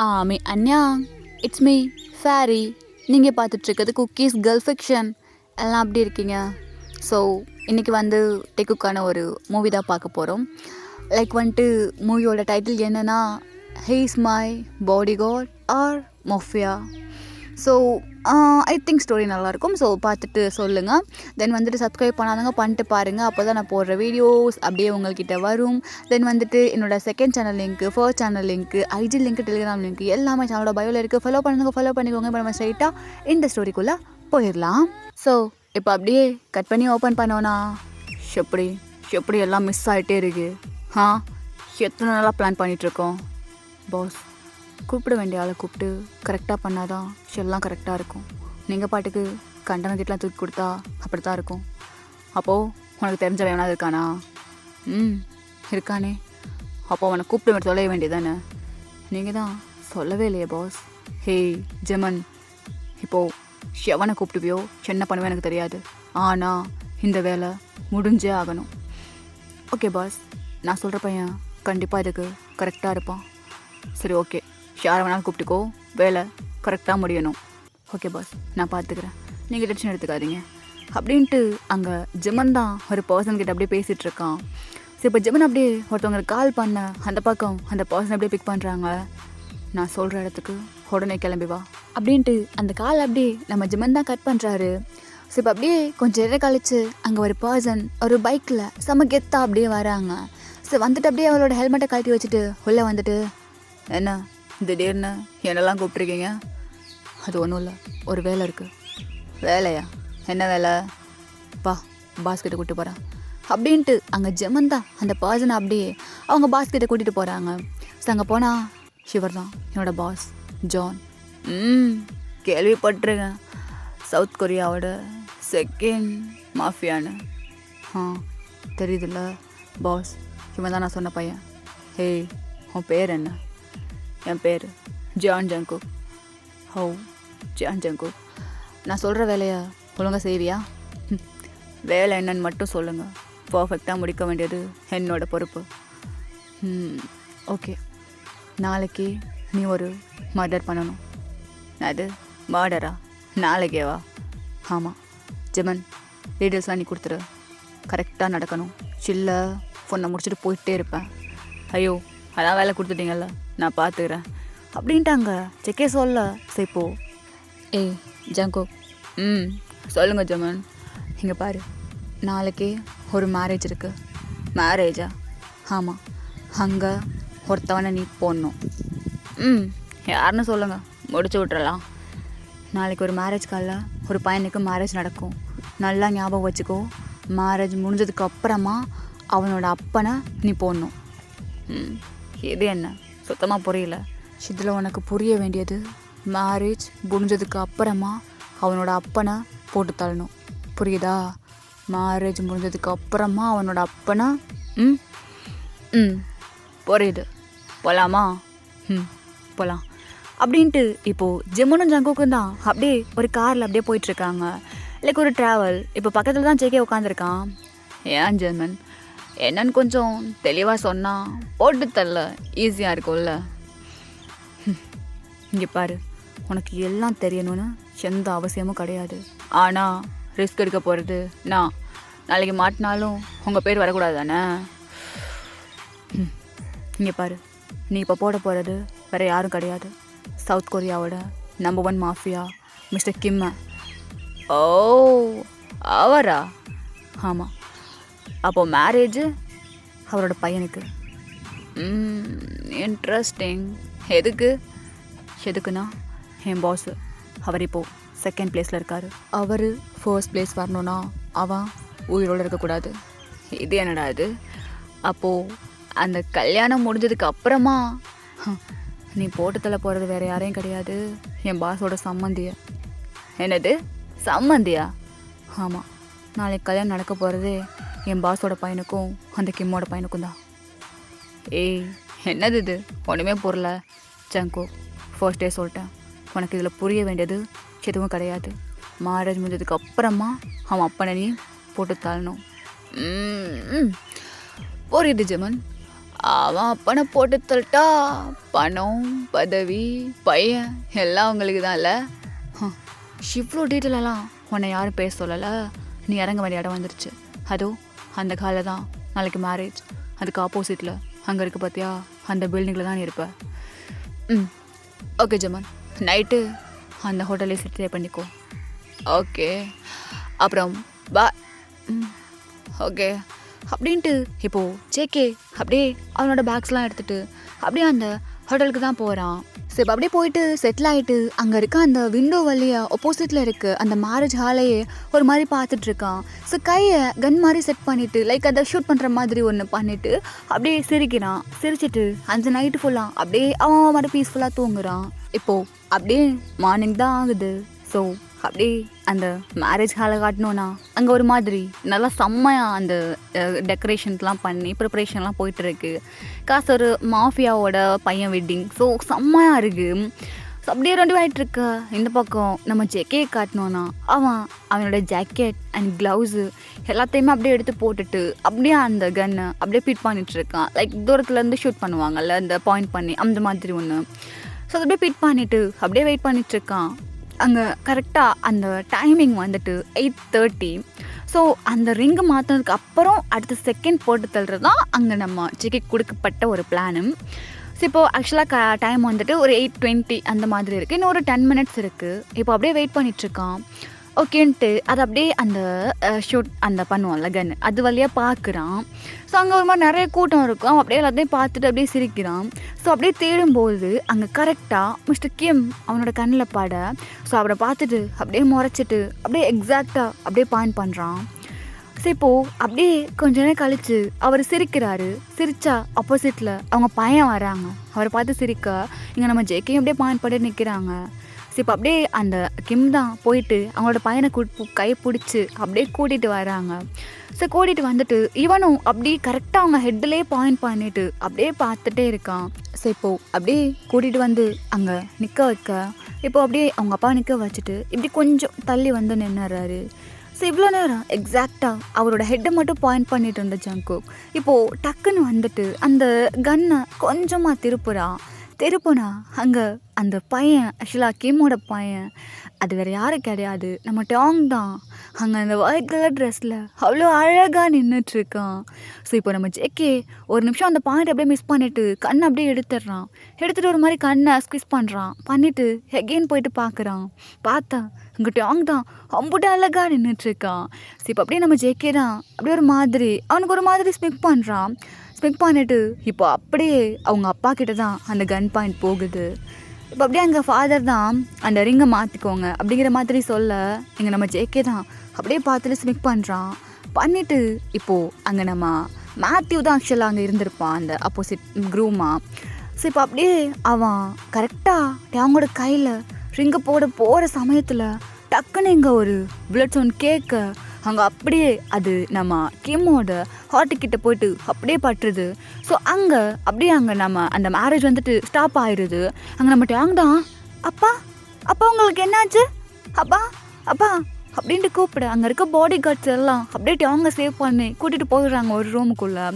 Anya, it's me fairy. நீங்கள் பார்த்துட்ருக்கிறது cookies girl fiction. எல்லாம் அப்படி இருக்கீங்க? ஸோ இன்றைக்கி வந்து டெக்குக்கான ஒரு மூவி தான் பார்க்க போகிறோம். லைக் வந்துட்டு மூவியோட டைட்டில் என்னென்னா he's my bodyguard or mafia. So I think story நல்லாயிருக்கும். ஸோ பார்த்துட்டு சொல்லுங்கள். தென் வந்துட்டு சப்ஸ்கிரைப் பண்ணாதவங்க பண்ணிட்டு பாருங்கள். அப்போ தான் நான் போடுற வீடியோஸ் அப்படியே உங்கள்கிட்ட வரும். தென் வந்துட்டு என்னோடய second channel link, first channel link, IG link, Telegram link எல்லாமே சேனலோட பயோவில் இருக்குது. ஃபாலோ பண்ணிக்கோங்க. இப்போ நம்ம ஸ்ட்ரைட்டாக இந்த ஸ்டோரிக்குள்ளே போயிடலாம். ஸோ இப்போ அப்படியே கட் பண்ணி ஓப்பன் பண்ணோன்னா எப்படி எல்லாம் மிஸ் ஆகிட்டே இருக்குது. எத்தனை நாளாக பிளான் பண்ணிகிட்ருக்கோம். பாஸ் கூப்பிட வேண்டிய ஆளை கூப்பிட்டு கரெக்டாக பண்ணாதான் எல்லாம் கரெக்டாக இருக்கும். நீங்கள் பாட்டுக்கு கண்டனத்திட்டலாம் தூக்கி கொடுத்தா அப்படி தான் இருக்கும். அப்போது உனக்கு தெரிஞ்ச வேணாது இருக்கானா? இருக்கானே. அப்போது அவனை கூப்பிட்டு மட்டும் சொல்ல வேண்டியதானே? நீங்கள் தான் சொல்லவே இல்லையே பாஸ். ஹே ஜெமன், இப்போது எவனை கூப்பிட்டுவியோ என்ன பண்ணுவேன் எனக்கு தெரியாது. ஆனால் இந்த வேலை முடிஞ்சே ஆகணும். ஓகே பாஸ், நான் சொல்கிற பையன் கண்டிப்பாக இதுக்கு கரெக்டாக இருப்பான். சரி ஓகே, யாரை வேணாலும் கூப்பிட்டுக்கோ, வேலை கரெக்டாக முடியணும். ஓகே பாஸ், நான் பார்த்துக்கிறேன், நீங்கள் டென்ஷன் எடுத்துக்காதீங்க அப்படின்ட்டு அங்கே ஜெமன் தான் ஒரு பர்சன்கிட்ட அப்படியே பேசிகிட்டு இருக்கான். சரி, இப்போ ஜெமன் அப்படியே ஒருத்தவங்களுக்கு கால் பண்ண அந்த பக்கம் அந்த பர்சன் அப்படியே பிக் பண்ணுறாங்க. நான் சொல்கிற இடத்துக்கு உடனே கிளம்பி வா அப்படின்ட்டு அந்த கால் அப்படியே நம்ம ஜெமன் தான் கட் பண்ணுறாரு. ஸோ இப்போ அப்படியே கொஞ்சம் நேரம் கழிச்சு அங்கே ஒரு பர்சன் ஒரு பைக்கில் செம கெத்தா அப்படியே வராங்க. ஸோ வந்துட்டு அப்படியே அவளோட ஹெல்மெட்டை கழட்டி வச்சுட்டு உள்ளே வந்துட்டு, என்ன திடீர்னு என்னெல்லாம் கூப்பிட்ருக்கீங்க? அது ஒன்றும் இல்லை, ஒரு வேலை இருக்குது. வேலையா? என்ன வேலை? பாஸ்கிட்ட கூப்பிட்டு போகிறேன் அப்படின்ட்டு அங்கே ஜெமன் தான் அந்த பர்சனை அப்படியே அவங்க பாஸ்கிட்ட கூட்டிகிட்டு போகிறாங்க. ஸோ அங்கே போனால் ஷிவர் தான் என்னோட பாஸ் ஜான். கேள்விப்பட்டிருக்கேன், சவுத் கொரியாவோட செகண்ட் மாஃபியான்னு. தெரியுதுல்ல பாஸ், இவன் தான் நான் சொன்ன பையன். ஹே, உன் பேர் என்ன? என் பேர் ஜான் ஜங்குக். ஜான் ஜங்குக், நான் சொல்கிற வேலையை ஒழுங்காக செய்வியா? வேலை என்னன்னு மட்டும் சொல்லுங்கள், பர்ஃபெக்டாக முடிக்க வேண்டியது என்னோடய பொறுப்பு. ஓகே, நாளைக்கு நீ ஒரு மர்டர் பண்ணணும். அது மர்டரா? நாளைக்கேவா? ஆமாம் ஜெமன், டீட்டெயில்ஸ்லாம் நீ கொடுத்துரு, கரெக்டாக நடக்கணும். சில்ல பொண்ணை முடிச்சுட்டு போயிட்டே இருப்பேன். ஐயோ, அதான் வேலை கொடுத்துட்டீங்கல்ல, நான் பார்த்துக்கிறேன் அப்படின்ட்டாங்க. செக்கே சொல்ல. சைப்போ ஏய் ஜங்கோ, சொல்லுங்கள் ஜெமன். இங்கே பாரு, நாளைக்கு ஒரு மேரேஜ் இருக்குது. மேரேஜா? ஆமாம், அங்கே ஒருத்தவனை நீ போடணும். யாருன்னு சொல்லுங்கள், முடிச்சு விட்றலாம். நாளைக்கு ஒரு மேரேஜ் காலில் ஒரு பையனுக்கு மேரேஜ் நடக்கும். நல்லா ஞாபகம் வச்சுக்கோ, மேரேஜ் முடிஞ்சதுக்கு அப்புறமா அவனோட அப்பனை நீ போடணும். இது என்ன சுத்தமாக புரியல. இதில் உனக்கு புரிய வேண்டியது, மேரேஜ் முடிஞ்சதுக்கு அப்புறமா அவனோட அப்பனை போட்டு தள்ளணும். புரியுதா? மேரேஜ் முடிஞ்சதுக்கு அப்புறமா அவனோட அப்பனை. புரியுது, போகலாமா? போகலாம் அப்படின்ட்டு இப்போது ஜெமனும் ஜங்குக்கும் தான் அப்படியே ஒரு காரில் அப்படியே போயிட்டுருக்காங்க. லைக் ஒரு ட்ராவல். இப்போ பக்கத்தில் தான் ஜெகே உட்காந்துருக்கான். ஏன் ஜெர்மன், என்னன்னு கொஞ்சம் தெளிவாக சொன்னால் போட்டு தள்ள ஈஸியாக இருக்கும்ல. இங்கே பாரு, உனக்கு எல்லாம் தெரியணும்னு எந்த அவசியமும் கிடையாது. ஆனால் ரிஸ்க் எடுக்க போகிறது நான். நாளைக்கு மாட்டினாலும் உங்கள் பேர் வரக்கூடாது தானே? இங்கே பாரு, நீ இப்போ போட போகிறது வேறு யாரும் கிடையாது, சவுத் கொரியாவோட நம்பர் 1 மாஃபியா மிஸ்டர் கிம்ம. ஓ, அவரா? ஆமாம். அப்போது மேரேஜு அவரோட பையனுக்கு. இன்ட்ரெஸ்டிங். எதுக்குன்னா என் பாஸ் அவர் இப்போது செகண்ட் பிளேஸில் இருக்கார். அவர் ஃபர்ஸ்ட் பிளேஸ் வரணுன்னா அவன் உயிரோடு இருக்கக்கூடாது. இது என்னடா இது? அப்போது அந்த கல்யாணம் முடிஞ்சதுக்கு அப்புறமா நீ போட்டுத்தலை போகிறது வேறு யாரையும் கிடையாது, என் பாஸோட சம்மந்திய. என்னது சம்மந்தியா? ஆமாம், நாளைக்கு கல்யாணம் நடக்க போகிறதே என் பாஸோட பையனுக்கும் அந்த கிம்மோட பையனுக்கும் தான். ஏய், என்னது இது? ஒன்றுமே புரியல ஜங்கோ. ஃபர்ஸ்ட் டே சொல்லிட்டேன், உனக்கு இதில் புரிய வேண்டியது எதுவும் கிடையாது. மேரேஜ் முடிஞ்சதுக்கு அப்புறமா அவன் அப்பனை நீ போட்டு தள்ளணும். புரியுது ஜெமன். அவன் அப்பனை போட்டு தள்ளிட்டா பணம் பதவி பையன் எல்லாம் உங்களுக்கு தான்ல. இவ்வளோ டீட்டெயிலெல்லாம் உன்னை யாரும் பேச சொல்லலை. நீ இறங்க வேண்டிய இடம் வந்துருச்சு. அதோ அந்த காலில் தான் நாளைக்கு மேரேஜ். அதுக்கு ஆப்போசிட்டில் அங்கே இருக்க பார்த்தியா, அந்த பில்டிங்கில் தான் நீ இருப்ப. ஓகே ஜமன், நைட்டு அந்த ஹோட்டலே ஸ்டே பண்ணிக்கோ. ஓகே, அப்புறம் பா. ஓகே அப்படின்ட்டு இப்போது ஜேகே அப்படியே அவனோட பேக்ஸ்லாம் எடுத்துகிட்டு அப்படியே அந்த ஹோட்டலுக்கு தான் போகிறான். ஸோ இப்போ அப்படியே போயிட்டு செட்டில் ஆகிட்டு அங்கே இருக்க அந்த விண்டோ வழியா ஆப்போசிட்டில் இருக்க அந்த மேரேஜ் ஹாலையே ஒரு மாதிரி பார்த்துட்ருக்கான். ஸோ கையை கன் மாதிரி செட் பண்ணிவிட்டு லைக் அதை ஷூட் பண்ணுற மாதிரி ஒன்று பண்ணிவிட்டு அப்படியே சிரிக்கிறான். சிரிச்சிட்டு அந்த நைட்டு ஃபுல்லாக அப்படியே அவன் மட்டும் பீஸ்ஃபுல்லாக தூங்குறான். இப்போது அப்படியே மார்னிங் தான் ஆகுது. ஸோ அப்படியே அந்த மேரேஜ் ஹாலை காட்டணுன்னா அங்கே ஒரு மாதிரி நல்லா செம்மையாக அந்த டெக்கரேஷன்ஸ்லாம் பண்ணி ப்ரிப்பரேஷன்லாம் போயிட்டுருக்கு. காசு ஒரு மாஃபியாவோட பையன் வெட்டிங். ஸோ செம்மையாக இருக்குது. ஸோ அப்படியே ரெண்டு ஆகிட்டுருக்க. இந்த பக்கம் நம்ம ஜேகே காட்டணுன்னா அவனோட ஜாக்கெட் அண்ட் க்ளவுஸு எல்லாத்தையுமே அப்படியே எடுத்து போட்டுட்டு அப்படியே அந்த கன்னை அப்படியே ஃபிட் பண்ணிகிட்ருக்கான். லைக் தூரத்துலேருந்து ஷூட் பண்ணுவாங்கல்ல, அந்த பாயிண்ட் பண்ணி அந்த மாதிரி ஒன்று. ஸோ அதை அப்படியே ஃபிட் பண்ணிவிட்டு அப்படியே வெயிட் பண்ணிகிட்ருக்கான். அங்கே கரெக்டாக அந்த டைமிங் வந்துட்டு 8:30. ஸோ அந்த ரிங்கு மாற்றினதுக்கு அப்புறம் அடுத்த செகண்ட் போட்டு தள்ளுறது தான் அங்கே நம்ம ஜேகே கொடுக்கப்பட்ட ஒரு பிளானு. ஸோ இப்போது ஆக்சுவலாக டைம் வந்துட்டு ஒரு 8:20 அந்த மாதிரி இருக்குது. இன்னும் ஒரு 10 minutes இருக்குது. இப்போ அப்படியே வெயிட் பண்ணிகிட்ருக்கான். ஓகேன்ட்டு அது அப்படியே அந்த ஷூட் அந்த பண்ணுவோம்ல கன், அது வழியாக பார்க்குறான். ஸோ அங்கே ஒரு மாதிரி நிறைய கூட்டம் இருக்கும். அவன் அப்படியே எல்லாத்தையும் பார்த்துட்டு அப்படியே சிரிக்கிறான். ஸோ அப்படியே தேடும்போது அங்கே கரெக்டாக மிஸ்டர் கிம் அவனோட கண்ணில் பட. ஸோ அவரை பார்த்துட்டு அப்படியே முறைச்சிட்டு அப்படியே எக்ஸாக்டாக அப்படியே பாயிண்ட் பண்ணுறான். ஸோ இப்போது அப்படியே கொஞ்ச நேரம் கழித்து அவர் சிரிக்கிறாரு. சிரிச்சா ஆப்போசிட்டில் அவங்க பையன் வராங்க. அவரை பார்த்து சிரிக்க இங்கே நம்ம ஜேகேயும் அப்படியே பாயிண்ட் பண்ணி நிற்கிறாங்க. ஸோ இப்போ அப்படியே அந்த கிம் தான் போயிட்டு அவங்களோட பையனை கை பிடிச்சி அப்படியே கூட்டிகிட்டு வராங்க. ஸோ கூட்டிகிட்டு வந்துட்டு இவனும் அப்படியே கரெக்டாக அவங்க ஹெட்டிலே பாயிண்ட் பண்ணிட்டு அப்படியே பார்த்துட்டே இருக்கான். ஸோ இப்போது அப்படியே கூட்டிகிட்டு வந்து அங்கே நிற்க வைக்க இப்போது அப்படியே அவங்க அப்பா நிற்க வச்சுட்டு இப்படி கொஞ்சம் தள்ளி வந்து நின்னுறாரு. ஸோ இவ்வளோ நேரம் எக்ஸாக்டாக அவரோட ஹெட்டை மட்டும் பாயிண்ட் பண்ணிட்டு இருந்த ஜங்குக் இப்போது டக்குன்னு வந்துட்டு அந்த கன்னை கொஞ்சமாக திருப்புனா அங்கே அந்த பையன் ஆக்சுவலாக கிம்மோட பையன், அது வேறு யாரும் கிடையாது, நம்ம டாங் தான். அங்கே அந்த ஒயிட் கலர் ட்ரெஸ்ஸில் அவ்வளோ அழகாக நின்றுட்டுருக்கான். ஸோ இப்போ நம்ம ஜேகே ஒரு நிமிஷம் அந்த பாயிண்ட் அப்படியே மிஸ் பண்ணிவிட்டு கண்ணை அப்படியே எடுத்துகிட்டு ஒரு மாதிரி கண்ணை ஸ்குவிஸ் பண்ணிவிட்டு எகெயின் போயிட்டு பார்த்தா அங்கே டாங் தான் அம்புட்டு அழகாக நின்றுட்டுருக்கான். ஸோ இப்போ அப்படியே நம்ம ஜேகே தான் அப்படியே ஒரு மாதிரி அவனுக்கு ஒரு மாதிரி ஸ்மிக் பண்ணிட்டு இப்போ அப்படியே அவங்க அப்பா கிட்ட தான் அந்த கன் பாயிண்ட் போகுது. இப்போ அப்படியே அங்கே ஃபாதர் தான் அந்த ரிங்கை மாற்றிக்கோங்க அப்படிங்கிற மாதிரி சொல்ல இங்கே நம்ம ஜேகே தான் அப்படியே பார்த்துட்டு ஸ்மிக் பண்ணிவிட்டு இப்போது அங்கே நம்ம மேத்யூ தான் ஆக்சுவலாக அங்கே இருந்திருப்பான் அந்த ஆப்போசிட் க்ரூமாக. ஸோ இப்போ அப்படியே அவன் கரெக்டாக அவங்களோட கையில் ரிங்கை போகிற சமயத்தில் டக்குன்னு இங்கே ஒரு புல்லட் சவுண்ட் கேட்க அங்கே அப்படியே அது நம்ம கிம்மோட ஹார்ட்டுக்கிட்ட போயிட்டு அப்படியே பட்டுருது. ஸோ அங்கே நம்ம அந்த மேரேஜ் வந்துட்டு ஸ்டாப் ஆயிடுது. அங்கே நம்ம டாங் தான் அப்பா உங்களுக்கு என்னாச்சு அப்பா அப்படின்ட்டு கூப்பிட அங்கே இருக்க பாடி கார்ட்ஸ் எல்லாம் அப்படியே டாங்கை சேவ் பண்ணி கூட்டிகிட்டு போயிடுறாங்க ஒரு ரூமுக்குள்ளே.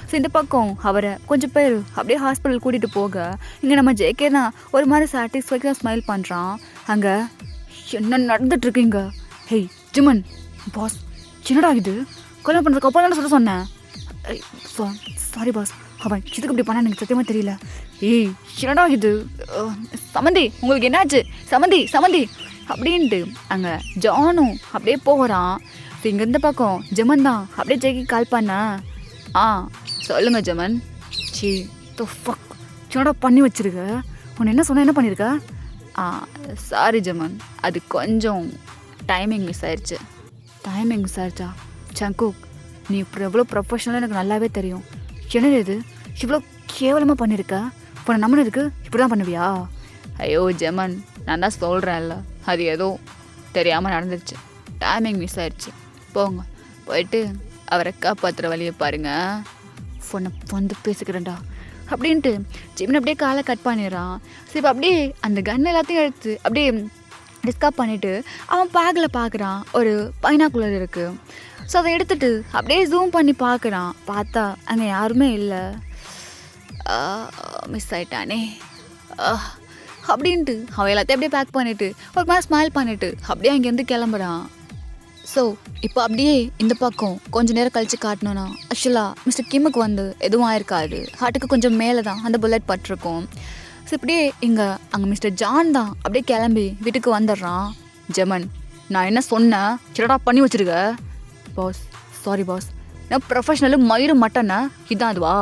ஸோ இந்த பக்கம் அவரை கொஞ்சம் பேர் அப்படியே ஹாஸ்பிட்டல் கூட்டிகிட்டு போக இங்கே நம்ம ஜேகே தான் ஒரு மாதிரி சாட்டிஸ்ஃபைக்காக ஸ்மைல் பண்ணுறான். அங்கே என்ன நடந்துட்டுருக்கீங்க? ஹேய் ஜிமன் பாஸ், என்னடா இது? கொலை பண்ணுறதுக்கு அப்புறம் தானே சொன்னேன். சாரி பாஸ், அவன் இதுக்கு இப்படி பண்ண எனக்கு சத்தியமாக தெரியல. ஏய் என்னடா இது? சமந்தி உங்களுக்கு என்னாச்சு? சமந்தி அப்படின்ட்டு அங்கே ஜானும் அப்படியே போகிறான். இங்கே இந்த பக்கம் ஜெமன் தான் அப்படியே ஜெய்கி கால் பண்ண. சொல்லுங்கள் ஜெமன். என்னடா பண்ணி வச்சிருக்க? உன்னை என்ன சொன்ன, என்ன பண்ணியிருக்க? சாரி ஜெமன், அது கொஞ்சம் டைமிங் மிஸ் ஆயிடுச்சு. ஜங்குக், நீ இப்போ எவ்வளோ ப்ரொஃபஷனலாக எனக்கு நல்லாவே தெரியும். என்னது இது இவ்வளோ கேவலமாக பண்ணியிருக்க? இப்போ நான் நம்பினதுக்கு இப்படி தான் பண்ணுவியா? ஐயோ ஜெமன், நான் தான் சொல்கிறேன்ல, அது ஏதோ தெரியாமல் நடந்துருச்சு, டைமிங் மிஸ் ஆயிடுச்சு. போயிட்டு அவரை காப்பாற்றுற வழியை பாருங்க, ஃபோனை வந்து பேசிக்கிறேன்டா அப்படின்ட்டு ஜிமின் அப்படியே காலை கட் பண்ணிடுறான். சரி இப்போ அப்படியே அந்த கன் எல்லாத்தையும் எடுத்து அப்படியே டிஸ்கப் பண்ணிவிட்டு அவன் பேக்கில் பார்க்குறான் ஒரு பைனாக்குலர் இருக்குது. ஸோ அதை எடுத்துகிட்டு அப்படியே ஜூம் பண்ணி பார்த்தா அங்கே யாருமே இல்லை. மிஸ் ஆயிட்டானே அப்படின்ட்டு அவன் எல்லாத்தையும் அப்படியே பேக் பண்ணிவிட்டு ஒரு மாதிரி ஸ்மைல் பண்ணிவிட்டு அப்படியே அங்கேருந்து கிளம்புறான். ஸோ இப்போ அப்படியே இந்த பக்கம் கொஞ்சம் நேரம் கழித்து காட்டணுன்னா ஆக்சுவலாக மிஸ்டர் கிம்முக்கு வந்து எதுவும் ஆயிருக்காது, ஹார்ட்டுக்கு கொஞ்சம் மேலே தான் அந்த புல்லட் பட்டிருக்கும். ஸோ இப்படியே அங்கே மிஸ்டர் ஜான் தான் அப்படியே கிளம்பி வீட்டுக்கு வந்துடுறான். ஜெமன், நான் என்ன சொன்னேன் சிலடா பண்ணி வச்சுருக்க. பாஸ் சாரி பாஸ், நான் ப்ரொஃபஷ்னலு மயிறு மட்டனை இதான் அதுவா.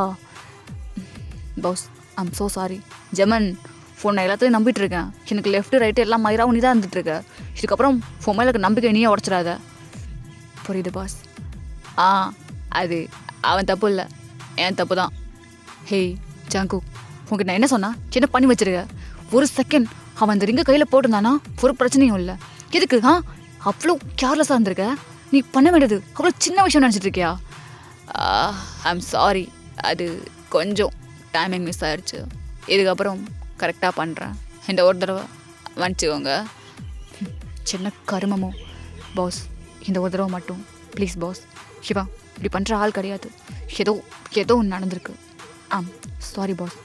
Boss I'm so sorry. ஜெமன், ஃபோன் நான் எல்லாத்தையும் நம்பிட்டுருக்கேன், எனக்கு லெஃப்ட்டு ரைட்டு எல்லாம் மயிராக நீ தான் இருந்துகிட்ருக்க, இதுக்கப்புறம் ஃபோன் மேலே நம்பிக்கை நீயே உடச்சிடாத. புரியுது பாஸ். அது அவன் தப்பு இல்லை, என் தப்பு தான். ஹேய் ஜாங்கு, உங்ககிட்ட நான் என்ன சொன்னா சின்ன பண்ணி வச்சிருக்க. ஒரு செகண்ட் அவன் அந்த ரிங்கை கையில் போட்டிருந்தானா ஒரு பிரச்சனையும் இல்லை. எதுக்கு அவ்வளோ கேர்லெஸ்ஸாக இருந்திருக்க? நீ பண்ண வேண்டியது அவ்வளோ சின்ன விஷயம் நினச்சிட்டு இருக்கியா? ஐம் சாரி, அது கொஞ்சம் டைமிங் மிஸ் ஆயிடுச்சு, இதுக்கப்புறம் கரெக்டாக பண்ணுறேன், இந்த ஒரு தடவை மன்னிச்சுக்கோங்க. சின்ன கருமமோ பாஸ், இந்த ஒரு தடவை மட்டும் ப்ளீஸ் பாஸ். சிவா இப்படி பண்ணுற ஆள் கிடையாது, ஏதோ ஒன்று நடந்திருக்கு. Sorry boss.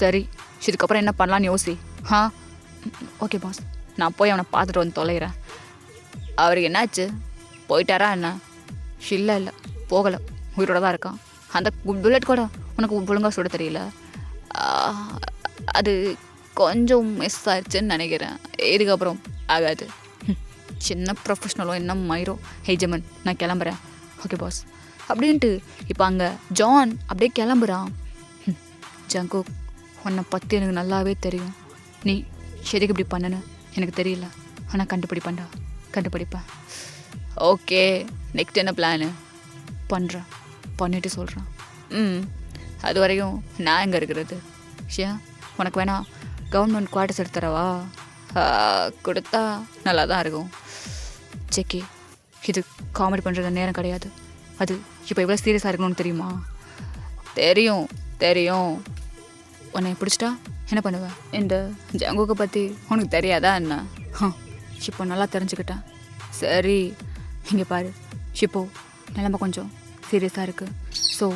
சரி, இதுக்கப்புறம் என்ன பண்ணலான்னு யோசி. ஓகே பாஸ், நான் போய் அவனை பார்த்துட்டு வந்து தொலைகிறேன். அவருக்கு என்னாச்சு, போயிட்டாரா என்ன? இல்லை போகலை, உயிரோட தான் இருக்கான். அந்த புல்லட் கூட உனக்கு ஒழுங்காக சுட தெரியல, அது கொஞ்சம் மிஸ் ஆயிடுச்சுன்னு நினைக்கிறேன், இதுக்கப்புறம் ஆகாது. சின்ன ப்ரொஃபஷ்னலும் என்ன மயிரோ. ஹே ஜெமன், நான் கிளம்புறேன். ஓகே பாஸ் அப்படின்ட்டு இப்போ அங்கே ஜான் அப்படியே கிளம்புறான். ஜங்கு, உன்னை பற்றி எனக்கு நல்லாவே தெரியும், நீ எதுக்கு இப்படி பண்ணனு எனக்கு தெரியல, ஆனால் கண்டுபிடிப்பேன். ஓகே, நெக்ஸ்ட் என்ன பிளானு? பண்ணிவிட்டு சொல்கிறேன். அது வரையும் நான் எங்கே இருக்கிறது? ஷியா, உனக்கு வேணா கவர்மெண்ட் குவார்ட்டர்ஸ் எடுத்து தரவா? கொடுத்தா நல்லா தான் இருக்கும். செக்கி, இது காமெடி பண்ணுறது நேரம் கிடையாது, அது இப்போ எவ்வளோ சீரியஸாக இருக்கணும்னு தெரியுமா? தெரியும். உன்னை பிடிச்சிட்டா என்ன பண்ணுவேன்? இந்த ஜங்குவை பற்றி உனக்கு தெரியாதா என்ன? இப்போ நல்லா தெரிஞ்சுக்கிட்டேன். சரி, இங்கே பாரு, இப்போ நிலமை கொஞ்சம் சீரியஸாக இருக்குது. ஸோ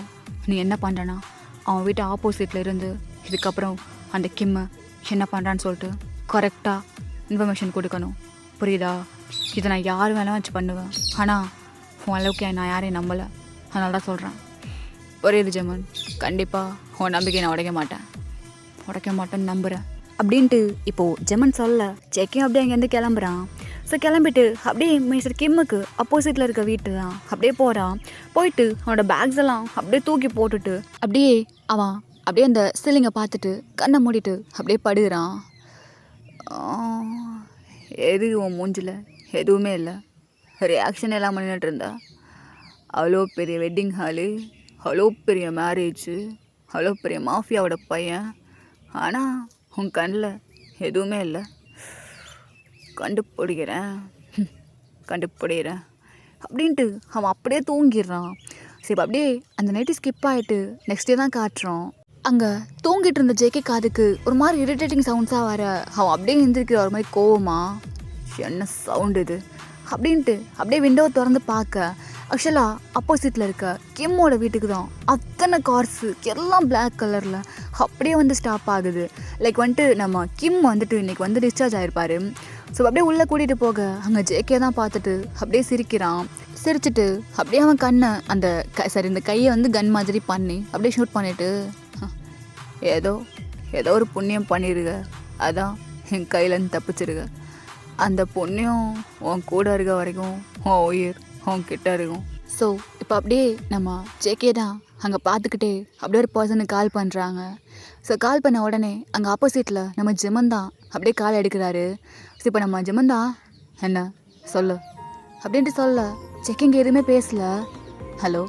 நீ என்ன பண்ணுறனா, அவன் வீட்டு ஆப்போசிட்டில் இருந்து இதுக்கப்புறம் அந்த கிம்மை என்ன பண்ணுறான்னு சொல்லிட்டு கரெக்டாக இன்ஃபர்மேஷன் கொடுக்கணும், புரியுதா? இதை நான் யார் வேணாலும் வச்சு பண்ணுவேன், ஆனால் உன் அளவுக்கு நான் யாரையும் நம்பலை, அதனால தான் சொல்கிறேன். புரியுது ஜெமன், கண்டிப்பாக உன் நம்பிக்கை நான் உடைக்க மாட்டேன்னு நம்புகிறேன் அப்படின்ட்டு இப்போது ஜெமன் சொல்ல செக்கையும் அப்படியே அங்கேருந்து கிளம்புறான். ஸோ கிளம்பிட்டு அப்படியே மிஸ்டர் கிம்முக்கு அப்போசிட்டில் இருக்க வீட்டு தான் அப்படியே போகிறான். போயிட்டு அவனோட பேக்ஸ் எல்லாம் அப்படியே தூக்கி போட்டுட்டு அவன் அப்படியே அந்த சீலிங்கை பார்த்துட்டு கண்ணை மூடிட்டு அப்படியே படுகிறான். எது உன் மூஞ்சில் எதுவுமே இல்லை, ரியாக்ஷன் எல்லாம் பண்ணிட்டு இருந்தா. அவ்வளோ பெரிய வெட்டிங் ஹாலு, அவ்வளோ பெரிய மேரேஜு, அவ்வளோ பெரிய மாஃபியாவோட பையன், ஆனால் உன் கண்ணில் எதுவுமே இல்லை. கண்டுபிடிக்கிறேன் அப்படின்ட்டு அவன் அப்படியே தூங்கிடுறான். சரி, அப்படியே அந்த நைட்டு ஸ்கிப் ஆகிட்டு நெக்ஸ்ட் டே தான் காட்டுறோம். அங்கே தூங்கிட்டு இருந்த ஜேகே காதுக்கு ஒரு மாதிரி இரிட்டேட்டிங் சவுண்ட்ஸாக வர அவன் அப்படியே எழுந்திருக்கிற ஒரு மாதிரி கோவமா, என்ன சவுண்டு இது அப்படின்ட்டு அப்படியே விண்டோவை திறந்து பார்க்க ஆக்சுவலாக அப்போசிட்டில் இருக்க கிம்மோட வீட்டுக்கு தான் அத்தனை கார்ஸு எல்லாம் பிளாக் கலரில் அப்படியே வந்து ஸ்டாப் ஆகுது. லைக் வந்துட்டு நம்ம கிம் வந்துட்டு இன்றைக்கி வந்து டிஸ்சார்ஜ் ஆகிருப்பார். ஸோ அப்படியே உள்ளே கூட்டிகிட்டு போக அங்கே ஜேகே தான் பார்த்துட்டு அப்படியே சிரிச்சிட்டு அப்படியே அவன் கண்ணை இந்த கையை வந்து கன் மாதிரி பண்ணி அப்படியே ஷூட் பண்ணிவிட்டு, ஏதோ ஒரு புண்ணியம் பண்ணிடுங்க, அதான் என் கையிலேருந்து தப்பிச்சிருக்க, அந்த புண்ணியம் உன் கூட இருக்க வரைக்கும் உன் உயிர் உன் கிட்ட இருக்கும். ஸோ இப்போ அப்படியே நம்ம ஜேகே தான் அங்கே பார்த்துக்கிட்டே அப்படியே ஒரு பர்சனுக்கு கால் பண்ணுறாங்க. ஸோ கால் பண்ண உடனே அங்கே ஆப்போசிட்டில் நம்ம ஜெமன் தான் அப்படியே கால் எடுக்கிறாரு. ஸோ இப்போ நம்ம ஜெமன் தான் என்ன சொல்லு அப்படின்ட்டு சொல்ல ஜேகே எதுவுமே பேசலை. ஹலோ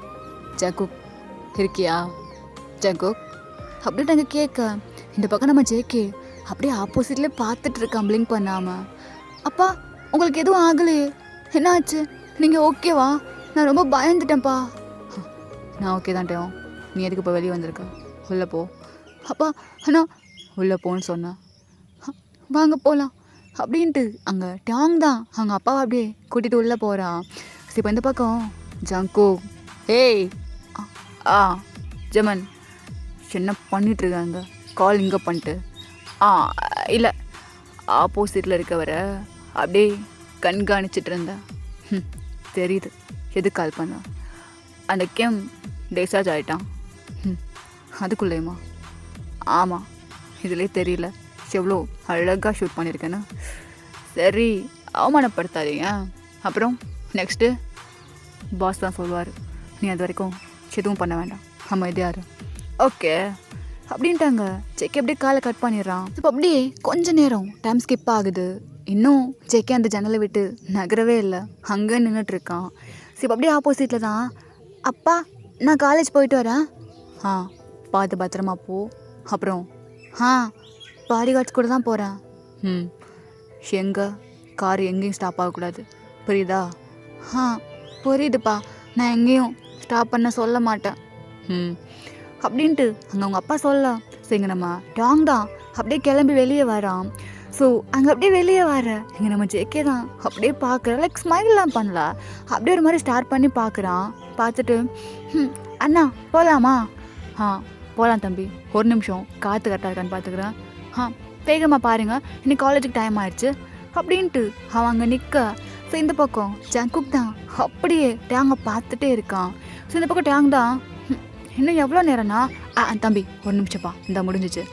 ஜங்குக் இருக்கியா ஜங்குக் அப்படின்ட்டு அங்கே கேட்க இந்த பக்கம் நம்ம ஜேகே அப்படியே ஆப்போசிட்லேயே பார்த்துட்டு இருக்கான் பிளிங்க் பண்ணாமல். அப்பா, உங்களுக்கு எதுவும் ஆகலையே, என்ன ஆச்சு, நீங்கள் ஓகேவா? நான் ரொம்ப பயந்துட்டேன்ப்பா. நான் ஓகே தான்ட்டேன், நீ எதுக்கு இப்போ வெளியே வந்திருக்க, உள்ளே போ. அப்பா அண்ணா உள்ளே போன்னு சொன்னேன், வாங்க போகலாம் அப்படின்ட்டு அங்கே டாங் தான் அவங்க அப்பாவை அப்படியே கூட்டிகிட்டு உள்ளே போகிறான். சரி, இப்போ இந்த பக்கம் ஜங்கு, ஏய் ஜெமன் என்ன பண்ணிகிட்ருக்காங்க? கால் இங்கே பண்ணிட்டு ஆ இல்லை, ஆப்போசிட்டில் இருக்கவரை அப்படியே கண்காணிச்சிட்டு இருந்தேன். தெரியுது எது கால் பண்ண. அந்த கேம் டிஸ்சார்ஜ் ஆகிட்டான். அதுக்குள்ளேயுமா? ஆமாம், இதிலே தெரியல எவ்வளோ அழகாக ஷூட் பண்ணியிருக்கேன்னு. சரி, அவமானப்படுத்தாதீங்க. அப்புறம் நெக்ஸ்ட்டு பாஸ் தான் சொல்லுவார். நீ அது வரைக்கும் எதுவும் பண்ண வேண்டாம், அமைதியாக இரு. ஓகே அப்படின்ட்டாங்க. ஜேகே அப்படியே காலை கட் பண்ணிடுறான். இப்போ அப்படியே கொஞ்ச நேரம் டைம் ஸ்கிப் ஆகுது. இன்னும் ஜேகே அந்த ஜன்னலை விட்டு நகரவே இல்லை, அங்கே நின்றுட்டுருக்கான். சரி, அப்படியே ஆப்போசிட்டில் தான். அப்பா, நான் காலேஜ் போயிட்டு வரேன். பார்த்து பத்திரமா போ. அப்புறம் பாடிகார்ட்ஸ் கூட தான் போகிறேன். எங்கே கார் எங்கேயும் ஸ்டாப் ஆகக்கூடாது, புரியுதா? புரியுதுப்பா, நான் எங்கேயும் ஸ்டாப் பண்ண சொல்ல மாட்டேன். அப்படின்ட்டு அங்கே அவங்க அப்பா சொல்ல. சரிங்க, நம்ம டாங் தான் அப்படியே கிளம்பி வெளியே வரான். ஸோ அங்கே அப்படியே வெளியே வர இங்கே நம்ம ஜேகே தான் அப்படியே பார்க்குறேன். லைக் ஸ்மைல்லாம் பண்ணல, அப்படியே ஒரு மாதிரி ஸ்டார்ட் பண்ணி பார்க்குறான். பார்த்துட்டு அண்ணா போகலாமா? போகலாம் தம்பி, ஒரு நிமிஷம் காற்று கரெக்டாக இருக்கான்னு பார்த்துக்கிறேன். வேகமாக பாருங்கள், இன்னைக்கு காலேஜுக்கு டைம் ஆயிடுச்சு அப்படின்ட்டு அவன் அங்கே நிற்க. ஸோ இந்த பக்கம் ஜங்குக் தான் அப்படியே டேங்கை பார்த்துட்டே இருக்கான். ஸோ இந்த பக்கம் டேங் தான் இன்னும் எவ்வளோ நேரம்னா தம்பி ஒரு நிமிஷப்பா, இந்த முடிஞ்சிச்சு.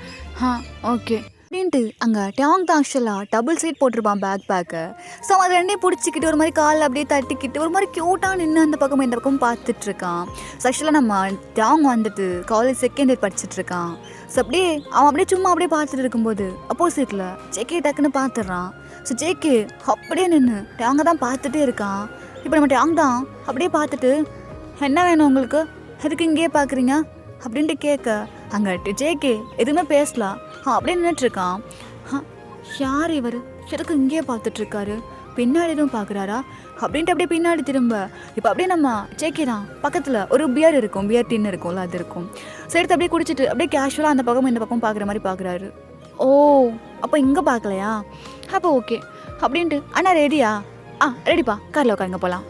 ஓகே அப்படின்ட்டு அங்கே டேங் தான் ஆக்சுவலாக டபுள் சீட் போட்டிருப்பான் பேக்கை. ஸோ அது ரெண்டையும் பிடிச்சிக்கிட்டு ஒரு மாதிரி காலில் அப்படியே தட்டிக்கிட்டு ஒரு மாதிரி க்யூட்டாக நின்று அந்த பக்கம் இந்த பக்கம் பார்த்துட்ருக்கான். ஸோ ஆக்சுவலாக நம்ம டேங் வந்துட்டு காலேஜ் செகண்ட் இயர் படிச்சுட்ருக்கான். ஸோ அப்படியே அவன் அப்படியே சும்மா அப்படியே பார்த்துட்டு இருக்கும்போது அப்போசிட்டில் ஜேகே டக்குன்னு பார்த்துட்றான். ஸோ ஜேகே அப்படியே நின்று டேங்கை தான் பார்த்துட்டே இருக்கான். இப்போ நம்ம டேங் தான் அப்படியே பார்த்துட்டு என்ன வேணும் உங்களுக்கு, எதுக்கு இங்கேயே பார்க்குறீங்க அப்படின்ட்டு கேட்க அங்கே ஜேகே எதுவுமே பேசலாம். அப்படியே நின்றுட்டுருக்கான். யார் இவர், எதுக்கு இங்கேயே பார்த்துட்ருக்காரு, பின்னாடி எதுவும் பார்க்குறாரா அப்படின்ட்டு அப்படியே பின்னாடி திரும்ப. இப்போ அப்படியே நம்ம ஜேகே தான் பக்கத்தில் ஒரு பியர் இருக்கும், பியர் டின்னு இருக்கும்ல, அது இருக்கும். ஸோ எடுத்து அப்படியே குடிச்சிட்டு அப்படியே கேஷுவலாக அந்த பக்கம் இந்த பக்கம் பார்க்குற மாதிரி பார்க்குறாரு. ஓ, அப்போ இங்கே பார்க்கலையா? அப்போ ஓகே அப்படின்ட்டு அண்ணா ரெடியா? ரெடிப்பா, காரில் உட்காருங்க போகலாம்.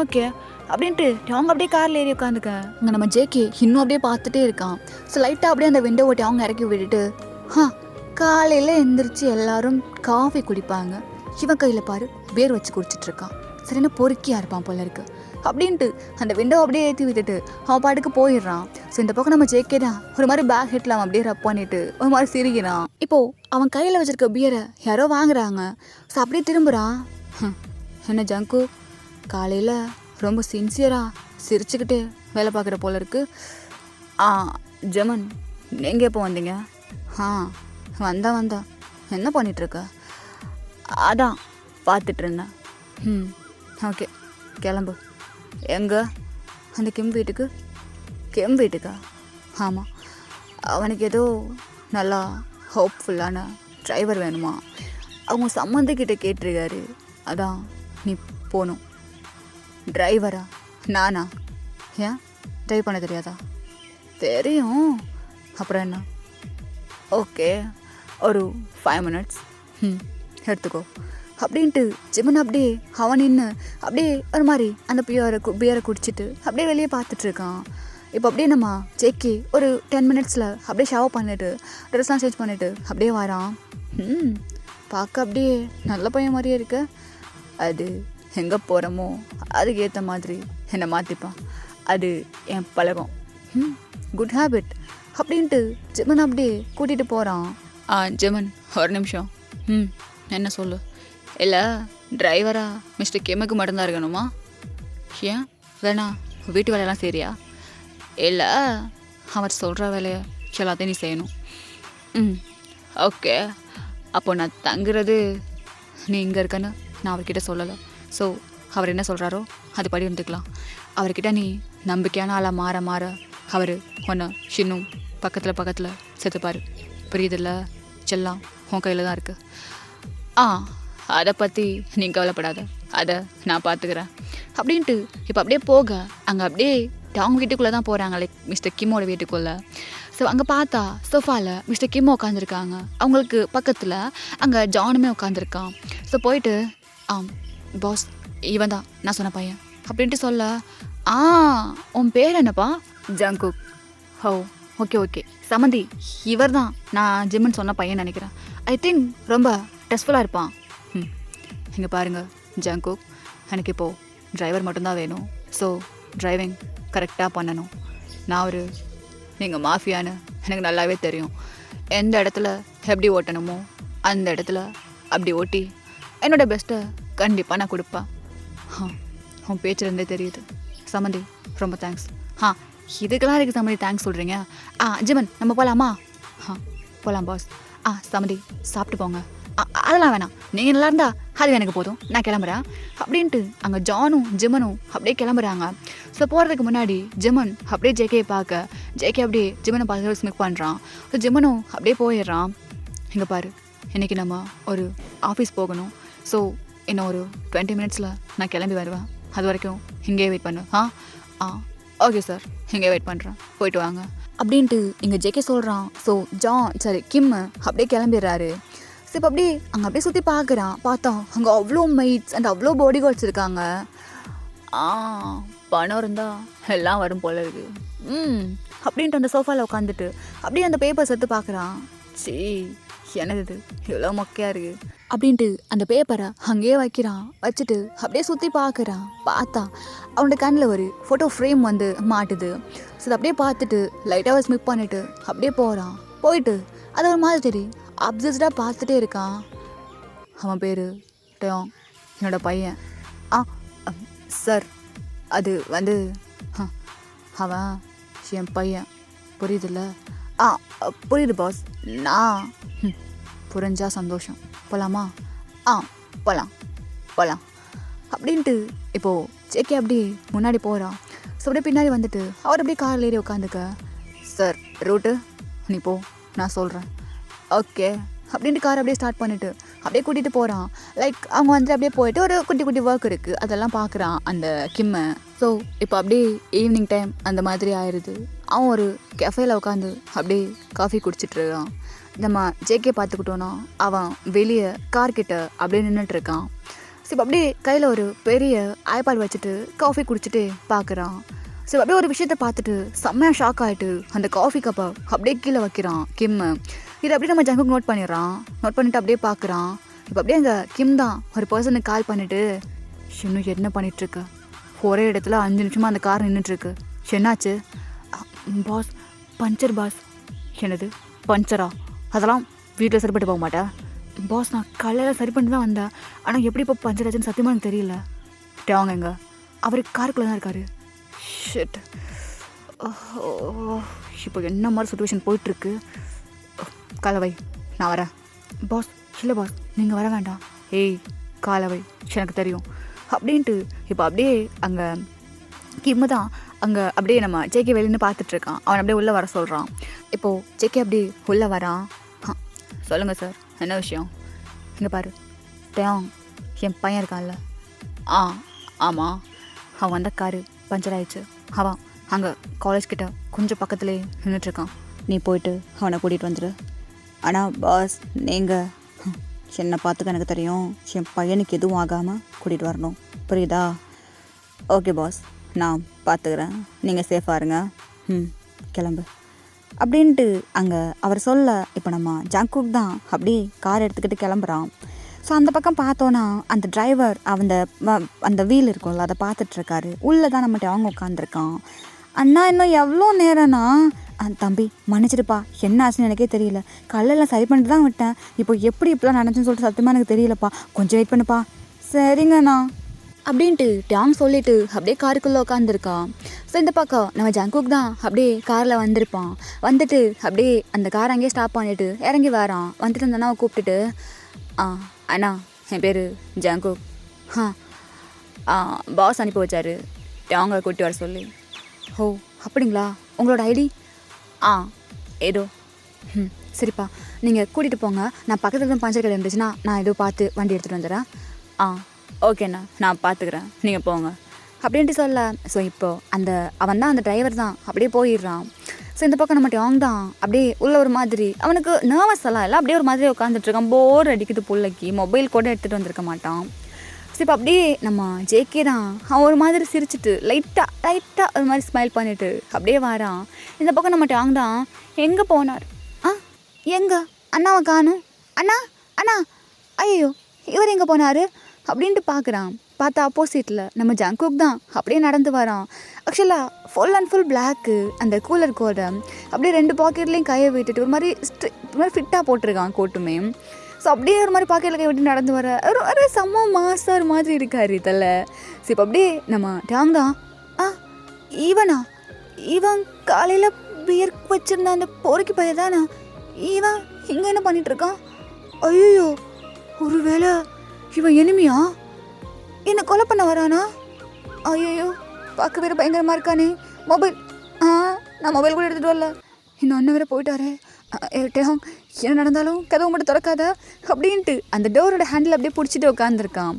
ஓகே அப்படின்ட்டு அவங்க அப்படியே காரில் ஏறி உட்காந்துக்க. அங்கே நம்ம ஜேகே இன்னும் அப்படியே பார்த்துட்டே இருக்கான். ஸோ லைட்டாக அப்படியே அந்த விண்டோ ஓட்டி அவங்க இறக்கி விட்டுட்டு காலையில் எந்திரிச்சு எல்லாரும் காஃபி குடிப்பாங்க, இவன் கையில் பாரு பேர் வச்சு குடிச்சிட்ருக்கான். சரின்னா பொறுக்கியாக இருப்பான் போல இருக்கு அப்படின்ட்டு அந்த விண்டோ அப்படியே ஏற்றி விட்டுட்டு அவன் பாட்டுக்கு போயிடுறான். ஸோ இந்த பக்கம் நம்ம ஜேகே தான் ஒரு மாதிரி பேக் ஹெட்டில் அவன் அப்படியே ரப் பண்ணிட்டு ஒரு மாதிரி சிரிக்கிறான். இப்போது அவன் கையில் வச்சுருக்க பியரை யாரோ வாங்குறாங்க. ஸோ அப்படியே திரும்புகிறான். என்ன ஜங்கு, காலையில் ரொம்ப சின்சியராக சிரிச்சுக்கிட்டு வேலை பார்க்குற போல இருக்கு. ஜெமன், நீங்கள் எப்போ வந்தீங்க? வந்தேன். என்ன பண்ணிகிட்ருக்க? அதான் பார்த்துட்டு இருந்தேன். ஓகே கிளம்பு. எங்கே? அந்த கிம் வீட்டுக்கு. கிம் வீட்டுக்கா? ஆமாம், அவனுக்கு ஏதோ நல்லா ஹோப்ஃபுல்லான டிரைவர் வேணுமா, அவங்க சம்மந்திக்கிட்ட கேட்டிருக்காரு. அதான் நீ போகணும். டிரைவரா? நானா? ஏன் ட்ரைவ் பண்ண தெரியாதா? தெரியும். அப்புறம் என்ன? ஓகே, ஒரு 5 minutes எடுத்துக்கோ அப்படின்ட்டு ஜிமன் அப்படியே அவன் நின்று அப்படியே ஒரு மாதிரி அந்த பியரை குடிச்சிட்டு அப்படியே வெளியே பார்த்துட்ருக்கான். இப்போ அப்படியே நம்ம ஜேகே ஒரு 10 minutesல அப்படியே ஷவர் பண்ணிவிட்டு ட்ரெஸ்லாம் சேஞ்ச் பண்ணிவிட்டு அப்படியே வரான். பார்க்க அப்படியே நல்ல பையன் மாதிரியே இருக்கு. அது எங்கே போகிறோமோ அதுக்கு ஏற்ற மாதிரி என்னை மாற்றிப்பான், அது என் பழகம். குட் ஹேபிட் அப்படின்ட்டு ஜெமன் அப்படியே கூட்டிகிட்டு போகிறான். ஜெமன் ஒரு நிமிஷம். என்ன சொல்லு. இல்லை, டிரைவரா மிஸ்டர் கிம்முக்கு மட்டும்தான் இருக்கணுமா? ஏன் வேணா வீட்டு வேலையெல்லாம் சரியா? இல்லை, அவர் சொல்கிற வேலையை எல்லாத்தையும் நீ செய்யணும். ஓகே, அப்போ நான் தங்குறது நீ இங்கே இருக்கன்னு நான் அவர்கிட்ட சொல்லலை. ஸோ அவர் என்ன சொல்கிறாரோ அது படி இருந்துக்கலாம். அவர்கிட்ட நீ நம்பிக்கையான ஆளாக மாற அவர் ஒன்று இன்னும் பக்கத்தில் சேர்த்துப்பார். புரியுதில்ல செல்லாம், உன் கையில் தான் இருக்குது. அதை பற்றி நீ கவலைப்படாத, அதை நான் பார்த்துக்கிறேன் அப்படின்ட்டு இப்போ அப்படியே போக அங்கே அப்படியே அவங்க வீட்டுக்குள்ளே தான் போகிறாங்க, லைக் மிஸ்டர் கிம்மோட வீட்டுக்குள்ளே. ஸோ அங்கே பார்த்தா சோஃபாவில் மிஸ்டர் கிம்மோ உட்காந்துருக்காங்க, அவங்களுக்கு பக்கத்தில் அங்கே ஜானுமே உட்காந்துருக்கான். ஸோ போயிட்டு பாஸ் இவன் தான் நான் சொன்ன பையன், அப்படின்ட்டு சொல்ல, உன் பேர் என்னப்பா? ஜங்குக். ஹோ ஓகே சமந்தி, இவர் தான் நான் ஜிம்முன்னு சொன்ன பையன் நினைக்கிறேன். ஐ திங்க் ரொம்ப ஸ்ட்ரெஸ்ஃபுல்லாக இருப்பான். இங்கே பாருங்கள் ஜங்குக், எனக்கு இப்போது டிரைவர் மட்டும்தான் வேணும். ஸோ டிரைவிங் கரெக்டாக பண்ணணும். நான் நீங்கள் மாஃபியான்னு எனக்கு நல்லாவே தெரியும். எந்த இடத்துல எப்படி ஓட்டணுமோ அந்த இடத்துல அப்படி ஓட்டி என்னோடய பெஸ்ட்டை கண்டிப்பாக நான் கொடுப்பேன். உன் பேச்சிலேருந்தே தெரியுது. சமந்தி ரொம்ப தேங்க்ஸ். இதுக்கெல்லாம் இருக்குது சமந்தி தேங்க்ஸ் சொல்கிறீங்க? ஜிமன் நம்ம போகலாமா? போகலாம் பாஸ். சமந்தி சாப்பிட்டு போங்க. அதெல்லாம் வேணாம், நீங்கள் நல்லா இருந்தா அது எனக்கு போதும், நான் கிளம்புறேன் அப்படின்ட்டு அங்கே ஜானும் ஜிமனும் அப்படியே கிளம்புறாங்க. ஸோ போகிறதுக்கு முன்னாடி ஜிமன் அப்படியே ஜேகே பார்க்க, ஜேகே அப்படியே ஜிமனை பார்த்து ஸ்மிக் பண்ணுறான். ஸோ ஜிமனும் அப்படியே போயிடுறான். இங்கே பாரு, இன்றைக்கி நம்ம ஒரு ஆஃபீஸ் போகணும். ஸோ இன்னும் ஒரு 20 மினிட்ஸில் நான் கிளம்பி வருவேன். அது வரைக்கும் இங்கேயே வெயிட் பண்ணு. ஓகே சார், இங்கே வெயிட் பண்ணுறேன், போயிட்டு வாங்க அப்படின்ட்டு இங்கே ஜேகே சொல்கிறான். ஸோ கிம் அப்படியே கிளம்பிடுறாரு. ஸோ இப்போ அப்படியே அங்கே அப்படியே சுற்றி பார்க்குறான். பார்த்தா அங்கே அவ்வளோ மெய்ட்ஸ் அண்ட் அவ்வளோ பாடி கார்ட்ஸ் இருக்காங்க. பணம் இருந்தால் எல்லாம் வரும் போல இருக்கு. அப்படின்ட்டு அந்த சோஃபாவில் உட்காந்துட்டு அப்படியே அந்த பேப்பர்ஸ் எடுத்து பார்க்குறான். என்னது இது இவ்வளோ மொக்கையாக இருக்குது அப்படின்ட்டு அந்த பேப்பரை அங்கேயே வைக்கிறான். வச்சுட்டு அப்படியே சுற்றி பார்க்குறான். பார்த்தா அவனோட கண்ணில் ஒரு ஃபோட்டோ ஃப்ரேம் வந்து மாட்டுது. ஸோ அதை அப்படியே பார்த்துட்டு லைட்டாக ஸ்மிக் பண்ணிவிட்டு அப்படியே போகிறான். போயிட்டு அதை ஒரு மாதிரி அப்சஸ்டாக பார்த்துட்டே இருக்கான். அவன் பேர் டயோங், என்னோடய பையன். சார் அது வந்து அவன் என் பையன், புரியுதுல்ல? புரியுது பாஸ். நான் புரிஞ்சா சந்தோஷம். போகலாமா? போகலாம் அப்படின்ட்டு இப்போது ஜேகே அப்படி முன்னாடி போகிறான். ஸோ அப்படியே பின்னாடி வந்துட்டு அவர் அப்படியே காரில் ஏறி உட்காந்துக்க. சார் ரூட்டு நீ போ, நான் சொல்கிறேன். ஓகே அப்படின்ட்டு கார் அப்படியே ஸ்டார்ட் பண்ணிவிட்டு அப்படியே கூட்டிகிட்டு போகிறான். லைக் அவங்க வந்து அப்படியே போயிட்டு ஒரு குட்டி குட்டி ஒர்க் இருக்குது, அதெல்லாம் பார்க்குறான் அந்த கிம்மை. ஸோ இப்போ அப்படியே ஈவினிங் டைம் அந்த மாதிரி ஆயிடுது. அவன் ஒரு கெஃபேல உட்காந்து அப்படியே காஃபி குடிச்சிட்ருக்கான். நம்ம ஜேகே பார்த்துக்கிட்டோன்னா அவன் வெளியே கார்கிட்ட அப்படியே நின்றுட்டுருக்கான். ஸோ இப்போ அப்படியே கையில் ஒரு பெரிய ஐபாட் வச்சுட்டு காஃபி குடிச்சிட்டு பார்க்குறான். ஸோ அப்படியே ஒரு விஷயத்த பார்த்துட்டு செம்மையாக ஷாக் ஆகிட்டு அந்த காஃபி கப்பை அப்படியே கீழே வைக்கிறான் கிம்மு. இது அப்படியே நம்ம ஜங்குக்கு நோட் பண்ணிவிட்டு அப்படியே பார்க்குறான். இப்போ அப்படியே அங்கே கிம் தான் ஒரு பர்சனுக்கு கால் பண்ணிவிட்டு, இன்னும் என்ன பண்ணிகிட்ருக்க? ஒரே இடத்துல 5 நிமிஷமாக அந்த கார் நின்றுட்டுருக்கு, என்னாச்சு? Boss puncture boss. என்னது பஞ்சரா? அதெல்லாம் வீட்டில் சரிப்பட்டு போக மாட்டேன் பாஸ். நான் காலையில் சரி பண்ணி தான் வந்தேன், ஆனால் எப்படி இப்போ பஞ்சர் ஆச்சுன்னு சத்தியமாக எனக்கு தெரியல. டேவாங்க எங்க? அவர் காருக்குள்ளே தான் இருக்கார். ஷிட், இப்போ என்ன மாதிரி சுச்சுவேஷன் போயிட்டுருக்கு? காலவை நான் வரேன். பாஸ் இல்லை பாஸ், நீங்கள் வர வேண்டாம். ஏய் காலவை, எனக்கு தெரியும் அப்படின்ட்டு இப்போ அப்படியே அங்கே கிம்மு தான் அங்கே அப்படியே நம்ம ஜேகே வெளின்னு பார்த்துட்ருக்கான். அவன் அப்படியே உள்ளே வர சொல்கிறான். இப்போது ஜேகே அப்படியே உள்ளே வரான். சொல்லுங்கள் சார், என்ன விஷயம்? இங்கே பாரு டேங், என் பையன் இருக்கான்ல? ஆமாம், அவன் வந்த காரு பஞ்சர் ஆயிடுச்சு. அவன் அங்கே காலேஜ் கிட்ட கொஞ்சம் பக்கத்துலேயே நின்றுட்டுருக்கான். நீ போயிட்டு அவனை கூட்டிகிட்டு வந்துடு. ஆனால் பாஸ் நீங்கள் என்னை பார்த்துக்க எனக்கு தெரியும், என் பையனுக்கு எதுவும் ஆகாமல் கூட்டிகிட்டு வரணும், புரியுதா? ஓகே பாஸ், நான் பார்த்துக்கிறேன், நீங்கள் சேஃபாக இருங்க, கிளம்பு அப்படின்ட்டு அங்கே அவர் சொல்ல இப்போ நம்ம ஜங்குக் தான் அப்படியே கார் எடுத்துக்கிட்டு கிளம்புறான். ஸோ அந்த பக்கம் பார்த்தோன்னா அந்த டிரைவர் அந்த வீல் இருக்கும்ல அதை பார்த்துட்ருக்காரு. உள்ளே தான் நம்மகிட்ட அவங்க உட்காந்துருக்கான். அண்ணா இன்னும் எவ்வளோ நேரம்னா? தம்பி மன்னிச்சிருப்பா, என்ன ஆச்சுன்னு எனக்கே தெரியல, கல்லெல்லாம் சரி பண்ணிட்டு தான் விட்டேன், இப்போ எப்படி இப்படிலாம் நடந்துச்சுன்னு சொல்லிட்டு சத்தியமாக எனக்கு தெரியலப்பா, கொஞ்சம் வெயிட் பண்ணுப்பா. சரிங்கண்ணா அப்படின்ட்டு டாங் சொல்லிட்டு அப்படியே காருக்குள்ளே உட்காந்துருக்கான். ஸோ இந்த பக்கம் நம்ம ஜங்குக் தான் அப்படியே காரில் வந்திருப்பான். வந்துட்டு அப்படியே அந்த காரை அங்கேயே ஸ்டாப் பண்ணிவிட்டு இறங்கி வரான். வந்துட்டு அந்த அண்ணாவை கூப்பிட்டுட்டு, அண்ணா என் பேர் ஜங்குக், பாஸ் அனுப்பி வச்சாரு டாங்கை கூட்டி வர சொல்லி. ஓ அப்படிங்களா, உங்களோட ஐடி? ஏதோ சரிப்பா, நீங்கள் கூட்டிகிட்டு போங்க, நான் பக்கத்தில் தான் பஞ்சர் கடை இருந்துச்சுன்னா நான் ஏதோ பார்த்து வண்டி எடுத்துகிட்டு வந்துடுறேன். ஓகேண்ணா, நான் பார்த்துக்கிறேன், நீங்கள் போங்க அப்படின்ட்டு சொல்ல. ஸோ இப்போது அவன் தான் அந்த டிரைவர் தான் அப்படியே போயிடுறான். ஸோ இந்த பக்கம் நம்ம டாங் தான் அப்படியே உள்ள ஒரு மாதிரி, அவனுக்கு நர்வஸ் எல்லாம் இல்லை, அப்படியே ஒரு மாதிரி உட்காந்துட்ருக்கான். போர் அடிக்குது பிள்ளைக்கு, மொபைல் கூட எடுத்துகிட்டு வந்திருக்க மாட்டான். இப்போ அப்படியே நம்ம ஜேகே தான் அவன் ஒரு மாதிரி சிரிச்சிட்டு லைட்டாக ஒரு மாதிரி ஸ்மைல் பண்ணிட்டு அப்படியே வாரான். இந்த பக்கம் நம்ம டாங் தான் எங்கே போனார், எங்கே அண்ணாவை காணும், அண்ணா ஐயோ இவர் எங்கே போனார் அப்படின்ட்டு பார்க்குறான். பார்த்தா ஆப்போசிட்டில் நம்ம ஜங்குக் தான் அப்படியே நடந்து வரான். ஆக்சுவலாக ஃபுல் அண்ட் ஃபுல் பிளாக்கு, அந்த கூலர் கோடை அப்படியே 2 பாக்கெட்லேயும் கையை விட்டுட்டு ஒரு மாதிரி ஃபிட்டாக போட்டிருக்கான் கோட்டுமே. ஸோ அப்படியே ஒரு மாதிரி பாக்கெட்டில் கை விட்டு நடந்து வர ஒரு செம்ம மாசம் ஒரு மாதிரி இருக்கார் இதில். ஸோ இப்போ அப்படியே நம்ம டாங் தான் இவன் காலையில் பியர் வச்சுருந்த அந்த பொறுக்கி பையன் தானே, இவன் இங்கே என்ன பண்ணிகிட்ருக்கான்? ஐயோ ஒரு வேளை இவன் எனிமியா என்னை கொலை பண்ண வரானா? ஐயோ பார்க்க வேறு பயங்கரமாக இருக்கானே. மொபைல் நான் மொபைல் கூட எடுத்துகிட்டு வரல, இந்த அண்ணன் வேறு போயிட்டாரு. டேங் என்ன நடந்தாலும் கதவு மட்டும் திறக்காத அப்படின்ட்டு அந்த டோரோட ஹேண்டில் அப்படியே பிடிச்சிட்டு உட்காந்துருக்கான்.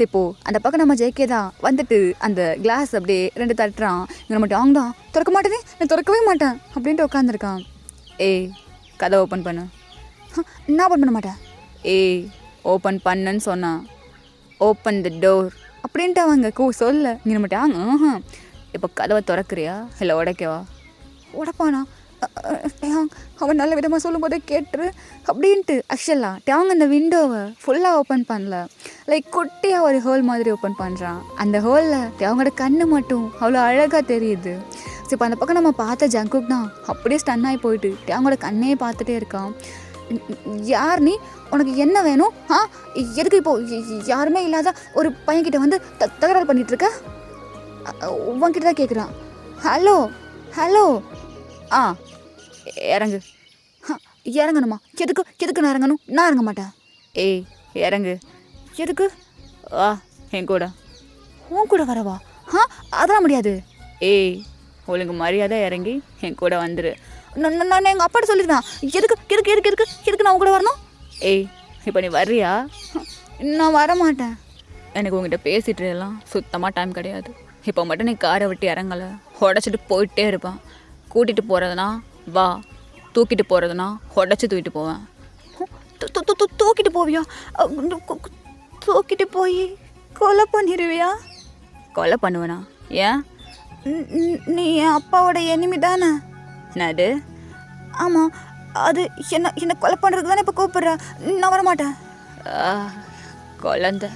இப்போது அந்த பக்கம் நம்ம ஜேகே தான் வந்துட்டு அந்த கிளாஸ் அப்படியே 2 தட்டுறான். இங்கே நம்ம டாங் தான் திறக்க மாட்டேனே, நான் திறக்கவே மாட்டேன் அப்படின்ட்டு உட்காந்துருக்கான். ஏய் கதை ஓப்பன் பண்ணு. நான் ஓப்பன் பண்ண மாட்டேன். ஏய் ஓப்பன் பண்ணுன்னு சொன்னான். ஓப்பன் த டோர் அப்படின்ட்டு அவங்க சொல்ல. இங்கே நம்ம டாங் இப்போ கதவை திறக்கிறியா இல்லை உடைக்கவா? உடைப்பானா? அவன் நல்ல விதமாக சொல்லும் போதே கேட்டுரு அப்படின்ட்டு. ஆக்சுவலாக டாங் அந்த விண்டோவை ஃபுல்லாக ஓப்பன் பண்ணல, லைக் குட்டியாக ஒரு ஹோல் மாதிரி ஓப்பன் பண்ணுறான். அந்த ஹோலில் அவங்களோட கண்ணு மட்டும் அவ்வளோ அழகாக தெரியுது. ஸோ இப்போ அந்த பக்கம் நம்ம பார்த்த ஜங்குக் தான் அப்படியே ஸ்டன் ஆகி போயிட்டு அவங்களோட கண்ணையே பார்த்துட்டே இருக்கான். யார் நீ, உனக்கு என்ன வேணும்? எதுக்கு இப்போது யாருமே இல்லாத ஒரு பையன்கிட்ட வந்து தகராறு பண்ணிகிட்ருக்க? உன்கிட்ட தான் கேட்குறான். ஹலோ இறங்கு. இறங்கணுமா? எதுக்கு நான் இறங்கணும்? நான் இறங்க மாட்டேன். ஏய் இறங்கு. எதுக்கு? என் கூட. உன் கூட வரவா? அதெல்லாம் முடியாது. ஏய் ஒழுங்கு மரியாதை இறங்கி என் கூட வந்துரு. நான் எங்கள் அப்பாட்ட சொல்லியிருக்கேன். எதுக்கு நான் உன் கூட வரணும்? ஏய் இப்போ நீ வர்றியா? நான் வரமாட்டேன். எனக்கு உங்ககிட்ட பேசிட்டு எல்லாம் சுத்தமாக டைம் கிடையாது. இப்போ மட்டும் நீ காரை விட்டு இறங்கலை, உடச்சிட்டு போயிட்டே இருப்பான். கூட்டிகிட்டு போகிறதுனா வா, தூக்கிட்டு போகிறதுனா உடச்சி தூக்கிட்டு போவேன். தூக்கிட்டு போவியா? தூக்கிட்டு போய் கொலை பண்ணிடுவியா? கொலை பண்ணுவேனா? ஏன்? நீ என் அப்பாவோட எனிமி தானே? என்னது? ஆமாம், அது என்ன கொலை பண்ணுறதுக்கு தானே இப்போ கூப்பிட்ற. நான் வரமாட்டேன். குழந்த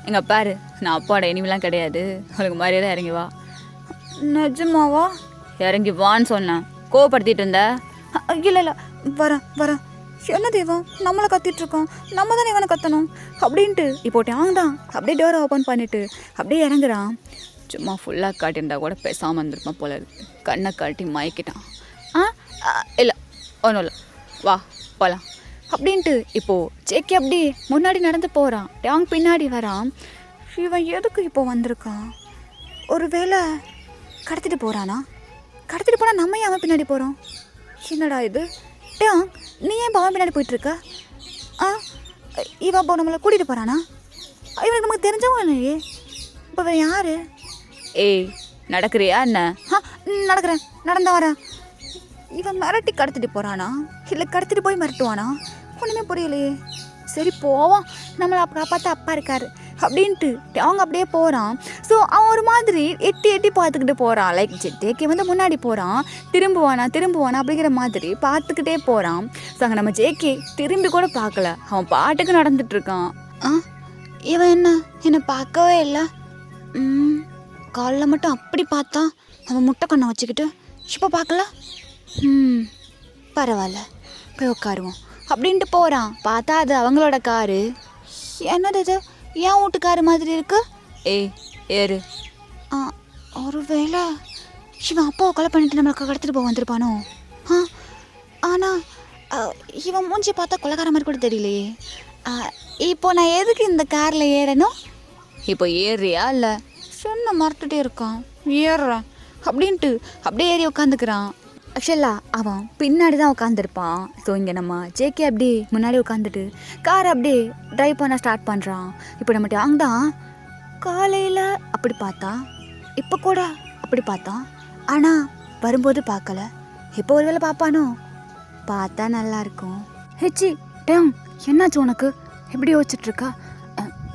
எங்கள் பாரு, நான் அப்பாவோட எனிமிலாம் கிடையாது. அவளுக்கு மாதிரியே தான் இறங்கி வா. நிஜமாவா? இறங்கி வான்னு சொன்னேன். கோவப்படுத்திட்டு இருந்த? இல்லை வரேன். என்ன தெய்வம் நம்மளை கத்திட்டுருக்கோம், நம்ம தானே இவனை கத்தணும் அப்படின்ட்டு இப்போ டாங் தான் அப்படியே டோரை ஓப்பன் பண்ணிவிட்டு அப்படியே இறங்குறான். சும்மா ஃபுல்லாக காட்டியிருந்தா கூட பேசாமல் இருந்திருப்பான் போல இருக்கு. கண்ணை காட்டி மயக்கிட்டான். இல்லை ஒன்றும் இல்லை, வா போகலாம் அப்படின்ட்டு இப்போது ஜேகே அப்படி முன்னாடி நடந்து போகிறான். டாங் பின்னாடி வரான். இவன் எதுக்கு இப்போ வந்திருக்கான்? ஒரு வேளை கடத்திட்டு போகிறானா? கடத்திட்டு போனால் நம்ம ஏன் அவன் பின்னாடி போகிறோம்? என்னடா இது? டாங் நீ ஏன் அவன் பின்னாடி போயிட்டுருக்க? இவன் இப்போ நம்மளை கூட்டிகிட்டு போகிறானா? இவனுக்கு நமக்கு தெரிஞ்சவங்க இல்லையே. இப்போ இவன் யார்? ஏய் நடக்கிறியா என்ன? நடக்கிறேன், நடந்தா வரேன். இவன் மிரட்டி கடத்திட்டு போகிறானா இல்லை கடத்திட்டு போய் மிரட்டுவானா? ஒன்றுமே புரியலையே. சரி போவான், நம்மளை பார்த்து அப்பா இருக்காரு அப்படின்ட்டு அவங்க அப்படியே போகிறான். ஸோ அவன் ஒரு மாதிரி எட்டி பார்த்துக்கிட்டு போகிறான். லைக் ஜேகே வந்து முன்னாடி போகிறான், திரும்புவானா அப்படிங்கிற மாதிரி பார்த்துக்கிட்டே போகிறான். ஸோ அங்கே நம்ம ஜேகே திரும்பி கூட பார்க்கல, அவன் பாட்டுக்கு நடந்துட்டுருக்கான். இவன் என்னை பார்க்கவே இல்லை. காலில் மட்டும் அப்படி பார்த்தா அவன் முட்டை கண்ணை வச்சுக்கிட்டு இப்போ பார்க்கல. பரவாயில்ல போய் உட்காருவோம் அப்படின்ட்டு போகிறான். பார்த்தா அது அவங்களோட காரு. என்னது இது, ஏன் வீட்டு காரு மாதிரி இருக்கு? ஏய் ஏறு. ஒரு வேளை இவன் அப்பாவை கொலை பண்ணிட்டு நம்மளுக்கு கடத்திட்டு போக வந்திருப்பானோ? ஆனால் இவன் மூஞ்சி பார்த்தா கொலைக்கார மாதிரி கூட தெரியலையே. இப்போ நான் எதுக்கு இந்த காரில் ஏறணும்? இப்போ ஏறுறியா இல்லை? சொன்ன மறந்துட்டே இருக்கான். ஏறுறான் அப்படின்ட்டு அப்படியே ஏறி உட்காந்துக்கிறான். ஆக்சுவலாக அவன் பின்னாடி தான் உட்காந்துருப்பான். ஸோ இங்கே நம்ம ஜேகே அப்படி முன்னாடி உட்காந்துட்டு காரை அப்படியே ட்ரைவ் பண்ண ஸ்டார்ட் பண்ணுறான். இப்போ நம்ம டாங் தான் காலையில் அப்படி பார்த்தா, இப்போ கூட அப்படி பார்த்தான், ஆனால் வரும்போது பார்க்கல. இப்போ ஒரு வேளை பார்ப்பானோ? பார்த்தா நல்லாயிருக்கும். ஹெச்சி டாங் என்னாச்சு உனக்கு? எப்படி யோசிச்சுட்ருக்கா?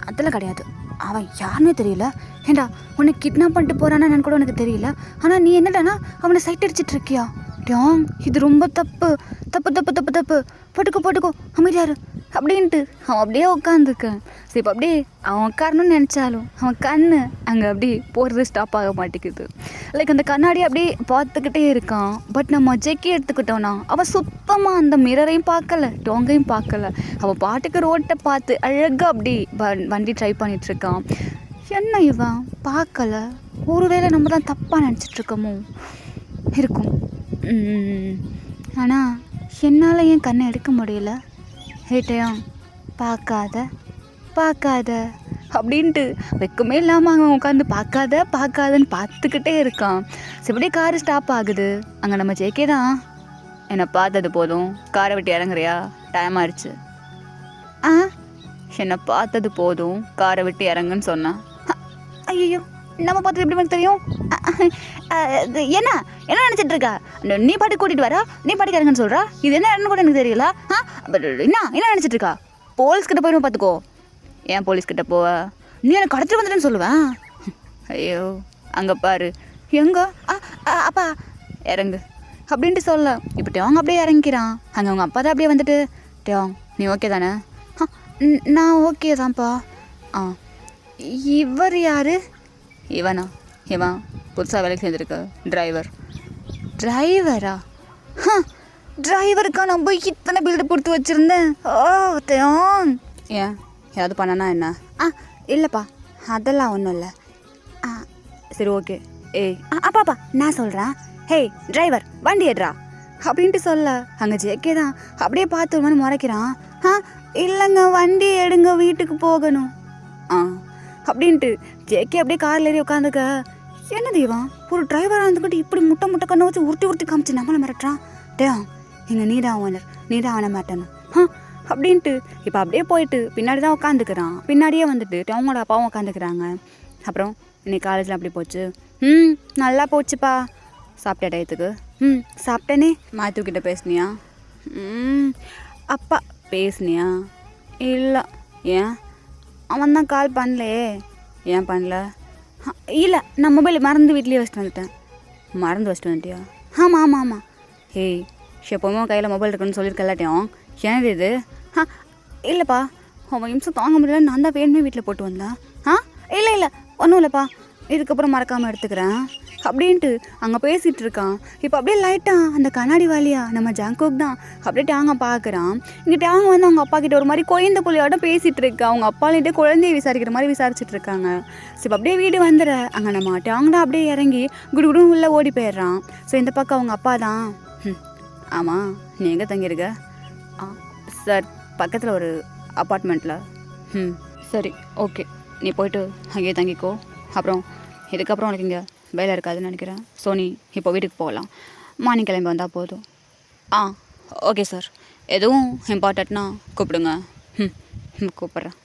அதெல்லாம் கிடையாது, அவன் யாருன்னே தெரியல. ஏண்டா உன்னை கிட்னாப் பண்ணிட்டு போகிறானா என்னன்னு கூட எனக்கு தெரியல. ஆனால் நீ என்னடானா அவனை சைட் அடிச்சிட்டு இருக்கியா? டேங், இது ரொம்ப தப்பு தப்பு தப்பு தப்பு தப்பு. போட்டுக்கோ அமைதியாரு அப்படின்ட்டு அவன் அப்படியே உட்காந்துருக்கான். சரி, இப்போ அப்படியே அவன் உட்காரணும்னு நினச்சாலும் அவன் கண்ணு அங்கே அப்படி போகிறது ஸ்டாப் ஆக மாட்டேங்குது. லைக் அந்த கண்ணாடி அப்படியே பார்த்துக்கிட்டே இருக்கான். பட் நம்ம ஜெக்கி எடுத்துக்கிட்டோன்னா அவன் சுத்தமாக அந்த மிரரையும் பார்க்கல, டோங்கையும் பார்க்கல. அவன் பாட்டுக்கு ரோட்டை பார்த்து அழகாக அப்படி வண்டி ட்ரை பண்ணிகிட்ருக்கான். என்ன இவன் பார்க்கல? ஒருவேளை நம்ம தான் தப்பாக நினச்சிட்ருக்கோமோ இருக்கும். ஆனால் என்னால் என் கண்ணை எடுக்க முடியல. ஹேட்டையும் பார்க்காத அப்படின்ட்டு வெக்கமே இல்லாமல் அவன் உட்காந்து பார்க்காதன்னு பார்த்துக்கிட்டே இருக்கான். எப்படியே காரு ஸ்டாப் ஆகுது. அங்கே நம்ம ஜேகே தான், என்னை பார்த்தது போதும், காரை விட்டு இறங்குறியா, டைம் ஆயிடுச்சு. என்னை பார்த்தது போதும், காரை விட்டு இறங்குன்னு சொன்னான். ஐயோ, நம்ம பார்த்தது எப்படி எனக்கு தெரியும்? என்ன நினச்சிட்டு இருக்கா? நீ பாட்டு கூட்டிகிட்டு வரா, நீ பாட்டுக்கு இறங்குன்னு சொல்கிறா. இது என்ன கூட எனக்கு தெரியல. என்ன நினச்சிட்டு இருக்கா? போலீஸ்கிட்ட போயிடும் பார்த்துக்கோ. ஏன் போலீஸ்கிட்ட போவ? நீ எனக்கு கடத்திட்டு வந்துட்டேன்னு சொல்லுவேன். ஐயோ, அங்கே பாரு. எங்க? அப்பா இறங்கு அப்படின்ட்டு சொல்ல. இப்போ டேங் அப்படியே இறங்கிக்கிறான். அங்கே அவங்க அப்பா தான் அப்படியே வந்துட்டு, டேங் நீ ஓகே தானே? நான் ஓகே தான்ப்பா. இவர் யார்? இவனா? இவன் புதுசாக வேலைக்கு செஞ்சுருக்க டிரைவரா? டிரைவருக்கா நான் போய் இத்தனை பில்டு கொடுத்து வச்சுருந்தேன். டேங், ஏன் ஏதாவது பண்ணனா என்ன? இல்லைப்பா, அதெல்லாம் ஒன்றும் இல்லை. சரி, ஓகே. ஏய் அப்பாப்பா, நான் சொல்கிறேன். ஹேய் டிரைவர், வண்டி எடுறா அப்படின்ட்டு சொல்ல. அங்கே ஜேகே தான் அப்படியே பார்த்து ஒரு மாதிரி முறைக்கிறான். இல்லைங்க, வண்டி எடுங்க, வீட்டுக்கு போகணும் அப்படின்ட்டு. ஜேகே அப்படியே காரில் ஏறி உட்காந்துக்க. என்ன தெய்வம், ஒரு டிரைவராக இருந்துக்கிட்டு இப்படி முட்டை கண்ணை வச்சு உருட்டி காமிச்சு நம்மளை மிரட்டுறான். டேங், இங்கே நீதான் ஓனர், நீதான் அவனை மாட்டணும் அப்படின்ட்டு. இப்போ அப்படியே போயிட்டு பின்னாடி தான் உட்காந்துக்கிறான். பின்னாடியே வந்துட்டு அவங்களோட அப்பாவும் உட்காந்துக்கிறாங்க. அப்புறம் இன்னைக்கு காலேஜில் அப்படி போச்சு? நல்லா போச்சுப்பா. சாப்பிட்ட டயத்துக்கு? சாப்பிட்டேனே. மாத்துக்கிட்ட பேசுனியா? அப்பா பேசுனியா? இல்லை. ஏன்? அவன் தான் கால் பண்ணலையே. ஏன் பண்ணல? இல்லை, நான் மொபைல் மறந்து வீட்லேயே வச்சுட்டு வந்துட்டேன். மறந்து வச்சுட்டு வந்துட்டியா? ஆமாம். ஹேய், எப்போவுமே கையில் மொபைல் இருக்குன்னு சொல்லியிருக்கலாட்டையும் என்னது இது? இல்லைப்பா, அவன் நிமிஷம் தாங்க முடியல, நான் தான் வேணுமே வீட்டில் போட்டு வந்தேன். இல்லை ஒன்றும் இல்லைப்பா, இதுக்கப்புறம் மறக்காமல் எடுத்துக்கிறேன் அப்படின்ட்டு அங்கே பேசிகிட்டு இருக்கான். இப்போ அப்படியே லைட்டாக அந்த கண்ணாடி வாலியா நம்ம ஜாங்கோக் தான் அப்படியே டேங்க பார்க்குறான். இங்கே டேங்க வந்து அவங்க அப்பா கிட்ட ஒரு மாதிரி குழந்தை புள்ளியோட பேசிகிட்டு இருக்கா. அவங்க அப்பாலிட்டே குழந்தைய விசாரிக்கிற மாதிரி விசாரிச்சுட்டு இருக்காங்க. ஸோ இப்போ அப்படியே வீடு வந்துடுற அங்கே நம்ம டேங்க தான் அப்படியே இறங்கி குடு உள்ளே ஓடி போயிடுறான். ஸோ இந்த பக்கம் அவங்க அப்பா தான். ஆமாம், நீ எங்கே தங்கியிருக்க? சார், பக்கத்தில் ஒரு அப்பார்ட்மெண்ட்டில். சரி, ஓகே, நீ போயிட்டு அங்கேயே தங்கிக்கோ. அப்புறம் இதுக்கப்புறம் உனக்கு இங்கே வேலை இருக்காதுன்னு நினைக்கிறேன். ஸோ நீ இப்போ வீட்டுக்கு போகலாம். மார்னிங் கிளம்பி வந்தால் போதும். ஓகே சார், எதுவும் இம்பார்ட்டண்ட்னா கூப்பிடுங்க. கூப்பிட்றேன்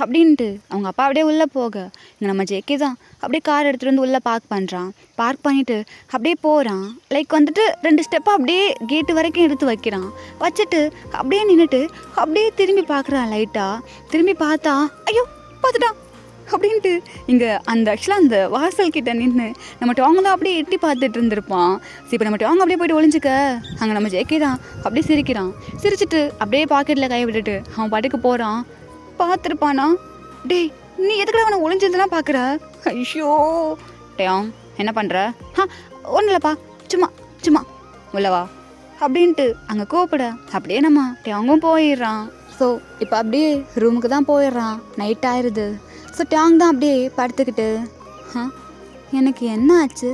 அப்படின்ட்டு அவங்க அப்பா அப்படியே உள்ளே போக, இங்கே நம்ம ஜேகே தான் அப்படியே கார் எடுத்துகிட்டு வந்து உள்ளே பார்க் பண்ணுறான். பார்க் பண்ணிவிட்டு அப்படியே போகிறான். லைக் வந்துட்டு 2 ஸ்டெப்பாக அப்படியே கேட்டு வரைக்கும் எடுத்து வைக்கிறான். வச்சுட்டு அப்படியே நின்றுட்டு அப்படியே திரும்பி பார்க்குறான். லைட்டாக திரும்பி பார்த்தா ஐயோ பார்த்துட்டான் அப்படின்ட்டு இங்கே ஆக்சுவலாக அந்த வாசல் கிட்ட நின்று நம்ம டோங்க தான் அப்படியே எட்டி பார்த்துட்டு இருந்திருப்பான். சரி, இப்போ நம்ம டோங்க அப்படியே போய்ட்டு ஒளிஞ்சிக்க. அங்கே நம்ம ஜேகே தான் அப்படியே சிரிக்கிறான். சிரிச்சிட்டு அப்படியே பாக்கெட்டில் கை விட்டுட்டு அவன் பாட்டுக்கு போகிறான். பார்த்துருப்பானா? டேய், நீ எதுக்குள்ள அவனை ஒளிஞ்சிருந்தெல்லாம் பார்க்குற? ஐயோ டேங், என்ன பண்ணுற? ஒன்றும் இல்லைப்பா, சும்மா உள்ளவா அப்படின்ட்டு அங்கே கூப்பிட அப்படியே நம்ம டேங்கும் போயிடுறான். ஸோ இப்போ அப்படியே ரூமுக்கு தான் போயிடுறான். நைட் ஆயிடுது. ஸோ டேங் தான் அப்படியே படுத்துக்கிட்டு, எனக்கு என்ன ஆச்சு?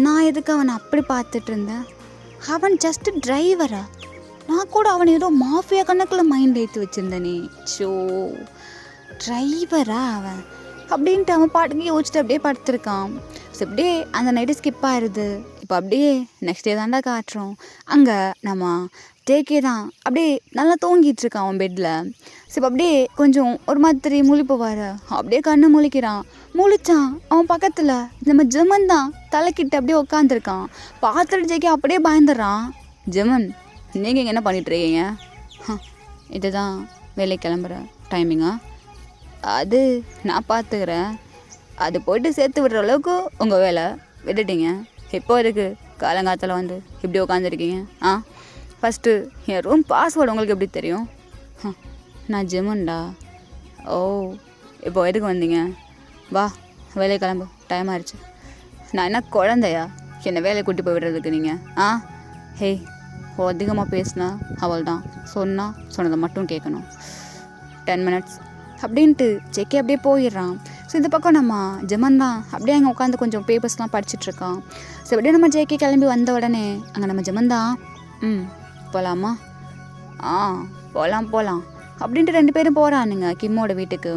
நான் எதுக்கு அவனை அப்படி பார்த்துட்டு இருந்தேன்? அவன் ஜஸ்ட் டிரைவரா? நான் கூட அவன் ஏதோ மாஃபியா கணக்கில் மைண்ட் ஏற்றி வச்சுருந்தேனே. ஷோ, டிரைவரா அவன் அப்படின்ட்டு அவன் பாட்டுக்கு யோசிச்சுட்டு அப்படியே படுத்துருக்கான். ஸோ அப்படியே அந்த நைட்டு ஸ்கிப் ஆயிடுது. இப்போ அப்படியே நெக்ஸ்ட் டே தாண்டா காட்டுறோம். அங்கே நம்ம ஜேகே தான் அப்படியே நல்லா தூங்கிட்டு இருக்கான் அவன் பெட்டில். ஸோ இப்போ அப்படியே கொஞ்சம் ஒரு மாதிரி முழிப்புவார். அப்படியே கண்ணு முழிக்கிறான். முழிச்சான். அவன் பக்கத்தில் நம்ம ஜெமன் தான் தலைக்கிட்ட அப்படியே உட்காந்துருக்கான். பார்த்துட்டு ஜேகே அப்படியே பயந்துடுறான். ஜெமன், நீங்கள் இங்கே என்ன பண்ணிகிட்ருக்கீங்க? இதுதான் வேலை கிளம்புற டைமிங்கா? அது நான் பார்த்துக்கிறேன். அது போய்ட்டு சேர்த்து விடுற அளவுக்கு உங்கள் வேலை விட்டுட்டீங்க. இப்போ எதுக்கு காலங்காலத்தில் வந்து இப்படி உட்காந்துருக்கீங்க? ஃபஸ்ட்டு என் ரூம் பாஸ்வேர்டு உங்களுக்கு எப்படி தெரியும்? நான் ஜெமன்டா. ஓ, இப்போ எதுக்கு வந்தீங்க? வா, வேலையை கிளம்பு, டைம் ஆயிடுச்சு. நான் என்ன குழந்தையா என்னை வேலையை கூட்டி போய் விடுறதுக்கு நீங்கள்? ஹே, அதிகமாக பேசினா அவள் தான் சொன்னதை மட்டும் கேட்கணும். 10 மினிட்ஸ் அப்படின்ட்டு ஜெக்கே அப்படியே போயிடுறான். ஸோ இந்த பக்கம் நம்ம ஜெமன் தான் அப்படியே அங்கே உட்காந்து கொஞ்சம் பேப்பர்ஸ்லாம் படிச்சுட்ருக்கான். ஸோ அப்படியே நம்ம ஜேகே கிளம்பி வந்த உடனே அங்கே நம்ம ஜெமன் தான் போகலாமா? போகலாம் அப்படின்ட்டு 2 பேரும் போகிறானுங்க கிம்மோட வீட்டுக்கு.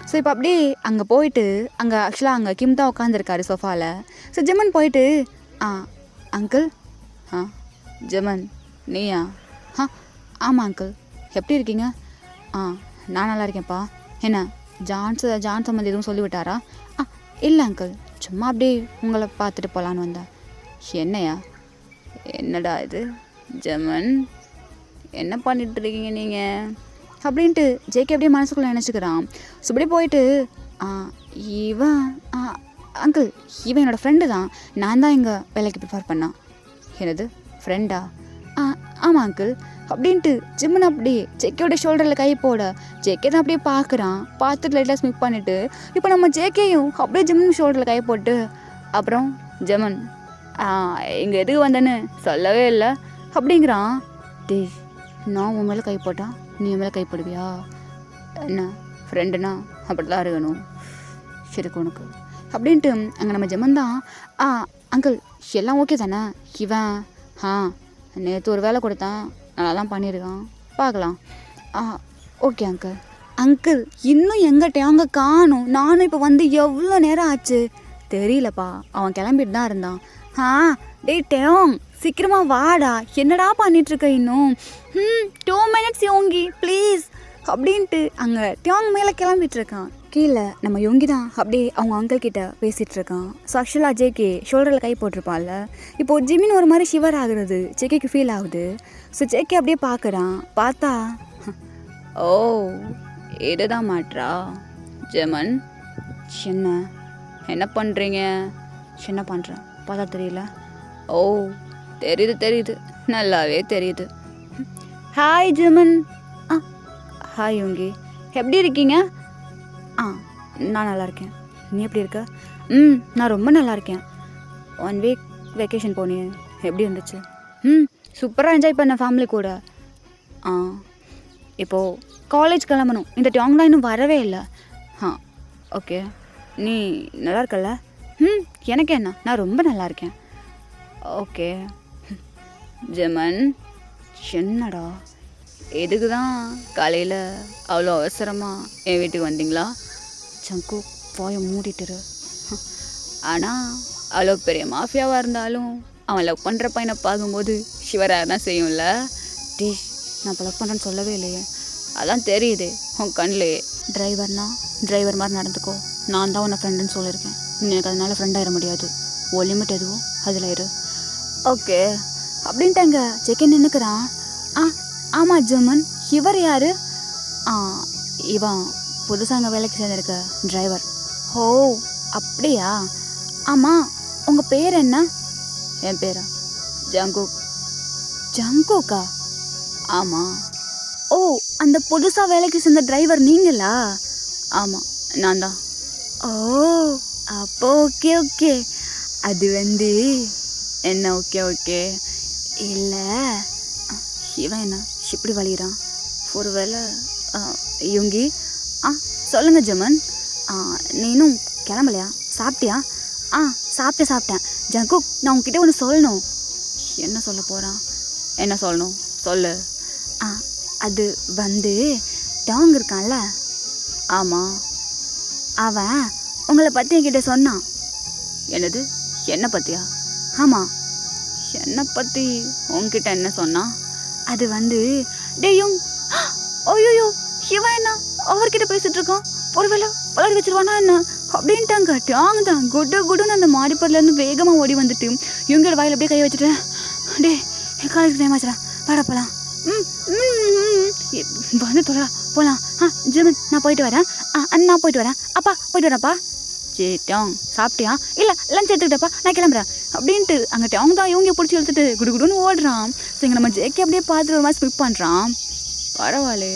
ஸோ இப்போ அப்படியே அங்கே போயிட்டு அங்கே ஆக்சுவலாக அங்கே கிம் தான் உட்காந்துருக்காரு சோஃபாவில். ஸோ ஜெமன் போயிட்டு அங்கிள். ஜெமன் நீயா? ஆமாம் அங்கிள், எப்படி இருக்கீங்க? நான் நல்லா இருக்கேன்ப்பா. என்ன ஜான் சம்மந்தி எதுவும் சொல்லிவிட்டாரா? இல்லை அங்கிள், சும்மா அப்படியே உங்களை பார்த்துட்டு போகலான்னு வந்தேன். என்னையா? என்னடா இது ஜெமன், என்ன பண்ணிட்டுருக்கீங்க நீங்கள் அப்படின்ட்டு ஜேகே அப்படியே மனசுக்குள்ளே நினச்சிக்கிறான். ஸோ அப்படியே போயிட்டு இவன் அங்கிள் இவன் என்னோடய ஃப்ரெண்டு தான். நான் தான் எங்கள் வேலைக்கு ப்ரிஃபர் பண்ணான். என்னது ஃப்ரெண்டா? ஆமாம் அங்கிள் அப்படின்ட்டு ஜிம்மன் அப்படியே ஜேகேயோட ஷோல்டரில் கை போட ஜேகே தான் அப்படியே பார்க்குறான். பார்த்துட்டு லைட்டாக ஸ்மிக் பண்ணிவிட்டு இப்போ நம்ம ஜேகேயும் அப்படியே ஜிம்மன் ஷோல்டரில் கை போட்டு அப்புறம் ஜெமன் இங்கே எதுக்கு வந்தேன்னு சொல்லவே இல்லை அப்படிங்கிறான். டேய், நான் உன் மேலே கை போட்டான் நீ என் மேலே கை போடுவியா? என்ன ஃப்ரெண்டுனா அப்படி தான் இருக்கணும், சரி உனக்கு அப்படின்ட்டு அங்கே நம்ம ஜெமன் தான் அங்கிள் எல்லாம் ஓகே தானே? இவன் நேற்று ஒரு வேலை கொடுத்தான், நல்லா தான் பண்ணியிருக்கான், பார்க்கலாம். ஓகே அங்கிள் இன்னும் எங்கிட்ட அங்கே காணும். நானும் இப்போ வந்து எவ்வளோ நேரம் ஆச்சு தெரியலப்பா. அவன் கிளம்பிட்டு தான் இருந்தான். டேய் டேயோங், சீக்கிரமா வாடா, என்னடா பண்ணிகிட்ருக்க இன்னும்? 2 மினிட்ஸ் யோங்கி ப்ளீஸ் அப்படின்ட்டு அங்கே டேயோங் மேலே கிளம்பிட்டுருக்கான். கீழே நம்ம யோங்கி தான் அப்படியே அவங்க அங்கிள் கிட்ட பேசிகிட்டு இருக்கான். ஸோ ஆக்சுவலாக ஜேகே ஷோல்டரில் கை போட்டிருப்பான்ல, இப்போது ஜிமின் ஒரு மாதிரி ஷிவர் ஆகுறது ஜேகேக்கு ஃபீல் ஆகுது. ஸோ ஜேகே அப்படியே பார்க்குறான். பார்த்தா ஓ இதுதான் மாட்ரா ஜெமன். என்ன பண்ணுறீங்க? என்ன பண்ணுறேன் பார்த்தா தெரியல? ஓ தெரியுது, நல்லாவே தெரியுது. ஹாய் ஜெமன். ஹாய் யோங்கி, எப்படி இருக்கீங்க? நான் நல்லா இருக்கேன். நீ எப்படி இருக்க? நான் ரொம்ப நல்லா இருக்கேன். 1 வீக் வெக்கேஷன் போனேன், எப்படி இருந்துச்சு? சூப்பராக என்ஜாய் பண்ண ஃபேமிலி கூட. இப்போது காலேஜ் கிளம்பணும். இந்த டாங் தான் இன்னும் வரவே இல்லை. ஓகே, நீ நல்லா இருக்கல்ல? எனக்கு என்ன, நான் ரொம்ப நல்லா இருக்கேன். ஓகே ஜெமன், என்னடா எதுக்கு தான் காலையில் அவ்வளோ அவசரமாக என் வீட்டுக்கு வந்தீங்களா? சங்கு போய மூடிட்டுரு. ஆனால் அவ்வளோ பெரிய மாஃபியாவாக இருந்தாலும் அவன் லவ் பண்ணுற பையனை பார்க்கும்போது ஷிவராக தான் செய்யும்ல. டேஷ், நான் இப்போ லவ் பண்ணுறேன்னு சொல்லவே இல்லையே. அதான் தெரியுது உன் கண்ணிலே. டிரைவர் மாதிரி நடந்துக்கோ. நான் தான் உன்னை ஃப்ரெண்டுன்னு சொல்லியிருக்கேன். எனக்கு அதனால ஃப்ரெண்ட் ஆயிட முடியாது. ஓ லிமிட் எதுவும் அதில் இரு. ஓகே அப்படின்ட்டாங்க. செகண்ட் நின்றுக்கிறான். ஆமாம் ஜெமன், இவர் யார்? இவன் புதுசாக அங்கே வேலைக்கு சேர்ந்துருக்க டிரைவர். ஓ அப்படியா? ஆமாம், உங்கள் பேர் என்ன? என் பேரா ஜங்குக்கா? ஆமாம். ஓ, அந்த புதுசாக வேலைக்கு சேர்ந்த டிரைவர் நீங்களா? ஆமாம், நான் தான். ஓ அப்போ ஓகே. அது வந்து என்ன ஓகே இல்லை, இவன் என்ன இப்படி வலிகிறான்? ஒருவேளை யோங்கி. சொல்லுங்க ஜெமன், நீனும் கிளம்பலையா? சாப்பிட்டியா? சாப்பிட்டேன். ஜங்குக், நான் உங்ககிட்ட ஒன்று சொல்லணும். என்ன சொல்ல போகிறான்? என்ன சொல்லணும் சொல்லு. அது வந்து டாங் இருக்கான்ல, ஆமாம், அவன் உங்களை பற்றி என்கிட்ட சொன்னான். என்னது? என்னை பற்றியா? ஆமாம், என்னை பற்றி உங்ககிட்ட என்ன சொன்னான்? அது வந்து டேயும். ஐயோ, இவன் என்ன அவர்கிட்ட பேசிட்டு இருக்கான்? ஒருவேளை வளரி வச்சிருவானா என்ன அப்படின்ட்டாங்க. டாங் தான் குடுன்னு அந்த மாடிப்பர்லேருந்து வேகமாக ஓடி வந்துட்டு இவங்களோட வாயில் அப்படியே கை வச்சுட்டேன். டே, காலேஜ் டைம் ஆச்சுடா, வாடா போலாம். வந்து தொழா போகலாம். ஜெமன் நான் போயிட்டு வரேன். நான் போயிட்டு வரேன். அப்பா போயிட்டு வரேன்ப்பா. சரி டேங் சாப்பிட்டியா? இல்லை லஞ்ச் எடுத்துக்கிட்டப்பா நான் கிளம்புறேன் அப்படின்ட்டு அங்கே டேங் தான் இவங்க பிடிச்சி எடுத்துட்டு குடுகுடுன்னு ஓடுறான். ஸோ இங்கே நம்ம ஜேகே அப்படியே பார்த்துட்டு ஒரு மாதிரி ஸ்கிப் பண்ணுறான். பரவாயில்ல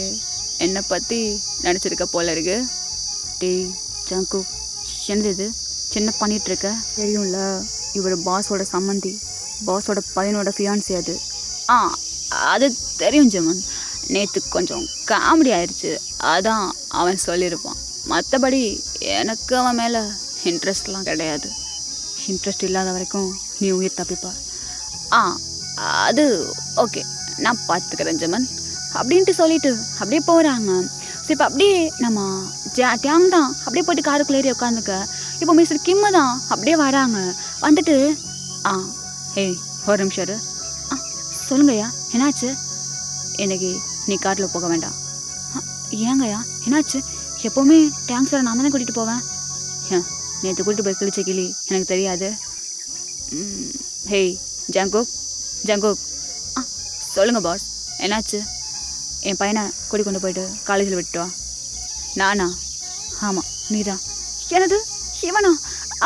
என்னை பற்றி நினச்சிருக்க போல இருக்கு. டேய் ஜங்கு என்னது இது சின்ன பண்ணிகிட்ருக்க? தெரியும்ல இவர் பாஸோட சம்மந்தி, பாஸோட பையனோட ஃபியான்சி அது. அது தெரியும் ஜெமன். நேற்று கொஞ்சம் காமெடி ஆயிடுச்சு, அதான் அவன் சொல்லியிருப்பான். மற்றபடி எனக்கு அவன் மேலே இன்ட்ரெஸ்ட்லாம் கிடையாது. இன்ட்ரெஸ்ட் இல்லாத வரைக்கும் நீ உயிர் தப்பிப்பா. அது ஓகே நான் பார்த்துக்கிறேன் ஜெமன் அப்படின்ட்டு சொல்லிட்டு அப்படியே போகிறாங்க. ஸோ இப்போ அப்படியே நம்ம டேங் தான் அப்படியே போய்ட்டு காருக்குள்ளே ஏறி உட்காந்துக்க. இப்போ மிஸ்டர் கிம்மு தான் அப்படியே வராங்க. வந்துட்டு ஏய் ஒரு நிமிஷம் இரு. சொல்லுங்கய்யா என்னாச்சு? எனக்கு நீ காட்டில் போக வேண்டாம். ஏங்கய்யா என்னாச்சு? எப்போவுமே டேங்க் சார் நான் தானே கூட்டிகிட்டு போவேன். நேற்று கூட்டிகிட்டு போய் கிழிச்ச கிளி எனக்கு தெரியாது. ஹேய் ஜங்கோக் ஜங்கோக் சொல்லுங்கள் பாஸ் என்னாச்சு? என் பையனை கூட்டி கொண்டு போயிட்டு காலேஜில் விட்டுட்டு வா. நானா? ஆமாம் நீ தான். எனது இவனா?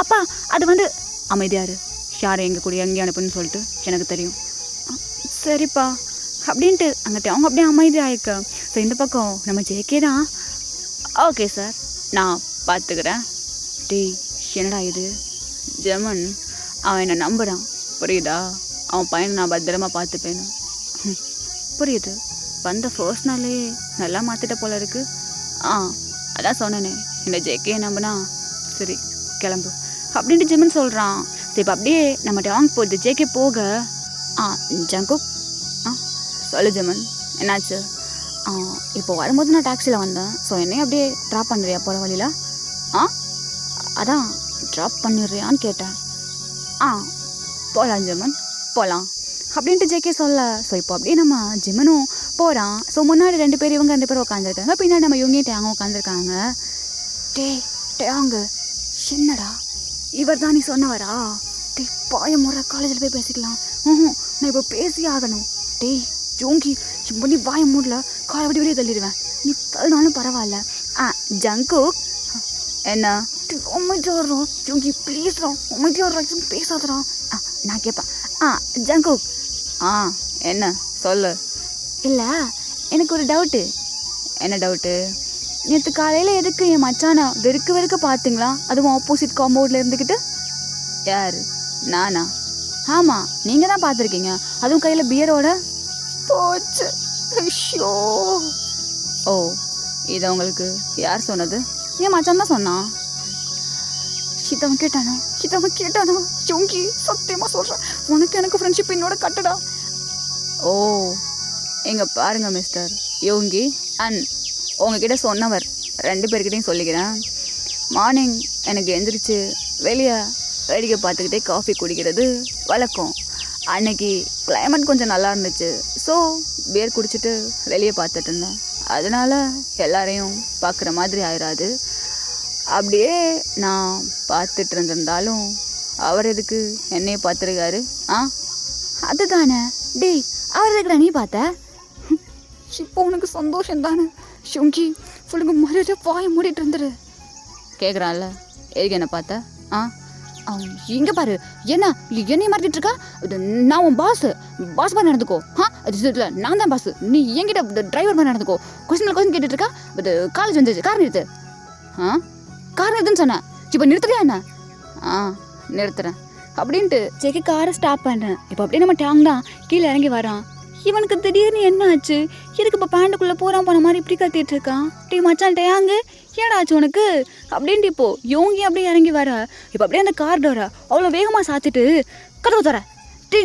அப்பா அது வந்து அமைதியாரு. யாரை எங்கள் கூட எங்கேயும் அனுப்புன்னு சொல்லிட்டு எனக்கு தெரியும். சரிப்பா அப்படின்ட்டு அங்கிட்ட அவங்க அப்படியே அமைதியாயிருக்க. ஸோ இந்த பக்கம் நம்ம ஜேகே தான். ஓகே சார் நான் பார்த்துக்கிறேன். டேய் என்னடா இது ஜெமன் அவன் என்னை நம்புகிறான் புரியுதா? அவன் பையனை நான் பத்திரமா பார்த்துப்பேன்னு. புரியுது. வந்த ஃபர்ஸ்ட் நாளே நல்லா மாற்றிட்ட போல இருக்கு. அதான் சொன்னேனே இந்த ஜேகே நம்பினா சரி கிளம்பு அப்படின்ட்டு ஜெமன் சொல்கிறான். சரி இப்போ அப்படியே நம்ம டாங் போகுது ஜேகே போக. ஜங்குக் சொல்லு ஜெமன் என்னாச்சு? இப்போ வரும்போது நான் டாக்ஸியில் வந்தேன். ஸோ என்னையும் அப்படியே ட்ராப் பண்ணுறியா போகிற வழியில்? அதான் ட்ராப் பண்ணிடுறியான்னு கேட்டேன். போகலாம் ஜெமன் போகலாம் அப்படின்ட்டு ஜேகே சொல்ல. ஸோ இப்போ அப்படியே நம்ம ஜெமனும் போகிறான். ஸோ முன்னாடி இவங்க 2 பேரும் உட்காந்துருக்காங்க. பின்னாடி நம்ம இவங்க டேங்கும் உட்காந்துருக்காங்க. டேங்கு என்னடா இவர் தான் நீ சொன்னவரா? பாய முறை காலேஜில் போய் பேசிக்கலாம். நான் இப்போ பேசி ஆகணும். ஜோங்கி இப்போ நீ வாய மூடல காலை விட்டு வெளியே தள்ளிடுவேன். நீ தள்ளினாலும் பரவாயில்ல. ஜங்குக் என்ன உண்மையோடுறோம் ஜோங்கி ப்ளீஸ்ரா உண்மையோடுறோம் பேசாதரா. நான் கேட்பேன். ஜங்குக் என்ன சொல்லு. இல்லை எனக்கு ஒரு டவுட்டு. என்ன டவுட்டு? நேற்று காலையில் எதுக்கு என் மச்சானா வெறுக்க பார்த்தீங்களா? அதுவும் ஆப்போசிட் காம்பவுண்டில் இருந்துக்கிட்டு. யார்? நானா? ஆமாம் நீங்கள் தான் பார்த்துருக்கீங்க. அதுவும் கையில் பியரோட. போச்சு. ஓ இதை உங்களுக்கு யார் சொன்னது? என் மச்சான் தான் சொன்னான். இதவன் கேட்டானா? ஜோங்கி சத்தியமாக சொல்கிறேன் உனக்கு எனக்கு ஃப்ரெண்ட்ஷிப் என்னோட கட்டடா. ஓ எங்க பாருங்க மிஸ்டர் யோங்கி அண்ட் உங்ககிட்ட சொன்னவர் 2 பேர்கிட்டையும் சொல்லிக்கிறேன். மார்னிங் எனக்கு எந்திரிச்சு வெளியே வேடிக்கை பார்த்துக்கிட்டே காஃபி குடிக்கிறது வழக்கம். அன்னைக்கு கிளைமேட் கொஞ்சம் நல்லா இருந்துச்சு. ஸோ பியர் குடிச்சிட்டு வெளியே பார்த்துட்டு இருந்தேன். அதனால் எல்லாரையும் பார்க்குற மாதிரி ஆயிடாது. அப்படியே நான் பார்த்துட்டு இருந்திருந்தாலும் அவர் எதுக்கு என்னையே பார்த்துருக்காரு? அதுதானே டேய் அவர் எதுக்குடா நீ பார்த்த? இப்போ உனக்கு சந்தோஷம் தானே ஷுங்கி? சொல்லுங்க மறுபடியும் வாய மூடிட்டு இருந்துரு. கேட்குறான்ல எதுக்கு என்ன பார்த்த? இங்கே பாரு என்னைய மாற்றிட்டு இருக்கா? நான் உன் பாஸ் மாதிரி நடந்துக்கோ. இல்லை நான் தான் பாஸ். நீ என்கிட்ட டிரைவர் மாதிரி நடந்துக்கோ. கொஸ்டின் கேட்டுட்டு இருக்கா? காலேஜ் வந்துச்சு கார் நிறுத்து. கார் நிறுத்துன்னு சொன்னேன். இப்போ நிறுத்துறியா என்ன? நிறுத்துறேன் அப்படின்ட்டு ஜேகே காரை ஸ்டாப் பண்ணுறேன். இப்போ அப்படியே நம்ம டேங் தான் கீழே இறங்கி வரான். இவனுக்கு திடீர்னு என்ன ஆச்சு? எதுக்கு இப்போ பேண்டுக்குள்ளே போன மாதிரி இப்படி கத்திட்டு இருக்கான்? மச்சான் டேங்கு ஏடா ஆச்சு உனக்கு அப்படின்ட்டு இப்போ யோங்கி அப்படியே இறங்கி வர. இப்போ அப்படியே அந்த கார் டோரை அவ்வளோ வேகமாக சாத்திட்டு கதவு தர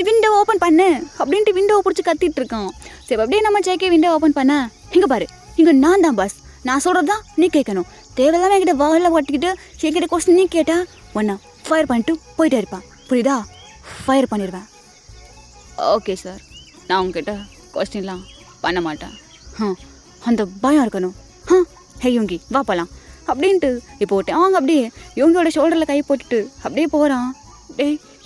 விண்டோ ஓப்பன் பண்ணு அப்படின்ட்டு விண்டோவை பிடிச்சி கத்திட்டு இருக்கான். சரி அப்படியே நம்ம ஜேகே விண்டோ ஓப்பன் பண்ண. இங்கே பாரு இங்கே நான் தான் பாஸ். நான் சொல்கிறது தான் நீ கேட்கணும். தேவையில்லாமல் என்கிட்ட வாயில் ஓட்டிக்கிட்டு என்கிட்ட கொஸ்டின் நீ கேட்டால் ஒன்றா ஃபயர் பண்ணிட்டு போயிட்டே இருப்பான். புரியுதா? ஃபயர் பண்ணிடுவேன். ஓகே சார் நான் உங்ககிட்ட கொஸ்டின்லாம் பண்ண மாட்டேன். அந்த பயம் இருக்கணும். ஹே யோங்கி வா போகலாம் அப்படின்ட்டு இப்போ அவங்க அப்படியே யோங்கியோட ஷோல்டரில் கை போட்டுட்டு அப்படியே போகிறான்.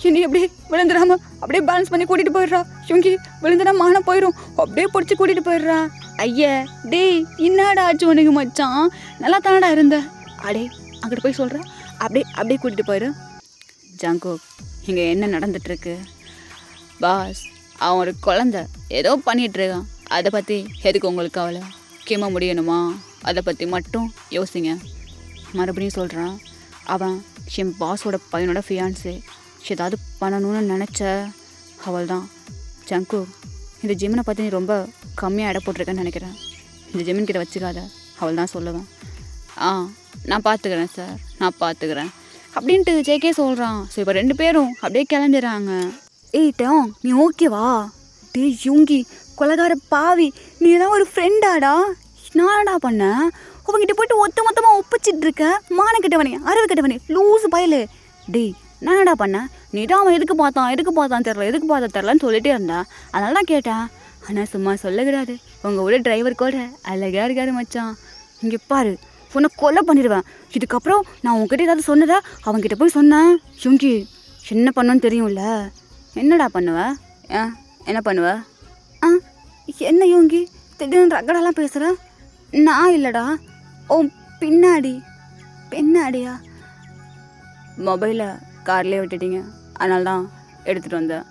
என்னை அப்படியே விழுந்துடாம அப்படியே பேலன்ஸ் பண்ணி கூட்டிகிட்டு போயிடுறா. யோங்கி விழுந்துடாம மானம் போயிடும். அப்படியே பிடிச்சி கூட்டிகிட்டு போயிடுறா. ஐயா டேய் என்னடா ஆச்சு உனக்கு மச்சான், நல்லா தானடா இருந்த. அடே அங்கிட்ட போய் சொல்கிறேன், அப்படியே கூட்டிகிட்டு போயிரு. ஜங்குக் இங்கே என்ன நடந்துட்டுருக்கு பாஸ்? அவன் ஒரு குழந்த ஏதோ பண்ணிகிட்ருக்கான், அதை பற்றி எதுக்கு உங்களுக்கு கவலை? முக்கியமாக முடியணுமா அதை பற்றி மட்டும் யோசிங்க. மறுபடியும் சொல்கிறான், அவன் என் பாஸோட பையனோட ஃபியான்ஸே. ஏதாவது பண்ணணும்னு நினச்ச அவள் தான். ஜங்குக் இந்த ஜிம்மனை பற்றி நீ ரொம்ப கம்மியாக இட போட்டிருக்கேன்னு நினைக்கிறேன். இந்த ஜிம்மன் கிட்ட வச்சுக்காத, அவள் தான் சொல்லுவேன். நான் பார்த்துக்கிறேன் சார், நான் பார்த்துக்கிறேன் அப்படின்ட்டு ஜேகே சொல்கிறான். ஸோ இப்போ 2 பேரும் அப்படியே கிளம்பிடுறாங்க. ஏய் டேங் நீ ஓகேவா? டே யூங்கி கொலகார பாவி, நீ தான் ஒரு ஃப்ரெண்டாடா. நான்டா பண்ணேன் அவங்ககிட்ட போய்ட்டு மொத்தமாக ஒப்பிச்சிட்டு இருக்க. மானக்கிட்டவனே, அறிவு கிட்டவனே, லூஸு பயலு. டேய் நான்டா பண்ணேன், நீ தான் அவன் எதுக்கு பார்த்தான் தெரிலன்னு சொல்லிட்டே இருந்தேன், அதனால தான் கேட்டேன். ஆனால் சும்மா சொல்லக்கூடாது, உங்கள் ஊர் டிரைவர் கூட அழகாக இருக்காரு மச்சான். இங்கே பாரு உன்னை கொலை பண்ணிடுவேன். இதுக்கப்புறம் நான் உங்ககிட்ட ஏதாவது சொன்னதா அவங்ககிட்ட போய் சொன்னேன். யுங்கி என்ன பண்ணோன்னு தெரியும்ல. என்னடா பண்ணுவ? என்ன பண்ணுவ? என்ன யுங்கி திடீர்னு ரகடெல்லாம் பேசுகிற? நான் இல்லைடா, ஓ பின்னாடியா? மொபைலை கார்லேயே விட்டுட்டீங்க, அதனால தான் எடுத்துகிட்டு வந்தேன்.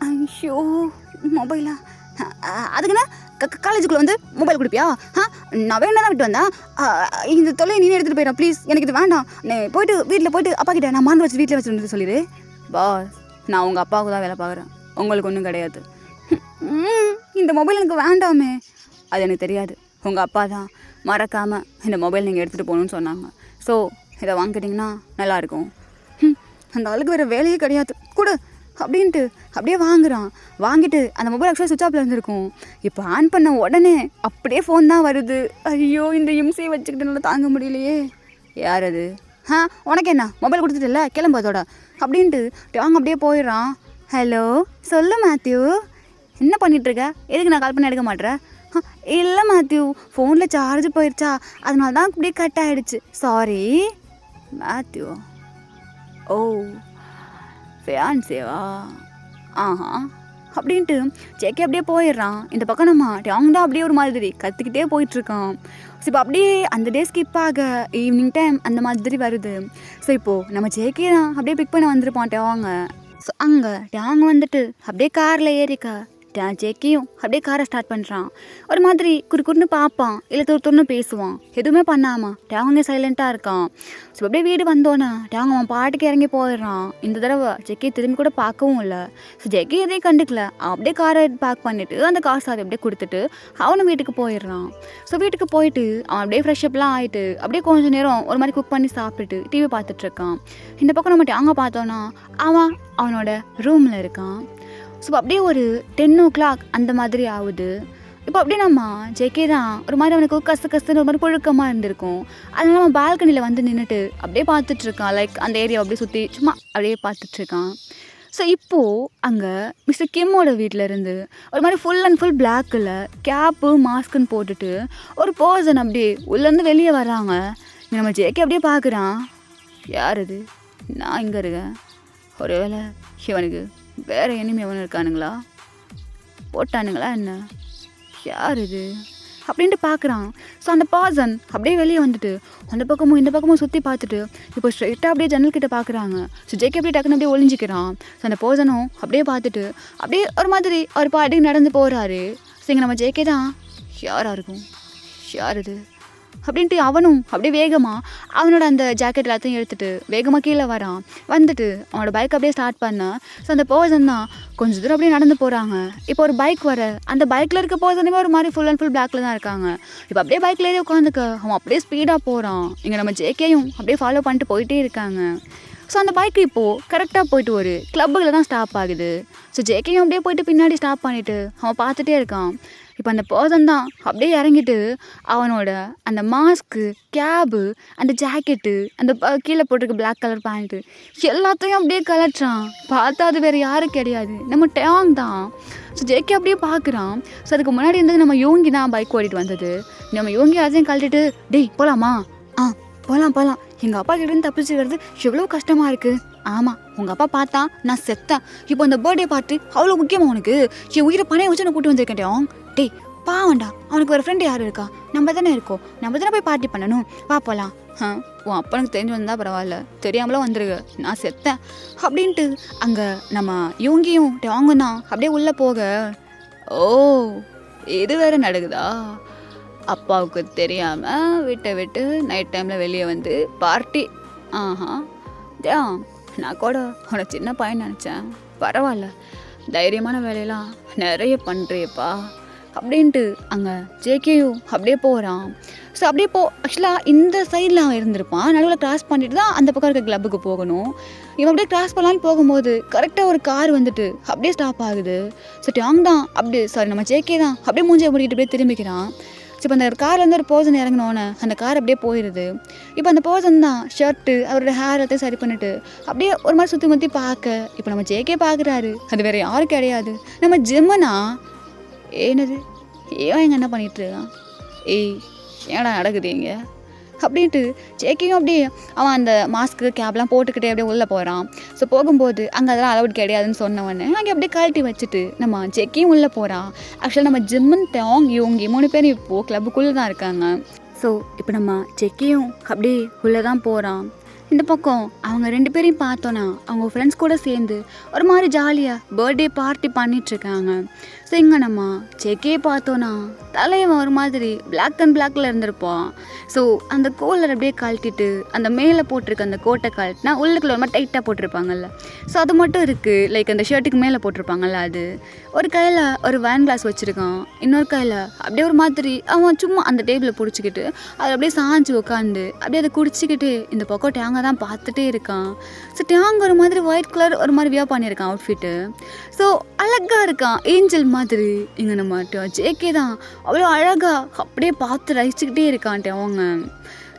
ஐயோ மொபைலா? அதுக்குன்னா காலேஜுக்குள்ளே வந்து மொபைல் கொடுப்பியா? நான் வேணா தான் விட்டு வந்தேன். இந்த தொல்லையை நீனே எடுத்துகிட்டு போயிடறேன் ப்ளீஸ், எனக்கு இது வேண்டாம். நீ போய்ட்டு வீட்டில் போய்ட்டு அப்பா கிட்ட நான் மறந்து வச்சு வீட்டில் வச்சுருந்து சொல்லிடு. பாஸ் நான் உங்கள் அப்பாவுக்கு தான் வேலை பார்க்குறேன், உங்களுக்கு ஒன்றும் கிடையாது. இந்த மொபைல் எனக்கு வேண்டாமே. அது எனக்கு தெரியாது, உங்கள் அப்பா தான் மறக்காமல் இந்த மொபைல் நீங்கள் எடுத்துகிட்டு போகணுன்னு சொன்னாங்க. ஸோ இதை வாங்கிட்டிங்கன்னா நல்லாயிருக்கும். அந்த ஆளுக்கு வேறு வேலையே கிடையாது கூட அப்படின்ட்டு அப்படியே வாங்கிட்டு அந்த மொபைல் ஆக்சுவலாக சுவிட்ச் ஆஃபில் இருந்திருக்கும். இப்போ ஆன் பண்ண உடனே அப்படியே ஃபோன் தான் வருது. ஐயோ இந்த இம்சையை வச்சுக்கிட்டு நல்லா தாங்க முடியலையே. யார் அது? உனக்கு என்ன மொபைல் கொடுத்துட்டுல கிளம்பு அதோட அப்படின்ட்டு அவங்க அப்படியே போயிடுறான். ஹலோ சொல்லு மேத்யூ, என்ன பண்ணிகிட்ருக்க? எதுக்கு நான் கால் பண்ணி எடுக்க மாட்டேறேன்? இல்லை மேத்யூ, ஃபோனில் சார்ஜ் போயிடுச்சா, அதனால தான் அப்படியே கட் ஆகிடுச்சு, சாரி. மேத்யூ ஓ ஃபியான்சேவா? அப்படின்ட்டு ஜேகே அப்படியே போயிடுறான். இந்த பக்கம் நம்ம அவங்க தான் அப்படியே ஒரு மாதிரி கற்றுக்கிட்டே போயிட்டுருக்கான். ஸோ இப்போ அப்படியே அந்த டே ஸ்கிப் ஆக ஈவினிங் டைம் அந்த மாதிரி வருது. ஸோ இப்போது நம்ம ஜேகே தான் அப்படியே பிக் பண்ண வந்திருப்பான் டேவாங்க. ஸோ அங்கே டேவாங்க வந்துட்டு அப்படியே காரில் ஏறிக்கா ஜேகேயும் அப்படியே காரை ஸ்டார்ட் பண்ணுறான். ஒரு மாதிரி குறுன்னு பார்ப்பான், இல்லை துருன்னு பேசுவான், எதுவுமே பண்ணாமா டேவாங்க சைலண்ட்டாக இருக்கான். ஸோ அப்படியே வீடு வந்தோன்னே டேவாங்க அவன் பாட்டுக்கு இறங்கி போயிடுறான். இந்த தடவை ஜேகே திரும்பி கூட பார்க்கவும் இல்லை. ஸோ ஜேகே எதையும் கண்டுக்கல, அப்படியே காரை பேக் பண்ணிவிட்டு அந்த கார் சாவி அப்படியே கொடுத்துட்டு அவனும் வீட்டுக்கு போயிடுறான். ஸோ வீட்டுக்கு போயிட்டு அவன் அப்படியே ஃப்ரெஷ்அப்லாம் ஆகிட்டு அப்படியே கொஞ்சம் நேரம் ஒரு மாதிரி குக் பண்ணி சாப்பிட்டுட்டு டிவி பார்த்துட்ருக்கான். இந்த பக்கம் நம்ம டேவாங்க பார்த்தோன்னா அவனோட ரூமில் இருக்கான். ஸோ அப்படியே ஒரு 10 o'clock அந்த மாதிரி ஆகுது. இப்போ அப்படியே நம்ம ஜேகே தான் ஒரு மாதிரி அவனுக்கு கசுன்னு ஒரு மாதிரி புழுக்கமாக இருந்திருக்கும். அதனால அவன் பால்கனியில் வந்து நின்றுட்டு அப்படியே பார்த்துட்ருக்கான். லைக் அந்த ஏரியா அப்படியே சுற்றி சும்மா அப்படியே பார்த்துட்ருக்கான். ஸோ இப்போது அங்கே மிஸ்டர் கிம்மோட வீட்டில் இருந்து ஒரு மாதிரி ஃபுல் அண்ட் ஃபுல் பிளாக்கில் கேப்பு மாஸ்க்குன்னு போட்டுட்டு ஒரு பர்சன் அப்படியே உள்ளேருந்து வெளியே வர்றாங்க. நம்ம ஜேகே அப்படியே பார்க்குறான். யார் இது? நான் இங்கே இருக்கேன். ஒருவேளை இவனுக்கு வேறு எனிமே எவனும் இருக்கானுங்களா, போட்டானுங்களா என்ன? யார் இது அப்படின்ட்டு பார்க்குறான். ஸோ அந்த பர்சன் அப்படியே வெளியே வந்துட்டு அந்த பக்கமும் இந்த பக்கமும் சுற்றி பார்த்துட்டு இப்போ ஸ்ட்ரெயிட்டாக அப்படியே ஜன்னல்கிட்ட பார்க்குறாங்க. ஸோ ஜேகே அப்படியே டக்குன்னு அப்படியே ஒளிஞ்சிக்கிறான். ஸோ அந்த பர்சனும் அப்படியே பார்த்துட்டு அப்படியே ஒரு மாதிரி ஒரு பாட்டுக்கு நடந்து போகிறாரு. ஸோ இங்கே நம்ம ஜேகே தான் யாராக இருக்கும், யார் இது அப்படின்ட்டு அவனும் அப்படியே வேகமாக அவனோட அந்த ஜாக்கெட் எல்லாத்தையும் எடுத்துகிட்டு வேகமாக கீழே வரான். வந்துட்டு அவனோட பைக் அப்படியே ஸ்டார்ட் பண்ணான். ஸோ அந்த பர்சன் தான் கொஞ்சம் தூரம் அப்படியே நடந்து போகிறாங்க. இப்போ ஒரு பைக் வர அந்த பைக்கில் இருக்க பர்சனுமே ஒரு மாதிரி ஃபுல் அண்ட் ஃபுல் பிளாக்கில் தான் இருக்காங்க. இப்போ அப்படியே பைக்கில் ஏறி உட்காந்துக்க அவன் அப்படியே ஸ்பீடாக போகிறான். இங்கே நம்ம ஜேகேயும் அப்படியே ஃபாலோ பண்ணிட்டு போயிட்டே இருக்காங்க. ஸோ அந்த பைக்கு இப்போது கரெக்டாக போயிட்டு ஒரு கிளப்புகளில் தான் ஸ்டாப் ஆகுது. ஸோ ஜேகேயும் அப்படியே போயிட்டு பின்னாடி ஸ்டாப் பண்ணிவிட்டு அவன் பார்த்துட்டே இருக்கான். இப்போ அந்த பர்சன் தான் அப்படியே இறங்கிட்டு அவனோட அந்த மாஸ்க்கு, கேபு, அந்த ஜாக்கெட்டு, அந்த கீழே போட்டிருக்க பிளாக் கலர் பேண்ட்டு எல்லாத்தையும் அப்படியே கலட்டுறான். பார்த்தா அது வேறு யாரும் கிடையாது, நம்ம டேங் தான். ஸோ ஜேகே அப்படியே பார்க்குறான். ஸோ அதுக்கு முன்னாடி இருந்தது நம்ம யோங்கி தான் பைக் ஓடிட்டு வந்தது. நம்ம யோங்கி அதையும் கழட்டிட்டு டேய் போகலாமா? போகலாம். எங்கள் அப்பா கிட்டேருந்து தப்பிச்சுக்கிறது எவ்வளோ கஷ்டமாக இருக்குது. ஆமாம், உங்கள் அப்பா பார்த்தா நான் செத்தேன். இப்போ அந்த பர்த்டே பார்ட்டி அவ்வளோ முக்கியமாக உனக்கு? என் உயிரை பணைய வச்சு நான் கூட்டி வந்திருக்கேன். டேய் பாவண்டா, அவனுக்கு ஒரு ஃப்ரெண்டு யார் இருக்கா? நம்ம தானே இருக்கோம், நம்ம தானே போய் பார்ட்டி பண்ணணும், வா போகலாம். உன் அப்பனுக்கு தெரிஞ்சு வந்தால் பரவாயில்ல, தெரியாமலாம் வந்துருங்க, நான் செத்தேன் அப்படின்ட்டு அங்கே நம்ம இவங்கியும் டேங்கும் தான் அப்படியே உள்ளே போக, ஓ இது வேற நடக்குதா? அப்பாவுக்கு தெரியாமல் விட்டு விட்டு நைட் டைமில் வெளியே வந்து பார்ட்டி. ஆஹா டேங், நான் கூட உன சின்ன பையன் நினச்சேன், பரவாயில்ல, தைரியமான வேலையெல்லாம் நிறைய பண்ணுறியப்பா அப்படின்ட்டு அங்கே ஜேகேயும் அப்படியே போகிறான். ஸோ அப்படியே ஆக்சுவலாக இந்த சைடில் அவன் இருந்திருப்பான், நடுவில் கிராஸ் பண்ணிட்டு தான் அந்த பக்கம் இருக்க கிளப்புக்கு போகணும். இவன் அப்படியே கிராஸ் பண்ணலான்னு போகும்போது கரெக்டாக ஒரு கார் வந்துட்டு அப்படியே ஸ்டாப் ஆகுது. ஸோ டேங் தான் அப்படியே நம்ம ஜேகே தான் அப்படியே மூஞ்சியை முடிக்கிட்டு அப்படியே திரும்பிக்கிறான். ஸோ இப்போ அந்த கார்லேருந்து ஒரு பர்சன் இறங்கினோன்னே அந்த கார் அப்படியே போயிடுது. இப்போ அந்த பர்சன் தான் ஷர்ட்டு அவரோட ஹேர் எல்லாத்தையும் சரி பண்ணிட்டு அப்படியே ஒரு மாதிரி சுற்றி முற்றி பார்க்க, இப்போ நம்ம ஜேகே பார்க்குறாரு, அது வேறு யாரும் கிடையாது, நம்ம ஜிம்மனா. ஏனது ஏன் இங்கே என்ன பண்ணிகிட்ருக்கான், ஏய் ஏடா நடக்குது இங்கே அப்படின்ட்டு ஜேகேயும் அப்படியே அவன் அந்த மாஸ்க்கு கேப்லாம் போட்டுக்கிட்டே அப்படியே உள்ளே போகிறான். ஸோ போகும்போது அங்கே அதெல்லாம் அலவுட் கிடையாதுன்னு சொன்னவொடனே அங்கே அப்படியே கழட்டி வச்சுட்டு நம்ம ஜேகேயும் உள்ளே போகிறான். ஆக்சுவலாக நம்ம ஜிம்மன் டேங் இவங்க 3 பேரும் இப்போது கிளப்புக்குள்ளே தான் இருக்காங்க. ஸோ இப்போ நம்ம ஜேகேயும் அப்படியே உள்ளே தான் போகிறான். இந்த பக்கம் அவங்க 2 பேரையும் பார்த்தோன்னா அவங்க ஃப்ரெண்ட்ஸ் கூட சேர்ந்து ஒரு மாதிரி ஜாலியாக பர்த்டே பார்ட்டி பண்ணிகிட்ருக்காங்க. ஸோ இங்கே நம்ம ஜேகே பார்த்தோன்னா தலைவன் ஒரு மாதிரி பிளாக் அண்ட் பிளாக்கில் இருந்திருப்பான். ஸோ அந்த கோலர் அப்படியே கழட்டிட்டு அந்த மேலே போட்டிருக்க அந்த கோட்டை கழட்டினா உள்ளுக்குள்ள ஒரு மாதிரி டைட்டாக போட்டிருப்பாங்கல்ல, ஸோ அது மட்டும் இருக்குது. லைக் அந்த ஷர்ட்டுக்கு மேலே போட்டிருப்பாங்கல்ல, அது ஒரு கையில் ஒரு வைன் கிளாஸ் வச்சுருக்கான், இன்னொரு கையில் அப்படியே ஒரு மாதிரி அவன் சும்மா அந்த டேபிளில் பிடிச்சிக்கிட்டு அதை அப்படியே சாஞ்சு உட்காந்து அப்படியே அதை குடிச்சிக்கிட்டு இந்த பக்கம் டேங்கை தான் பார்த்துட்டே இருக்கான். ஸோ டேங் ஒரு மாதிரி ஒயிட் கலர் ஒரு மாதிரி வியா பண்ணியிருக்கான் அவுட்ஃபிட்டு. ஸோ அழகாக இருக்கான், ஏஞ்சல் மாதிரி. இங்கே நம்ம ஜேகே தான் அவ்வளோ அழகாக அப்படியே பார்த்து ரசிச்சுக்கிட்டே இருக்கான் டேங்க.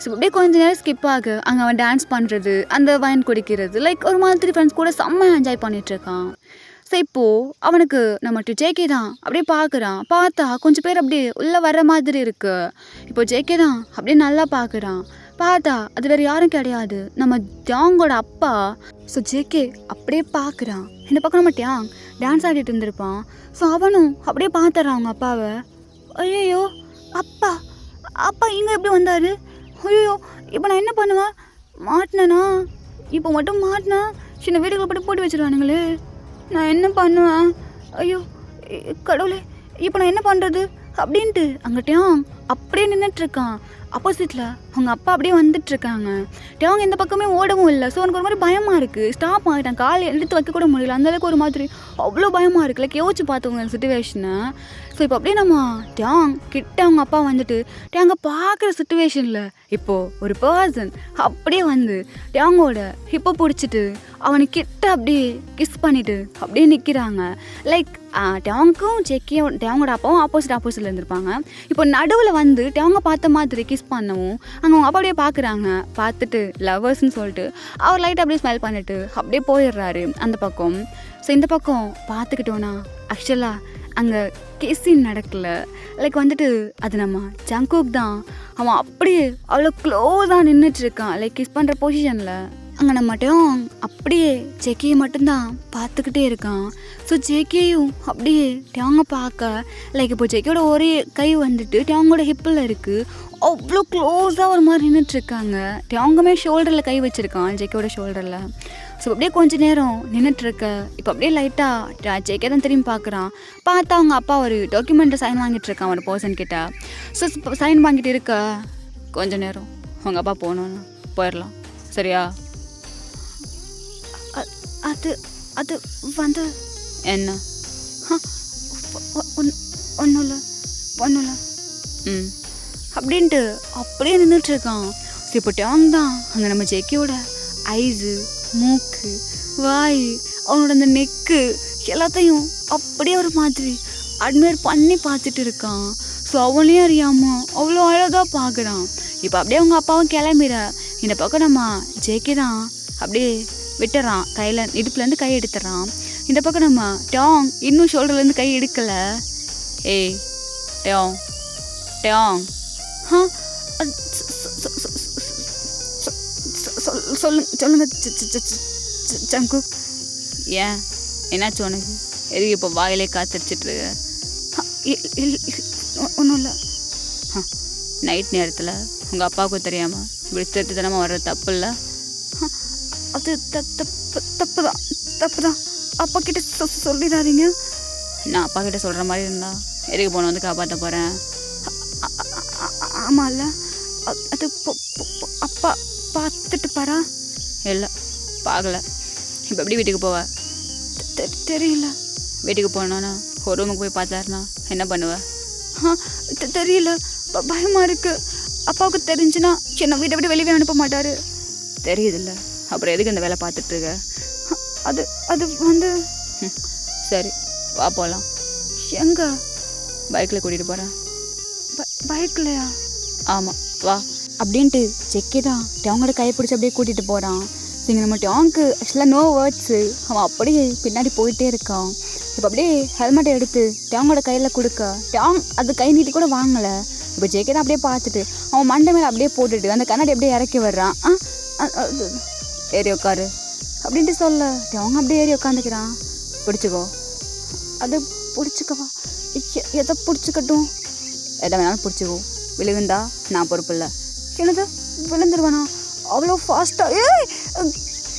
ஸோ அப்படியே கொஞ்சம் நேரம் ஸ்கிப் ஆக அங்கே அவன் டான்ஸ் பண்ணுறது, அந்த வைன் குடிக்கிறது, லைக் ஒரு மாதிரி ஃப்ரெண்ட்ஸ் கூட செம்ம என்ஜாய் பண்ணிகிட்ருக்கான். ஸோ இப்போது அவனுக்கு நம்ம ஜேகே தான் அப்படியே பார்க்குறான். பார்த்தா கொஞ்சம் பேர் அப்படியே உள்ளே வர்ற மாதிரி இருக்குது. இப்போ ஜேகே தான் அப்படியே நல்லா பார்க்குறான். பார்த்தா அது வேறு யாரும் கிடையாது, நம்ம டேங்கோட அப்பா. ஸோ ஜேகே அப்படியே பார்க்குறான். இந்த பக்கம் நம்ம டேங் டான்ஸ் ஆடிட்டு இருந்திருப்பான். ஸோ அவனும் அப்படியே பார்த்துறான் அவங்க அப்பாவை. ஐயோ அப்பா, அப்பா இங்கே எப்படி வந்தார்? ஐயோ இப்போ நான் என்ன பண்ணுவேன்? மாட்டினேனா? இப்போ மட்டும் மாட்டினா சின்ன வீடுகளை போட்டு போட்டு வச்சுருவானுங்களே, நான் என்ன பண்ணுவேன்? ஐயோ கடவுளே, இப்போ நான் என்ன பண்ணுறது அப்படின்ட்டு அங்கே டேங் அப்படியே நின்றுட்டுருக்கான். ஆப்போசிட்டில் அவங்க அப்பா அப்படியே வந்துட்டுருக்காங்க. டேங் இந்த பக்கமே ஓடவும் இல்லை. ஸோ அவனுக்கு ஒரு மாதிரி பயமாக இருக்குது. ஸ்டாப் ஆகிட்டான், காலை எடுத்து வைக்க கூட முடியல, அந்தளவுக்கு ஒரு மாதிரி அவ்வளோ பயமாக இருக்குது. லைக் யோசிச்சு பார்த்தவங்க சுச்சுவேஷனை. ஸோ இப்போ அப்படியே நம்ம டேங் கிட்ட அவங்க அப்பா வந்துட்டு டேங்கை பார்க்குற சுச்சுவேஷனில் இப்போது ஒரு பர்சன் அப்படியே வந்து டேங்கோட ஹிப்பை பிடிச்சிட்டு அவனை கிட்ட அப்படியே கிஸ் பண்ணிவிட்டு அப்படியே நிற்கிறாங்க. லைக் டேங்க்கும் டேங்கோட அப்பாவும் ஆப்போசிட்டில் இருந்திருப்பாங்க. இப்போ நடுவில் வந்து டேங்கை பார்த்த மாதிரி கிஸ் பண்ணவும் அங்கே அவங்க அப்பா அப்படியே பார்க்குறாங்க. பார்த்துட்டு லவ்வர்ஸ்ன்னு சொல்லிட்டு அவர் லைட் அப்படியே ஸ்மைல் பண்ணிட்டு அப்படியே போயிடுறாரு அந்த பக்கம். ஸோ இந்த பக்கம் பார்த்துக்கிட்டோன்னா ஆக்சுவலாக அங்கே கிஸ்ஸிங் நடக்கல. லைக் வந்துட்டு அது நம்ம ஜங்குக் தான். அவன் அப்படியே அவ்வளோ க்ளோஸாக நின்றுட்டுருக்கான், லைக் கிஸ் பண்ணுற பொசிஷனில். அங்கே நம்ம டேங் அப்படியே ஜேகேயை மட்டும்தான் பார்த்துக்கிட்டே இருக்கான். ஸோ ஜேகேயும் அப்படியே டேங்கை பார்க்க, லைக் இப்போ ஜேகேயோட ஒரே கை வந்துட்டு டேங்கோட ஹிப்பில் இருக்குது. அவ்வளோ க்ளோஸாக ஒரு மாதிரி நின்றுட்டுருக்காங்க. டேங்குமே ஷோல்டரில் கை வச்சுருக்கான், ஜேகேயோட ஷோல்டரில். ஸோ அப்படியே கொஞ்சம் நேரம் நின்றுட்டுருக்க இப்போ அப்படியே லைட்டாக ஜேகே தான் திரும்பி பார்க்குறான். பார்த்தா அவங்க அப்பா ஒரு டாக்குமெண்ட்டை சைன் வாங்கிட்டுருக்கான் ஒரு பர்சன்கிட்ட. ஸோ சைன் வாங்கிட்டு இருக்க கொஞ்சம் நேரம் அவங்க அப்பா போகணுன்னு போயிடலாம், சரியா? அது அது வந்து என்ன? ஒன்றும் இல்லை அப்படின்ட்டு அப்படியே நின்றுட்டுருக்கான். ஸோ இப்போ டேங் தான் அங்கே நம்ம ஜேகேயோட ஐஸு, மூக்கு, வாய், அவனோட அந்த நெக்கு எல்லாத்தையும் அப்படியே ஒரு மாதிரி அட்மையர் பண்ணி பார்த்துட்டு இருக்கான். ஸோ அவனே அறியாமல் அவ்வளோ அழகாக பார்க்குறான். இப்போ அப்படியே அவங்க அப்பாவும் கிளம்பிட இந்த பக்கம் நம்ம ஜேகே தான் அப்படியே விட்டுறான், கையில் இடுப்புலேருந்து கை எடுத்துறான். இந்த பக்கம் நம்ம டேங் இன்னும் ஷோல்டர்லேருந்து கை எடுக்கலை. ஏய் டேங் டேங் சொல்லுங்க ஜங்குக். ஏன் என்னாச்சு உனக்கு? எதுக்கு இப்போ வாயிலே காத்தடிச்சிட்டு ஒன்றும் இல்லை. நைட் நேரத்தில் உங்கள் அப்பாவுக்கும் தெரியாமல் இப்படி திருட்டுத்தனமாக வர்றது தப்பு இல்லை? அது தப்பு தான். அப்பா கிட்ட சொல்லிடாதீங்க. நான் அப்பா கிட்ட சொல்கிற மாதிரி இருந்தா எதுக்கு போன வந்து காப்பாற்ற போகிறேன்? ஆமாம் இல்லை, அது அப்பா பார்த்துட்டு பாரா? இல்லை பார்க்கல. இப்போ எப்படி வீட்டுக்கு போவ? தெரியல. வீட்டுக்கு போனோன்னா ஒரு ரூமுக்கு போய் பார்த்தாருனா என்ன பண்ணுவேன்? தெரியல, பயமாக இருக்குது. அப்பாவுக்கு தெரிஞ்சுன்னா சின்ன வீட்டை விட்டு வெளியே அனுப்ப மாட்டார். தெரியுதுல்ல, அப்புறம் எதுக்கு இந்த வேலை பார்த்துட்ருக்க? அது வந்து சரி வா போகலாம். எங்கே? பைக்கில் கூட்டிகிட்டு போகிறேன். பைக்லையா? ஆமாம் வா அப்படின்ட்டு செக்கே தான் டேங்கோட கையை பிடிச்சி அப்படியே கூட்டிகிட்டு போகிறான். இங்கே நம்ம டேங்க்கு ஆக்சுவலாக நோ வேர்ட்ஸு. அவன் அப்படியே பின்னாடி போயிட்டே இருக்கான். இப்போ அப்படியே ஹெல்மெட்டை எடுத்து டேங்கோட கையில் கொடுக்க டேங் அது கை நீட்டி கூட வாங்கலை. இப்போ ஜேகே தான் அப்படியே பார்த்துட்டு அவன் மண்டை மேலே அப்படியே போட்டுட்டு அந்த கண்ணாடி அப்படியே இறக்கி வர்றான். ஏறி உட்காரு அப்படின்ட்டு சொல்ல டேங் அப்படியே ஏறி உட்காந்துக்கிறான். பிடிச்சிக்கோ. அது பிடிச்சிக்கவா? எதை பிடிச்சிக்கட்டும்? எதை வேணாலும் பிடிச்சிக்கோ. விழுகுந்தா நான் பொறுப்பு இல்லை. என்னது விழுந்துருவானா? அவ்வளோ ஃபாஸ்ட்டாக ஏய்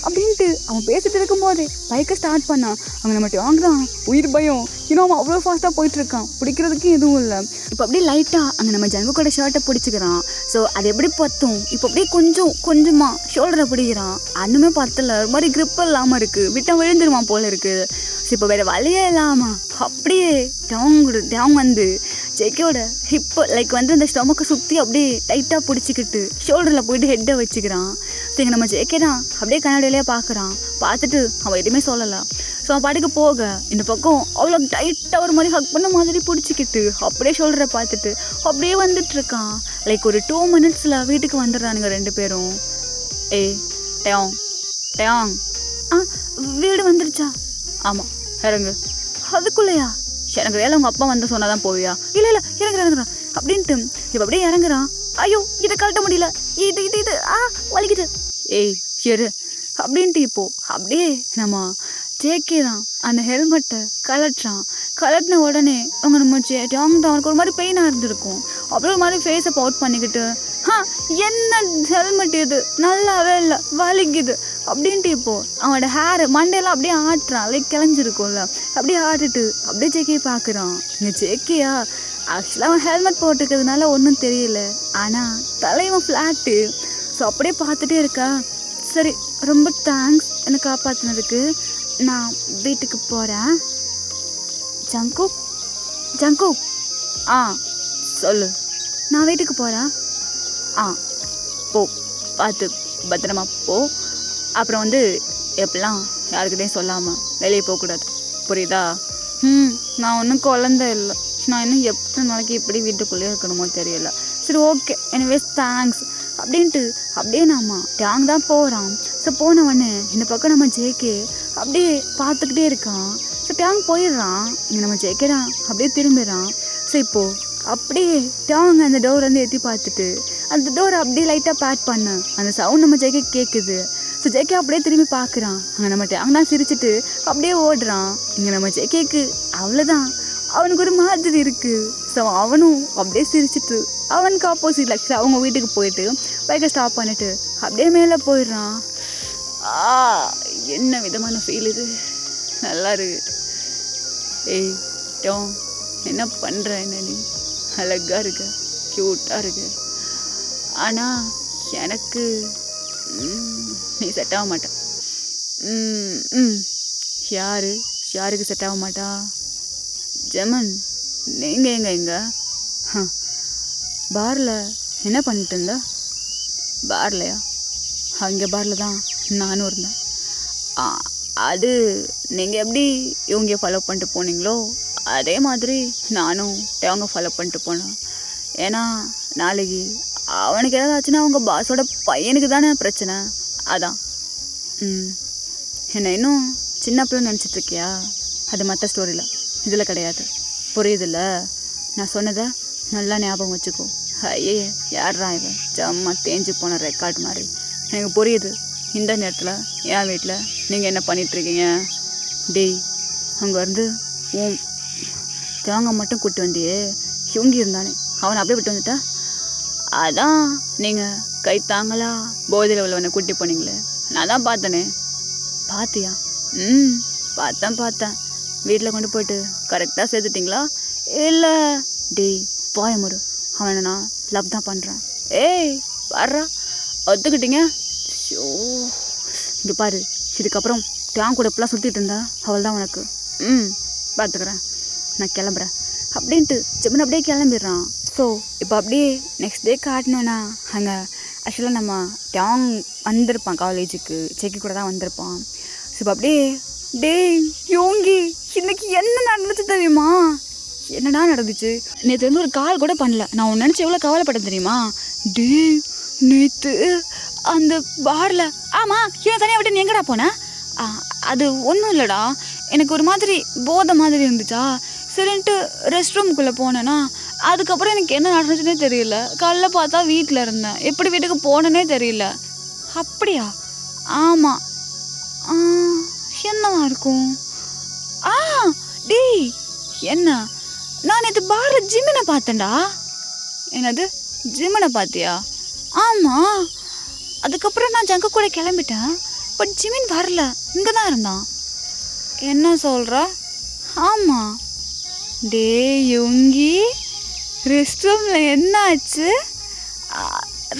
அப்படின்ட்டு அவன் பேசிட்டு இருக்கும்போது பைக்கை ஸ்டார்ட் பண்ணான். அங்கே நம்ம வாங்குறான். உயிர் பயம். இன்னும் அவன் அவ்வளோ ஃபாஸ்ட்டாக போயிட்டுருக்கான். பிடிக்கிறதுக்கு எதுவும் இல்லை. இப்போ அப்படியே லைட்டாக அங்கே நம்ம ஜங்குக்கோட ஷர்ட்டை பிடிச்சிக்கிறான். ஸோ அது எப்படி பற்றும்? இப்போ அப்படியே கொஞ்சமாக ஷோல்டரை பிடிக்கிறான். அண்ணுமே பத்தலை. ஒரு மாதிரி grip இல்லாமல் இருக்குது. விட்டால் விழுந்துருவான் போல் இருக்குது. ஸோ இப்போ வேறு வழியே இல்லாமல் அப்படியே டேங் வந்து ஜெக்கோட ஹிப்பு லைக் வந்து அந்த ஸ்டொமக்கை சுற்றி அப்படியே டைட்டாக பிடிச்சிக்கிட்டு ஷோல்டரில் போயிட்டு ஹெட்டை வச்சுக்கிறான். ஸோ இங்கே நம்ம ஜெக்கே தான் அப்படியே கண்ணாடியிலே பார்க்குறான். பார்த்துட்டு அவன் எதுவுமே சொல்லலை. ஸோ அவன் பாட்டுக்கு போக இந்த பக்கம் அவ்வளோ டைட்டாக ஒரு மாதிரி ஹக் பண்ண மாதிரி பிடிச்சிக்கிட்டு அப்படியே ஷோல்டரை பார்த்துட்டு அப்படியே வந்துட்டுருக்கான். லைக் ஒரு 2 minutesல வீட்டுக்கு வந்துடுறானுங்க 2 பேரும். டேங் வீடு வந்துருச்சா? ஆமாம் இறங்கு. அதுக்குள்ளையா? எனக்கு வேலை உங்கள் அப்பா வந்து சொன்னால் தான் போவியா? இல்லை இறங்குறான் அப்படின்ட்டு இப்போ அப்படியே இறங்குறான். ஐயோ இதை கழட்ட முடியல, இது வலிக்குது. சரி அப்படின்ட்டு இப்போது அப்படியே நம்ம ஜேகே தான் அந்த ஹெல்மெட்டை கலட்டின உடனே அவங்க நம்ம டேங் தான் அவனுக்கு ஒரு மாதிரி பெயினாக இருந்திருக்கும். அப்புறம் ஒரு மாதிரி ஃபேஸை பவுட் பண்ணிக்கிட்டு என்ன ஹெல்மெட் இது நல்லாவே இல்லை வலிக்குது அப்படின்ட்டு இப்போது அவனோட ஹேரு மண்டையெல்லாம் அப்படியே ஆட்டுறான். லைக் கிளஞ்சிருக்கும்ல அப்படியே ஆட்டுட்டு அப்படியே ஜேகே பார்க்குறான். இங்கே ஜேகேயா ஆக்சுவலாக அவன் ஹெல்மெட் போட்டுக்கிறதுனால ஒன்றும் தெரியல. ஆனால் தலைவன் ஃப்ளாட்டு. ஸோ அப்படியே பார்த்துட்டே இருக்கா. சரி ரொம்ப தேங்க்ஸ் என்னை காப்பாற்றினதுக்கு. நான் வீட்டுக்கு போகிறேன். ஜங்கு சொல்லு. நான் வீட்டுக்கு போகிறேன். போ, பார்த்து பத்திரமா போ. அப்புறம் வந்து எப்படிலாம் யாருக்கிட்டையும் சொல்லாமல் வெளியே போகக்கூடாது, புரியுதா? நான் ஒன்றும் குழந்தை இல்லை. நான் இன்னும் எத்தனை நாளைக்கு இப்படி வீட்டுக்குள்ளேயே இருக்கணுமோ தெரியல. சரி ஓகே எனிவேஸ் தேங்க்ஸ் அப்படின்ட்டு அப்படியே நாம டேங் தான் போகிறான். ஸோ போனவொடனே இந்த பக்கம் நம்ம ஜேகே அப்படியே பார்த்துக்கிட்டே இருக்கான். ஸோ டேங் போயிடுறான். இங்கே நம்ம ஜேகே தான் அப்படியே திரும்பிடுறான். ஸோ இப்போது அப்படியே டேங் அந்த டோர் வந்து எட்டி பார்த்துட்டு அந்த டோரை அப்படியே லைட்டாக பேட் பண்ண அந்த சவுண்ட் நம்ம ஜேகே கேட்குது. ஸோ ஜேகே அப்படியே திரும்பி பார்க்குறான். அங்கே நம்ம டேங் தான் சிரிச்சுட்டு அப்படியே ஓடுறான். இங்கே நம்ம ஜேகேக்கு அவ்வளோதான் அவனுக்கு ஒரு மாதிரி இருக்குது. ஸோ அவனும் அப்படியே சிரிச்சிட்டு அவனுக்கு ஆப்போசிட்டில் ஆக்சுவலாக அவங்க வீட்டுக்கு போயிட்டு பைக்கை ஸ்டாப் பண்ணிவிட்டு அப்படியே மேலே போயிடுறான். என்ன விதமான ஃபீல் இது, நல்லா இருக்கு. டோம் என்ன பண்ணுற? என்ன நீ அழகாக இருக்க, க்யூட்டாக இருக்கு. ஆனால் எனக்கு நீ செட் ஆக மாட்டேன். யாருக்கு செட் ஆக மாட்டா? ஜெமன் நீங்கள் எங்கே பாரில் என்ன பண்ணிட்டு இருந்த? பார்லையா? அங்கே பாரில் தான் நானும் இருந்தேன். அது நீங்கள் எப்படி இவங்க ஃபாலோ பண்ணிட்டு போனீங்களோ அதே மாதிரி நானும் அவங்க ஃபாலோ பண்ணிட்டு போனேன். ஏன்னா நாளைக்கு அவனுக்கு ஏதாவது ஆச்சுன்னா அவங்க பாஸோட பையனுக்கு தானே பிரச்சனை. அதான் என்ன இன்னும் சின்ன பிள்ளை நினச்சிட்ருக்கியா? அது மற்ற ஸ்டோரியில், இதில் கிடையாது. புரியுதில்ல? நான் சொன்னதை நல்லா ஞாபகம் வச்சுக்கோ. ஐயே யார்ரா இவன் ஜம்மா தேஞ்சு போன ரெக்கார்ட் மாதிரி. எனக்கு புரியுது இந்த நேரத்தில் என் வீட்டில் நீங்கள் என்ன பண்ணிகிட்ருக்கீங்க. அங்கேருந்து தேங்க மட்டும் கூட்டு வந்தியே, யோங்கி இருந்தானே அவனை அப்படியே விட்டு வந்துட்டா. அதான் நீங்கள் கை தாங்களா போதையில் உள்ளவனை கூட்டி போனீங்களே, நான் தான் பார்த்தனே. பார்த்தியா? பார்த்தேன். வீட்டில் கொண்டு போயிட்டு கரெக்டாக சேர்த்துட்டிங்களா இல்லை? டேய் பாயமுரு, அவனை நான் லவ் தான் பண்ணுறேன். ஏய் பாடுறா, ஒத்துக்கிட்டீங்க. ஷோ இங்கே பாரு, இதுக்கப்புறம் டேங் கூட இப்பெல்லாம் சுற்றிட்டு இருந்தா அவள் தான் உனக்கு. பார்த்துக்கிறேன், நான் கிளம்புறேன் அப்படின்ட்டு ஜெமன் அப்படியே கிளம்பிடுறான். ஸோ இப்போ அப்படியே நெக்ஸ்ட் டே காட்டணுன்னா அங்கே ஆக்சுவலாக நம்ம டேங் வந்திருப்பான் காலேஜுக்கு, செக்கி கூட தான் வந்திருப்பான். ஸோ இப்போ அப்படியே டேய் யோங்கி இன்னைக்கு என்ன நடந்துச்சு தெரியுமா? என்னடா நடந்துச்சு? நேற்று வந்து ஒரு கால் கூட பண்ணல. நான் உன்னை நினச்சி எவ்வளோ கவலைப்பட்டேன் தெரியுமா? டேய் நேற்று அந்த பாரில், ஆமாம் இவன் தனியாக விட்டு நீ எங்கடா போனேன்? அது ஒன்றும் இல்லைடா, எனக்கு ஒரு மாதிரி போதை மாதிரி இருந்துச்சா, சரின்ட்டு ரெஸ்ட் ரூமுக்குள்ளே போனேன்னா அதுக்கப்புறம் எனக்கு என்ன நடந்துச்சுன்னே தெரியல. காலைல பார்த்தா வீட்டில் இருந்தேன், எப்படி வீட்டுக்கு போனேன்னே தெரியல. அப்படியா? ஆமாம். என்னவா இருக்கும்? டேய் என்ன, நான் நேற்று பாரில் ஜிமினை பார்த்தேன்டா. என்னது ஜிமினை பார்த்தியா? ஆமாம். அதுக்கப்புறம் நான் ஜங்க கூட கிளம்பிட்டேன், பட் ஜிமின் வரல, இங்கே தான் இருந்தான். என்ன சொல்கிற? ஆமாம். டே யோங்கி, ரெஸ்ட் ரூமில் என்ன ஆச்சு?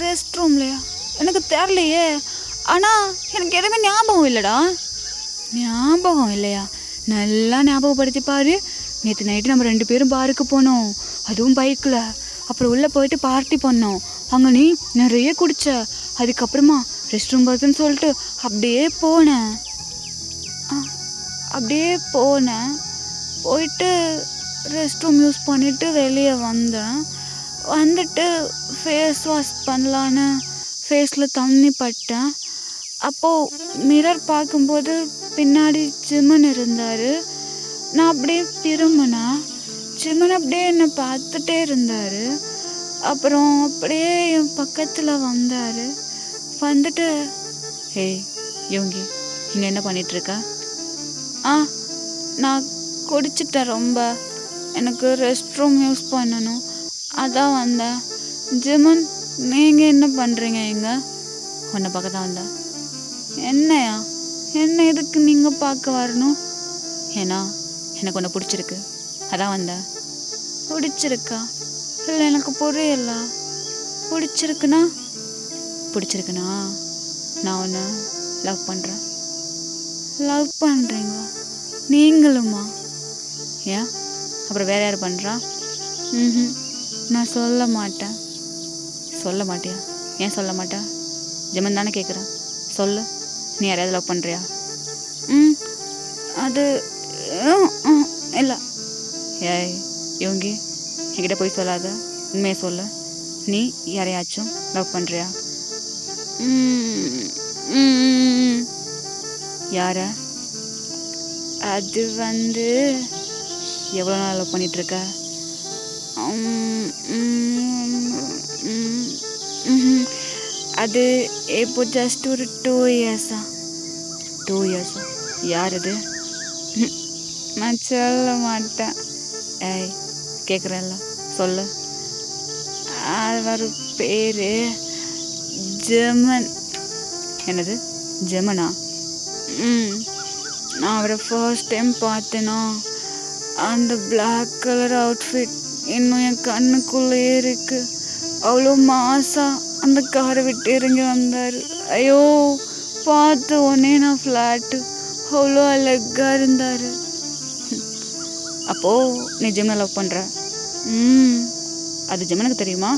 ரெஸ்ட் ரூம்லையா? எனக்கு தெரியலையே, ஆனால் எனக்கு எதுவுமே ஞாபகம் இல்லைடா. ஞாபகம் இல்லையா? நல்லா ஞாபகப்படுத்தி பாரு. நேற்று நைட்டு நம்ம 2 பேரும் பாருக்கு போனோம், அதுவும் பைக்கில். அப்புறம் உள்ளே போயிட்டு பார்ட்டி பண்ணோம், அங்கே நீ நிறைய குடிச்ச. அதுக்கப்புறமா ரெஸ்ட் ரூம் வருதுன்னு சொல்லிட்டு அப்படியே போனேன். போயிட்டு ரெஸ்ட் ரூம் யூஸ் பண்ணிவிட்டு வெளியே வந்துட்டு ஃபேஸ் வாஷ் பண்ணலான்னு ஃபேஸில் தண்ணி பட்டேன். அப்போது மிரர் பார்க்கும்போது பின்னாடி ஜிமன் இருந்தார். நான் அப்படியே திரும்பினேன், ஜிமன் அப்படியே என்னை பார்த்துட்டே இருந்தார். அப்புறம் அப்படியே என் பக்கத்தில் வந்துட்டு, ஹேய் யோங்கி, இங்கே என்ன பண்ணிகிட்ருக்க? நான் குடிச்சிட்டேன் ரொம்ப, எனக்கு ரெஸ்ட் ரூம் யூஸ் பண்ணணும், அதான் வந்தேன். ஜிமன் நீங்கள் என்ன பண்ணுறீங்க இங்கே? உன்னை பார்க்க தான் வந்தேன். என்னையா? என்ன எதுக்கு நீங்கள் பார்க்க வரணும்? ஏன்னா எனக்கு ஒன்று பிடிச்சிருக்கு, அதான் வந்தேன். பிடிச்சிருக்கா? இல்லை எனக்கு புரியல. பிடிச்சிருக்குன்னா நான் ஒன்று லவ் பண்ணுறேன். லவ் பண்ணுறீங்களா நீங்களுமா? ஏன் அப்புறம் வேறு யார் பண்ணுறா? நான் சொல்ல மாட்டேன். சொல்ல மாட்டியா? ஏன் சொல்ல மாட்டேன்? ஜெமன் தானே கேட்குறேன், சொல்லு. நீ யாரையாவது லவ் பண்ணுறியா? அது இல்லை. ஏய் யோங்கி, என்கிட்ட போய் சொல்லாத, உண்மையை சொல்லு. நீ யாரையாச்சும் லவ் பண்ணுறியா? யார? அது வந்து எவ்வளோ நாள் லவ் பண்ணிகிட்ருக்க? அது இப்போ ஜஸ்ட் ஒரு 2 இயர்ஸா. 2 இயர்ஸா? யார் அது? நான் சொல்ல மாட்டேன். ஏய் கேட்குறேன்ல, சொல்லு. அவர் பேர் ஜெமன். என்னது ஜெமனா? நான் அவரை ஃபர்ஸ்ட் டைம் பார்த்தேன்னா அந்த பிளாக் கலர் அவுட்ஃபிட் இன்னும் என் கண்ணுக்குள்ளேயே இருக்கு. அவ்வளோ மாசா அந்த காரை விட்டு இறங்கி வந்தார். ஐயோ பார்த்த உடனே நான் ஃப்ளாட்டு, அவ்வளோ அழகாக இருந்தார். அப்போது நீ ஜெமனை லவ் பண்ணுற? அது ஜெமனுக்கு தெரியுமா?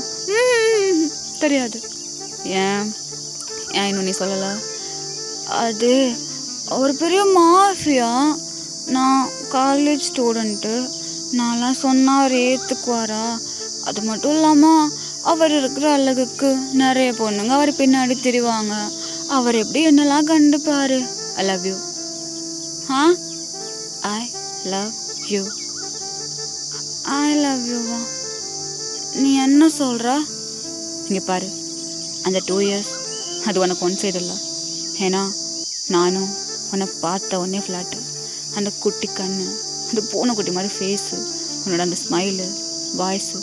தெரியாது. ஏன் இன்னும் நீ சொல்லலை? அது ஒரு பெரிய மாஃபியா. நான் காலேஜ் ஸ்டூடெண்ட்டு, நான்லாம் சொன்னால் அவர் ஏற்றுக்குவாரா? அது மட்டும் இல்லாமல் அவர் இருக்கிற அழகுக்கு நிறைய பொண்ணுங்க அவர் பின்னாடி திரிவாங்க. அவர் எப்படி என்னெல்லாம் கண்டுப்பார். I love you. I love you. I love யூவா? நீ என்ன சொல்கிற? இங்கே பாரு, அந்த 2 இயர்ஸ் அது உனக்கு ஒன் சைடு இல்லை. ஏன்னா நானும் உன்னை பார்த்த உடனே ஃப்ளாட்டு. அந்த குட்டி கண்ணு, அந்த பூனைக்குட்டி மாதிரி ஃபேஸு, உன்னோட அந்த ஸ்மைலு, வாய்ஸு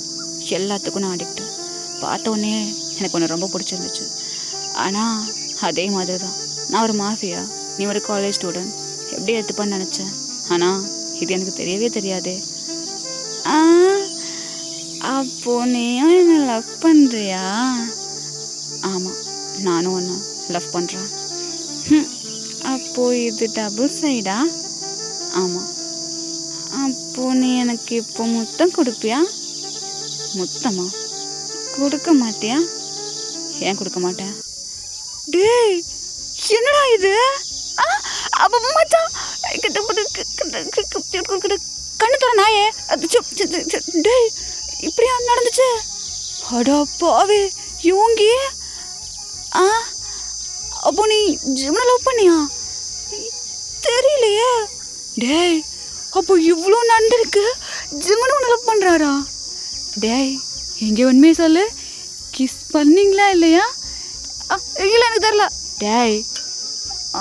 எல்லாத்துக்கும் நான் அடிக்ட். பார்த்த உடனே எனக்கு ஒன்று ரொம்ப பிடிச்சிருந்துச்சு. ஆனால் அதே மாதிரி தான் நான் ஒரு மாஃபியா, நீ ஒரு காலேஜ் ஸ்டூடெண்ட், எப்படி எடுத்துப்பான்னு நினச்சேன். ஆனால் இது எனக்கு தெரியவே தெரியாதே. அப்போ நீயும் என்ன லவ் பண்ணுறியா? ஆமாம், நானும் ஒன்று லவ் பண்ணுறேன். அப்போது இது டபுள் சைடா? ஆமாம். அப்போது நீ எனக்கு இப்போ முத்தம் கொடுப்பியா? முத்தமா? கொடுக்க மாட்டியா? ஏன் கொடுக்க மாட்டேன்? டேய், என்னடா இது? அப்போ மச்சான் கண்ணு தர நாயே. டேய், இப்படியா நடந்துச்சு? அடா பாவே யோங்கி. அப்போ நீ ஜிம்னை லவ் பண்ணியா? தெரியலையே. டேய், அப்போ இவ்வளோ நடந்திருக்கு, ஜிம்னு ஒன்று லவ் பண்ணுறாரா? டேய், எங்கே உண்மையை சொல்லு, கிஸ் பண்ணிங்களா இல்லையா? இல்லை, எனக்கு தெரில. டேய்,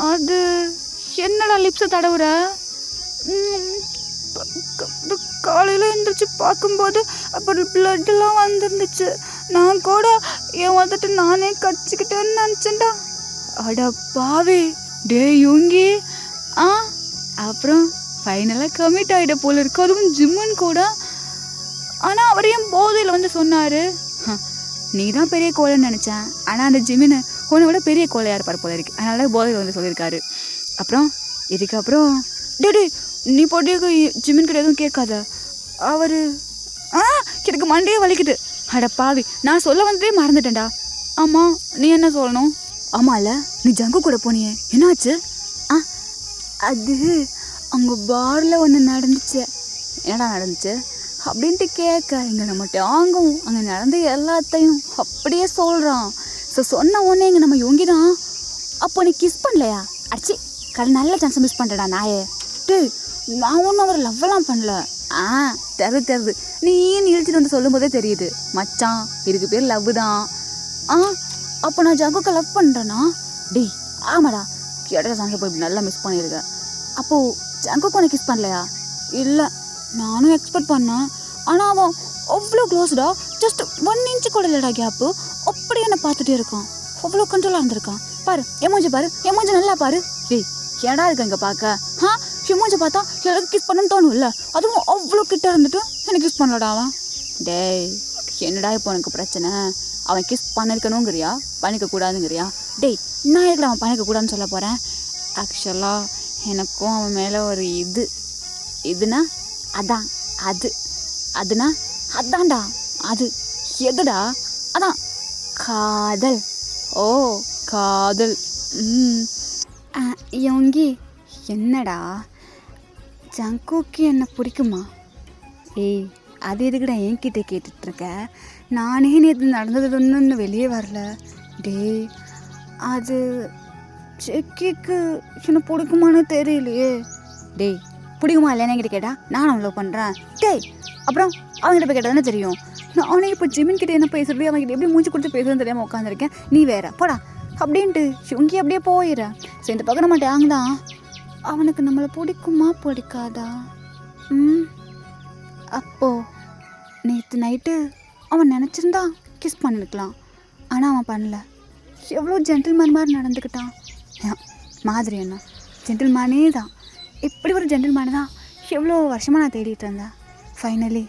அது என்னடா லிப்ஸை தடவுற? காலையில் எழுந்திரிச்சு பார்க்கும்போது அப்புறம் பிளட்டெல்லாம் வந்துருந்துச்சு. நான் கூட ஏன் வந்துட்டு நானே கடிச்சிக்கிட்டேன்னு நினச்சேன்டா. அட பாவே. டே யோங்கி, அப்புறம் ஃபைனலாக கமிட் ஆகிட போல இருக்கு, அதுவும் ஜிம்முன்னு கூட. ஆனால் அவர் ஏன் போதையில் வந்து சொன்னார்? நீ தான் பெரிய கோலைன்னு நினச்சேன், ஆனால் அந்த ஜிம்மினை உன்னை விட பெரிய கோலையாக இருப்பார் போல இருக்கு, அதனால போதையில் வந்து சொல்லியிருக்காரு. அப்புறம் இதுக்கப்புறம் டே நீ போட்டு ஜிம்மின் கிட்ட எதுவும் கேட்காத. அவர் எனக்கு மண்டையே வலிக்குது. அட பாவி, நான் சொல்ல வந்ததே மறந்துட்டேன்டா. ஆமாம், நீ என்ன சொல்லணும்? ஆமாம்ல, நீ ஜங்கு கூட போனியே, என்னாச்சு? அது அங்கே பாரில் ஒன்று நடந்துச்சு. என்னடா நடந்துச்சு அப்படின்ட்டு கேட்க, இங்கே நம்ம டாங்கும் அங்கே நடந்த எல்லாத்தையும் அப்படியே சொல்கிறான். ஸோ சொன்ன உடனே இங்கே நம்ம யோங்கி தான், அப்போ நீ கிஸ் பண்ணலையா? அடிச்சு நல்ல சான்ஸை மிஸ் பண்ணுறடா நாயே. டேய், நான் ஒன்றும் அவர் லவ்வெல்லாம் பண்ணல. தெரியுது, நீ இழுச்சிட்டு வந்து சொல்லும் போதே தெரியுது மச்சான், இதுக்கு பேர் லவ் தான். அப்போ நான் ஜங்குக்கு லவ் பண்ணுறேன்னா? டேய், ஆமாடா, கேட்ட சான்ஸை போய் நல்லா மிஸ் பண்ணியிருக்கேன். அப்போது ஜங்குக்கு உனக்கு கிஸ் பண்ணலையா? இல்லை, நானும் எக்ஸ்பெக்ட் பண்ணேன், ஆனால் அவன் அவ்வளோ க்ளோஸ்டா, ஜஸ்ட் 1 inch கூட இல்லைடா கேப்பு. அப்படியே என்னை பார்த்துட்டே இருக்கான், அவ்வளோ கண்ட்ரோலாக இருந்திருக்கான். பாரு எமோஜி, பாரு எமோஜி, நல்லா பாரு. டேய், ஏடா இருக்கு இங்கே பார்க்க? எமோஜி பார்த்தா எனக்கு கிஸ் பண்ணணும்னு தோணும்ல, அதுவும் அவ்வளோ கிட்ட இருந்துட்டு எனக்கு கிஸ் பண்ணலடா அவன். டேய், என்னடா இப்போ எனக்கு பிரச்சனை? அவன் கிஸ் பண்ணிருக்கணுங்கிறியா, பண்ணிக்கக்கூடாதுங்கிறியா? டேய், நான் இருக்கிற அவன் பண்ணிக்கக்கூடாதுன்னு சொல்ல போகிறேன். ஆக்சுவலாக எனக்கும் அவன் மேலே ஒரு இதுனா அதான், அதுனா அதான்டா, அது எதுடா? அதான் காதல். ஓ, காதல். யோங்கி, என்னடா ஜங்குக்கு என்ன பிடிக்குமா? ஏய், அது எதுக்குடா என்கிட்ட கேட்டுட்ருக்க? நானே நேற்று நடந்தது ஒன்று வெளியே வரல. டேய், அது செக்கிக்கு என்ன பிடிக்குமான்னு தெரியலையே. டேய், பிடிக்குமா இல்லைன்னு என்கிட்ட கேட்டா நான் அவ்வளோ பண்ணுறேன். டேய், அப்புறம் அவங்ககிட்ட போய் கேட்டால் தானே தெரியும். நானே இப்போ ஜிமின் கிட்ட என்ன பேசுறது, அவங்ககிட்ட எப்படி மூச்சு கொடுத்து பேசுறதுன்னு தெரியாமல் உட்காந்துருக்கேன். நீ வேற போடா அப்படின்ட்டு ஷுங்கி அப்படியே போயிடுறேன். சரி, இந்த பக்கம் நம்ம டேங் தான். அவனுக்கு நம்மளை பிடிக்குமா பிடிக்காதா? அப்போ நேற்று நைட்டு அவன் நினச்சிருந்தா கிஸ் பண்ணிருக்கலாம், ஆனால் அவன் பண்ணல. எவ்வளோ ஜென்டில்மேன் மாதிரி நடந்துக்கிட்டான். மாதிரி என்ன ஜென்டில்மேனே தான். இப்படி ஒரு ஜென்டில்மேனு தான் எவ்வளோ வருஷமாக நான் தேடிட்டு இருந்தேன். ஃபைனலி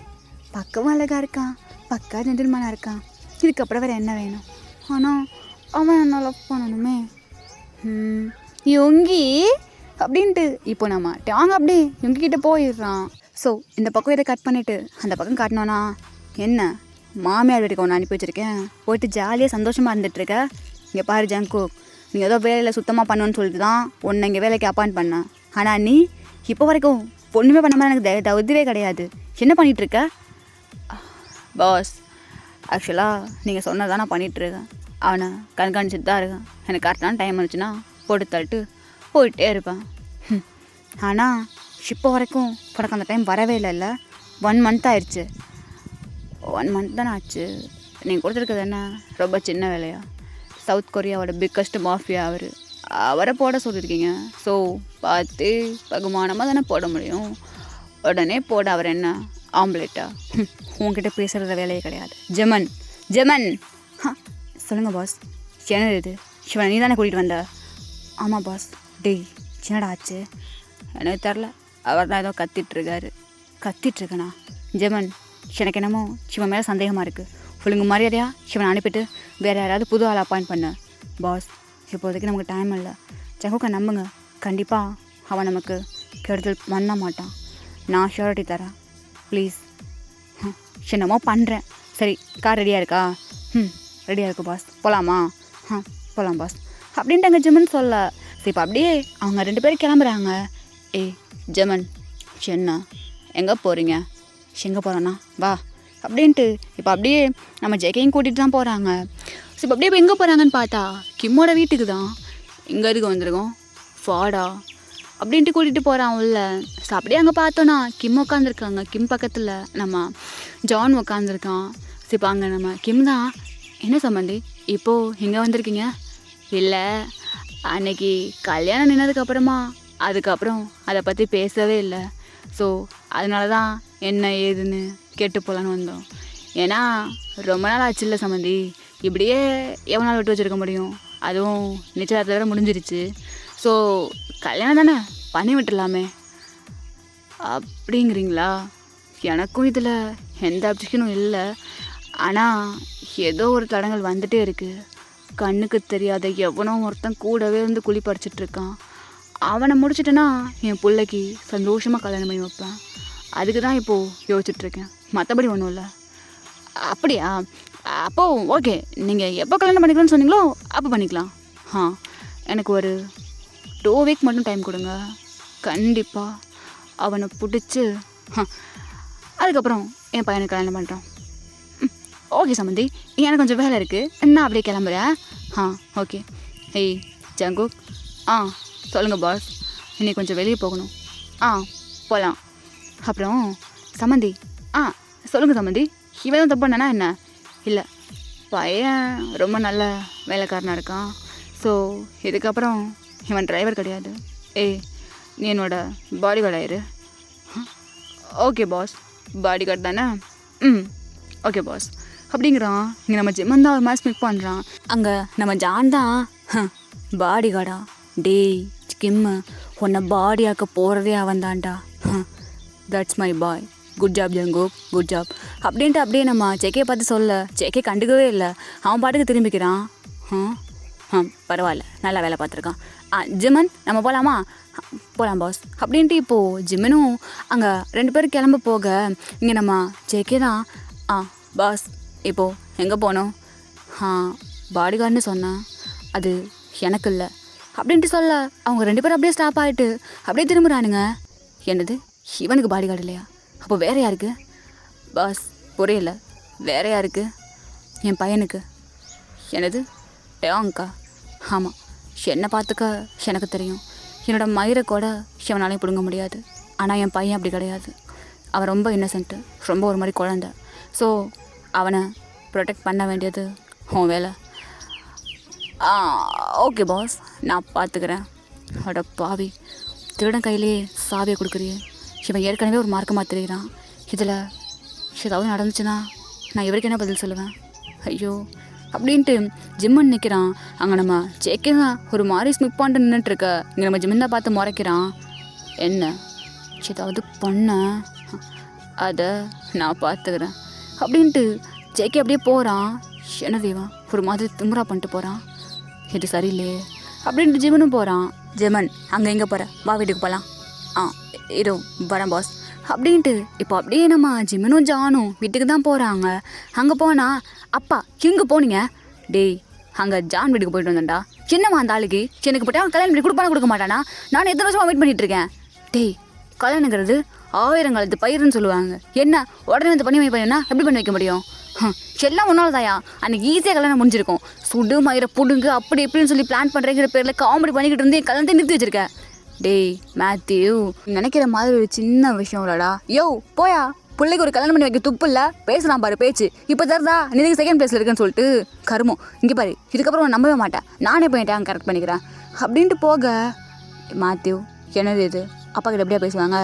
பக்கம் அழகாக இருக்கான், பக்கா ஜென்டில்மேனாக இருக்கான். இதுக்கப்புறம் வேறு என்ன வேணும்? ஆனால் அவன் என்ன லவ் பண்ணணுமே. யோங்கி அப்படின்ட்டு இப்போ நம்ம டாங் அப்படியே யோங்கிக்கிட்ட போயிடுறான். ஸோ இந்த பக்கம் இதை கட் பண்ணிவிட்டு அந்த பக்கம் காட்டினோன்னா, என்ன மாமியார் வீட்டுக்கு ஒன்று அனுப்பி வச்சுருக்கேன், போயிட்டு ஜாலியாக சந்தோஷமாக இருந்துகிட்ருக்க. இங்கே பாரு ஜங்கு, நீ ஏதோ வேலையில் சுத்தமாக பண்ணணுன்னு சொல்லிட்டு தான் உன்னை இங்கே வேலைக்கு அப்பாயிண்ட் பண்ணேன். ஆனால் நீ இப்போ வரைக்கும் ஒன்றுமே பண்ணாமல் எனக்கு தகுதியே கிடையாது. என்ன பண்ணிகிட்ருக்க? பாஸ், ஆக்சுவலாக நீங்கள் சொன்னதான் நான் பண்ணிகிட்ருக்கேன். அவனை கண்காணிச்சிட்டு தான் இருக்கேன். எனக்கு கரெக்டான டைம் இருந்துச்சுன்னா போட்டு தள்ளிட்டு போயிட்டே இருப்பேன். ஆனால் இப்போ வரைக்கும் உனக்கு அந்த டைம் வரவே இல்லைல்ல. 1 month ஆயிடுச்சு. 1 month தானே ஆச்சு. நீங்கள் கொடுத்துருக்குது என்ன ரொம்ப சின்ன வேலையா? சவுத் கொரியாவோட பிக்கஸ்ட் மாஃபியா அவரை போட சொல்லியிருக்கீங்க. ஸோ பார்த்து பகுமானமாக தானே போட முடியும். உடனே போட அவர் என்ன ஆம்லேட்டா? உங்ககிட்ட பேசுகிற வேலையே கிடையாது. ஜெமன் ஜெமன் சொல்லுங்கள் பாஸ். என்னது இது? சிவனை நீ தானே கூட்டிகிட்டு வந்த? ஆமாம் பாஸ். டேய் என்னடா ஆச்சு? எனக்கு தெரில, அவர் தான் ஏதோ கத்திட்டுருக்கண்ணா. ஜெமன், எனக்கு என்னமோ சிவன் மேலே சந்தேகமாக இருக்குது. ஒழுங்கு மரியாதையாக சிவனை அனுப்பிட்டு வேறு யாராவது புது ஆள் அப்பாயிண்ட் பண்ணு. பாஸ், இப்போதைக்கு நமக்கு டைம் இல்லை. ஜங்குக்கை நம்புங்க, கண்டிப்பாக அவன் நமக்கு கெடுதல் பண்ண மாட்டான். நான் ஷூரிட்டி தரேன். ப்ளீஸ். என்னமோ பண்ணுறேன். சரி, கார் ரெடியாக இருக்கா? ரெடியாக இருக்கு பாஸ். போகலாமா? போகலாம் பாஸ் அப்படின்ட்டு அங்கே ஜெமன் சொல்ல. சரி, இப்போ அப்படியே அவங்க 2 பேரும் கிளம்புறாங்க. ஏய் ஜெமன், என்ன எங்கே போகிறீங்க? எங்கே போகிறோன்னா வா அப்படின்ட்டு இப்போ அப்படியே நம்ம ஜெகையும் கூட்டிகிட்டு தான் போகிறாங்க. ஸோ இப்போ அப்படியே இப்போ எங்கே போகிறாங்கன்னு பார்த்தா கிம்மோட வீட்டுக்கு தான். இங்கே இதுக்கு வந்திருக்கோம் ஃபாடா அப்படின்ட்டு கூட்டிகிட்டு போகிறான் உள்ள. ஸோ அப்படியே அங்கே பார்த்தோன்னா கிம் உட்காந்துருக்காங்க. கிம் பக்கத்தில் நம்ம ஜான் உட்காந்துருக்கான். ஸோ இப்போ அங்கே நம்ம கிம் தான். என்ன சம்மந்தி இப்போது எங்கே வந்திருக்கீங்க? இல்லை, அன்னைக்கு கல்யாணம் நின்னதுக்கப்புறமா அதுக்கப்புறம் அதை பற்றி பேசவே இல்லை. ஸோ அதனால தான் என்ன ஏதுன்னு கேட்டு போகலான்னு வந்தோம். ஏன்னா ரொம்ப நாள் ஆச்சு இல்லை சம்மந்தி, இப்படியே எவ்வளோ நாள் விட்டு வச்சுருக்க முடியும்? அதுவும் நிச்சயதார்த்தத்தை வேறு முடிஞ்சிருச்சு. ஸோ கல்யாணம் தானே பண்ணி விட்டுடலாமே அப்படிங்கிறீங்களா? எனக்கும் இதில் எந்த அப்ஜெக்ஷனும் இல்லை. ஆனால் ஏதோ ஒரு தடங்கள் வந்துகிட்டே இருக்குது. கண்ணுக்கு தெரியாத எவனோ ஒருத்தன் கூடவே இருந்து குழி பறிச்சிட்ருக்கான். அவனை முடிச்சிட்டேன்னா என் பிள்ளைக்கு சந்தோஷமாக கல்யாணம் பண்ணி வைப்பேன். அதுக்கு தான் இப்போது யோசிச்சுட்ருக்கேன், மற்றபடி ஒன்றும் இல்லை. அப்படியா? அப்போது ஓகே, நீங்கள் எப்போ கல்யாணம் பண்ணிக்கலாம்னு சொன்னீங்களோ அப்போ பண்ணிக்கலாம். எனக்கு ஒரு 2 வீக் மட்டும் டைம் கொடுங்க. கண்டிப்பாக அவனை பிடிச்சி அதுக்கப்புறம் என் பையனுக்கு கல்யாணம் பண்ணுறோம். ஓகே சம்மந்தி, எனக்கு கொஞ்சம் வேலை இருக்குது, நான் அப்படியே கிளம்புறேன். ஓகே. ஏய் ஜங்குக், சொல்லுங்கள் பாஸ். இன்னைக்கு கொஞ்சம் வெளியே போகணும். போகலாம். அப்புறம் சம்மந்தி, சொல்லுங்கள் சம்மந்தி. இவன் தான் தப்பு பண்ணனா என்ன? இல்லை, பையன் ரொம்ப நல்ல வேலைக்காரனாக இருக்கான். ஸோ இதுக்கப்புறம் இவன் டிரைவர் கிடையாது. ஏய், நீ என்னோட பாடி கார்டு ஆயிரு. ஓகே பாஸ், பாடி கார்டு தானே? ஓகே பாஸ் அப்படிங்கிறான். இங்கே நம்ம ஜிம்மன் தான் ஒரு மேட்ச் மிக் பண்ணுறான். அங்கே நம்ம ஜான் தான் பாடி கார்டா? டேய் கிம்மு, உன்னை பாடியாக்க போகிறதே அவன் தான்டா. That's my boy. Good job ஜங்கோ, குட் ஜாப் அப்படின்ட்டு அப்படியே நம்ம செக்கையை பார்த்து சொல்ல. செக்கே கண்டுக்கவே இல்லை, அவன் பாட்டுக்கு திரும்பிக்கிறான். பரவாயில்ல, நல்லா வேலை பார்த்துருக்கான். ஜிம்மன், நம்ம போகலாமா? போகலாம் பாஸ் அப்படின்ட்டு இப்போது ஜிம்மனும் அங்கே 2 பேரும் கிளம்ப போக இங்கே நம்ம ஜேகே தான். பாஸ், இப்போது எங்கே போனோம்? பாடி கார்டுன்னு சொன்னேன், அது எனக்கு இல்லை அப்படின்ட்டு சொல்ல அவங்க 2 பேரும் அப்படியே ஸ்டாப் ஆகிட்டு அப்படியே திரும்புகிறானுங்க. என்னது, இவனுக்கு பாடி கார்டு இல்லையா? அப்போ வேறு யாருக்கு? பாஸ் புரியல, வேறு யாருக்கு? என் பையனுக்கு. என்னது, டேங்கா? ஆமாம், என்னை பார்த்துக்க எனக்கு தெரியும். என்னோடய மயிரை கூட இவனாலையும் பிடுங்க முடியாது. ஆனால் என் பையன் அப்படி கிடையாது. அவன் ரொம்ப இன்னசென்ட்டு, ரொம்ப ஒரு மாதிரி குழந்தை. ஸோ அவனை ப்ரொடெக்ட் பண்ண வேண்டியது உன் வேலை. ஓகே பாஸ், நான் பார்த்துக்கிறேன். அட பாவி, திருடன் கையிலேயே சாவியை கொடுக்குறியே. இவன் ஏற்கனவே ஒரு மார்க்கமாக தெரிகிறான். இதில் ஏதாவது நடந்துச்சுன்னா நான் இவருக்கு என்ன பதில் சொல்லுவேன்? ஐயோ அப்படின்ட்டு ஜிம்மன் நிற்கிறான். அங்கே நம்ம ஜேகே தான் ஒரு மாதிரி ஸ்மிக் பண்ணிட்டு நின்றுட்டுருக்க. இங்கே நம்ம ஜிம்மன் தான் பார்த்து முறைக்கிறான். என்ன ஏதாவது பண்ண, அதை நான் பார்த்துக்கிறேன் அப்படின்ட்டு ஜேகே அப்படியே போகிறான். என்ன தெய்வம், ஒரு மாதிரி திமுறா பண்ணிட்டு போகிறான். இது சரியில்லையே அப்படின்ட்டு ஜிம்மனும் போகிறான். ஜிம்மன், அங்கே எங்கே போகிற? வா வீட்டுக்கு போகலாம். இதோ வரேன் பாஸ் அப்படின்ட்டு இப்போ அப்படியே நம்ம ஜிம்மனும் ஜானும் வீட்டுக்கு தான் போகிறாங்க. அங்கே போனால் அப்பா எங்கே போனீங்க? டேய், அங்கே ஜான் வீட்டுக்கு போயிட்டு வந்தேன்டா. என்னம்மா அந்த ஆளுக்கு எனக்கு போட்டால் கல்யாணம் பண்ணி கொடுக்க மாட்டானா? நான் எத்தனை வருஷமாக வெயிட் பண்ணிகிட்ருக்கேன். டேய், கல்யாணங்கிறது 1000 காலத்து பயிருன்னு சொல்லுவாங்க. என்ன உடனே வந்து பண்ணி வைப்பேன்னா எப்படி பண்ணி வைக்க முடியும்? எல்லாம் ஒன்றால் தாயா, அன்றைக்கி ஈஸியாக கல்யாணம் முடிஞ்சிருக்கும். சுடு மயிரை புடுங்கு அப்படி இப்படின்னு சொல்லி பிளான் பண்ணுறேங்கிற பேரில் காமெடி பண்ணிக்கிட்டு இருந்து என் கல்யாணத்தை நிறுத்தி வச்சிருக்கேன். டேய் மேத்யூ, நினைக்கிற மாதிரி ஒரு சின்ன விஷயம் இல்லடா. யோ போயா, பிள்ளைக்கு ஒரு கல்யாணம் பண்ணி வைக்க துப்பு இல்லை, பேசலாம் பாரு பேச்சு. இப்போ தருதா நீ செகண்ட் பிளேஸில் இருக்குன்னு சொல்லிட்டு கருமம். இங்கே பாரு, இதுக்கப்புறம் நான் நம்பவே மாட்டேன், நானே போயிட்டேன் அங்கே கரெக்ட் பண்ணிக்கிறேன் அப்படின்ட்டு போக. மேத்யூ, என்னது இது? அப்பா கிட்ட எப்படியா பேசுவாங்க?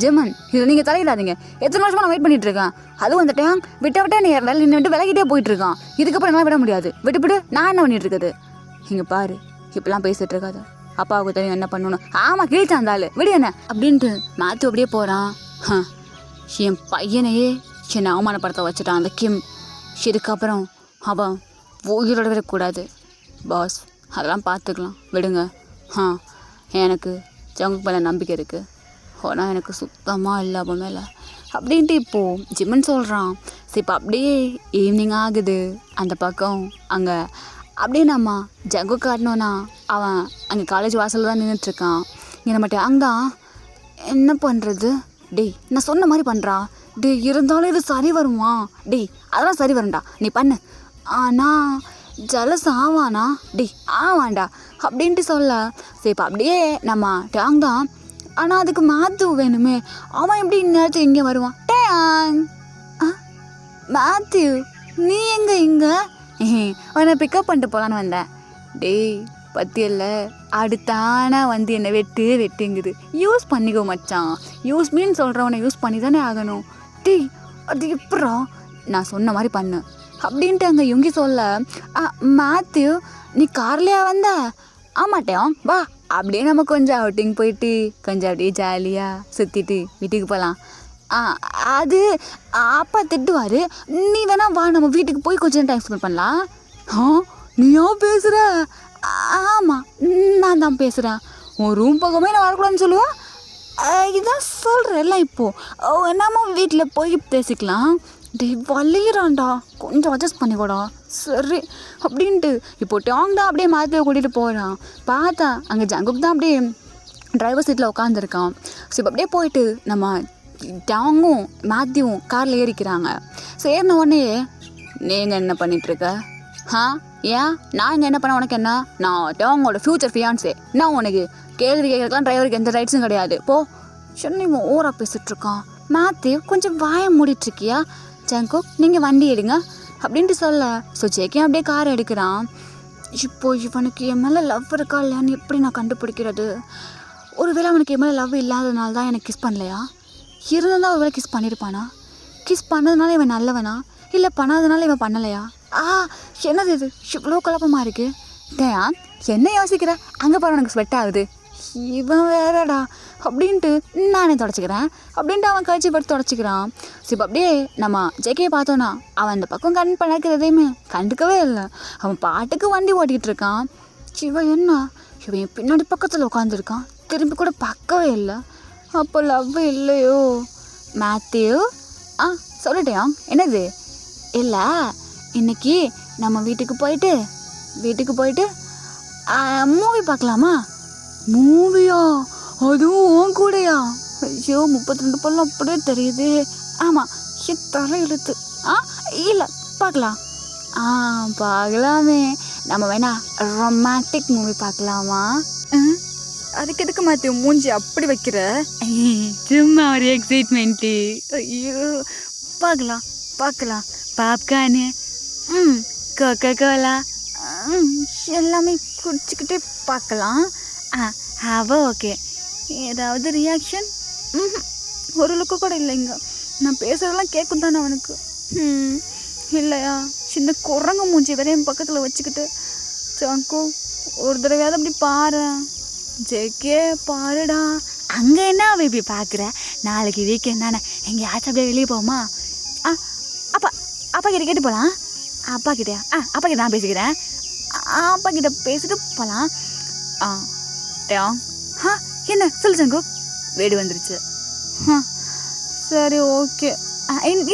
ஜெமன் இதில் நீங்கள் தலையிடாதீங்க. எத்தனை வருஷமா நான் வெயிட் பண்ணிட்டு இருக்கேன். அதுவும் அந்த டேங் விட்ட நீ நின்று விலகிட்டே போயிட்டு இருக்கான். இதுக்கப்புறம் என்னால் விட முடியாது. விட்டு நான் என்ன பண்ணிட்டு இருக்குது. இங்கே பாரு, இப்பெல்லாம் பேசிட்டு இருக்காது. அப்பாவுக்கு தெரியும் என்ன பண்ணணும். ஆமாம் கிழிச்சா இருந்தாலும் விடு என்ன அப்படின்ட்டு மேத்யூ அப்படியே போகிறான். என் பையனையே என்னை அவமானப்படுத்த வச்சுட்டான் அந்த கிம். இதுக்கப்புறம் அவன் உயிரோட விடக்கூடாது பாஸ். அதெல்லாம் பார்த்துக்கலாம் விடுங்க. எனக்கு ஜங்குக் மேலே நம்பிக்கை இருக்குது. ஆனால் எனக்கு சுத்தமாக இல்லை அவன் மேலே அப்படின்ட்டு இப்போது ஜிம்மன் சொல்கிறான். சரி இப்போ அப்படியே ஈவினிங் ஆகுது. அந்த பக்கம் அங்கே அப்படியே நம்ம ஜங்கு காட்டணுன்னா அவன் அங்கே காலேஜ் வாசலில் தான் நின்றுட்டுருக்கான். இங்கே நம்ம டேங் தான் என்ன பண்ணுறது. டேய் நான் சொன்ன மாதிரி பண்ணுறா. டேய் இருந்தாலும் இது சரி வருமா? டேய் அதெல்லாம் சரி வரும்டா, நீ பண்ணு. ஆனால் ஜலஸ் ஆவானா? டேய் ஆவான்டா அப்படின்ட்டு சொல்ல. சரி இப்போ அப்படியே நம்ம டேங் தான். ஆனால் அதுக்கு மேத்யூ வேணுமே. அவன் எப்படி இந்நேரத்துக்கு இங்கே வருவான்? டேங் மேத்யூ நீ எங்கே இங்கே? அவனை பிக்கப் பண்ணிட்டு போகலான்னு வந்தேன். டேய் பத்தியல்ல அடுத்தானா வந்து என்னை வெட்டுங்குது. யூஸ் பண்ணிக்கோ மச்சான். யூஸ் மீன் சொல்கிறவனை யூஸ் பண்ணி தானே ஆகணும். டேய் அது எப்படா? நான் சொன்ன மாதிரி பண்ணு அப்படின்ட்டு அங்கே யுங்கி சொல்ல. மேத்யூ நீ கார்லையா வந்த? ஆமாட்டேன் வா, அப்படியே நம்ம கொஞ்சம் அவுட்டிங் போயிட்டு கொஞ்சம் அப்படியே ஜாலியாக சுற்றிட்டு வீட்டுக்கு போகலாம். அது அப்பா திட்டுவார். நீ வேணா வா, நம்ம வீட்டுக்கு போய் கொஞ்சம் டைம் ஸ்பெண்ட் பண்ணலாம். நீயா பேசுகிற? ஆமாம் நான் தான் பேசுகிறேன். உன் ரூம் பக்கமே நான் வரக்கூடாதுன்னு சொல்லுவேன். இதான் சொல்கிறேன்ல இப்போது நம்ம வீட்டில் போய் பேசிக்கலாம். டே வலிகிறான்டா, கொஞ்சம் அட்ஜஸ்ட் பண்ணிக்கோடா. சரி அப்படின்ட்டு இப்போ டேங் தான் அப்படியே மேத்யூவை கூட்டிகிட்டு போகிறான். பார்த்தா அங்கே ஜங்குக் தான் அப்படியே டிரைவர் சீட்டில் உட்காந்துருக்கான். ஸோ இப்போ அப்படியே போயிட்டு நம்ம டேங்கும் மேத்யூவும் காரில் ஏறிக்கிறாங்க. ஸோ ஏறின உடனே நீங்கள் என்ன பண்ணிகிட்ருக்க? ஏன் நான் இங்கே என்ன பண்ண? உனக்கு என்ன? நான் டேங்கோட ஃப்யூச்சர் ஃபியான்ஸே. நான் உனக்கு கேள்வி கேட்கறதுலாம் டிரைவருக்கு எந்த ரைட்ஸும் கிடையாது. போ. சொன்ன ஓரா பேசிகிட்ருக்கான். மேத்யூ கொஞ்சம் வாயை மூடிட்டுருக்கியா? ஜங்குக் நீங்கள் வண்டி எடுங்க அப்படின்ட்டு சொல்ல. ஸோ ஜேகே அப்படியே கார் எடுக்கிறான். இப்போ இவனுக்கு என் மேலே லவ் இருக்கா இல்லையான்னு எப்படி நான் கண்டுபிடிக்கிறது? ஒருவேளை அவனுக்கு என் மேலே லவ் இல்லாததுனால தான் எனக்கு கிஸ் பண்ணலையா? இருந்தால் ஒருவேளை கிஸ் பண்ணியிருப்பானா? கிஸ் பண்ணதுனால இவன் நல்லவனா இல்லை பண்ணாததுனால இவன் பண்ணலையா? என்னது இது இவ்வளோ குழப்பமாக இருக்குது. டேன் என்ன யோசிக்கிற? அங்கே பாரு உனக்கு ஸ்வெட் ஆகுது. இவன் வேறடா அப்படின்ட்டு நானே தொடச்சிக்கிறேன் அப்படின்ட்டு அவன் கழிச்சு படுத்து தொடச்சிக்கிறான். ஸோ இப்போ அப்படியே நம்ம ஜேகே பார்த்தோன்னா அவன் அந்த பக்கம் கண் பண்ணக்கிறதையுமே கண்டுக்கவே இல்லை. அவன் பாட்டுக்கு வண்டி ஓட்டிகிட்டு இருக்கான். இவன் என்ன இவன் பின்னாடி பக்கத்தில் உட்காந்துருக்கான். திரும்பி கூட பார்க்கவே இல்லை. அப்போ லவ் இல்லையோ? மேத்யூ சொல்லிட்டேன். என்னது? இல்லை இன்னைக்கு நம்ம வீட்டுக்கு போயிட்டு மூவி பார்க்கலாமா? மூவியா? அதுவும் கூடயா? ஐயோ 32 பல்லம் அப்படியே தெரியுது. ஆமாம் தலை இழுத்து. இல்லை பார்க்கலாம். பார்க்கலாமே. நம்ம வேணா ரொமான்டிக் மூவி பார்க்கலாமா? அதுக்கு எதுக்கு மேத்யூ மூஞ்சி அப்படி வைக்கிற? சும்மா ஒரு எக்ஸைட்மெண்ட்டு. ஐயோ பார்க்கலாம். பாப்கார்னு கோகோ கோலா எல்லாமே குடிச்சிக்கிட்டே பார்க்கலாம். ஓகே. ஏதாவது ரியாக்ஷன்? ஒரு லுக்கு கூட இல்லைங்க. நான் பேசுகிறதெல்லாம் கேட்கும் தானே அவனுக்கு? இல்லையா? சின்ன குரங்கு மூஞ்சி வேற என் பக்கத்தில் வச்சுக்கிட்டு. ஜங்கு ஒரு தடவையாவது அப்படி பாரு. ஜேகே பாருடா. அங்கே என்ன பேபி பார்க்குற? நாளைக்கு வீக்கெண்ட் தானே, எங்கேயாச்சும் அப்படியே வெளியே போமா? அப்பா கிட்ட கேட்டு போகலாம். அப்பா கிட்டயா? அப்பா கிட்ட நான் பேசிக்கிறேன். அப்பா கிட்ட பேசிட்டு போகலாம். டேங் என்ன சொல்லு ஜங்கு? வீடு வந்துருச்சு. சரி ஓகே.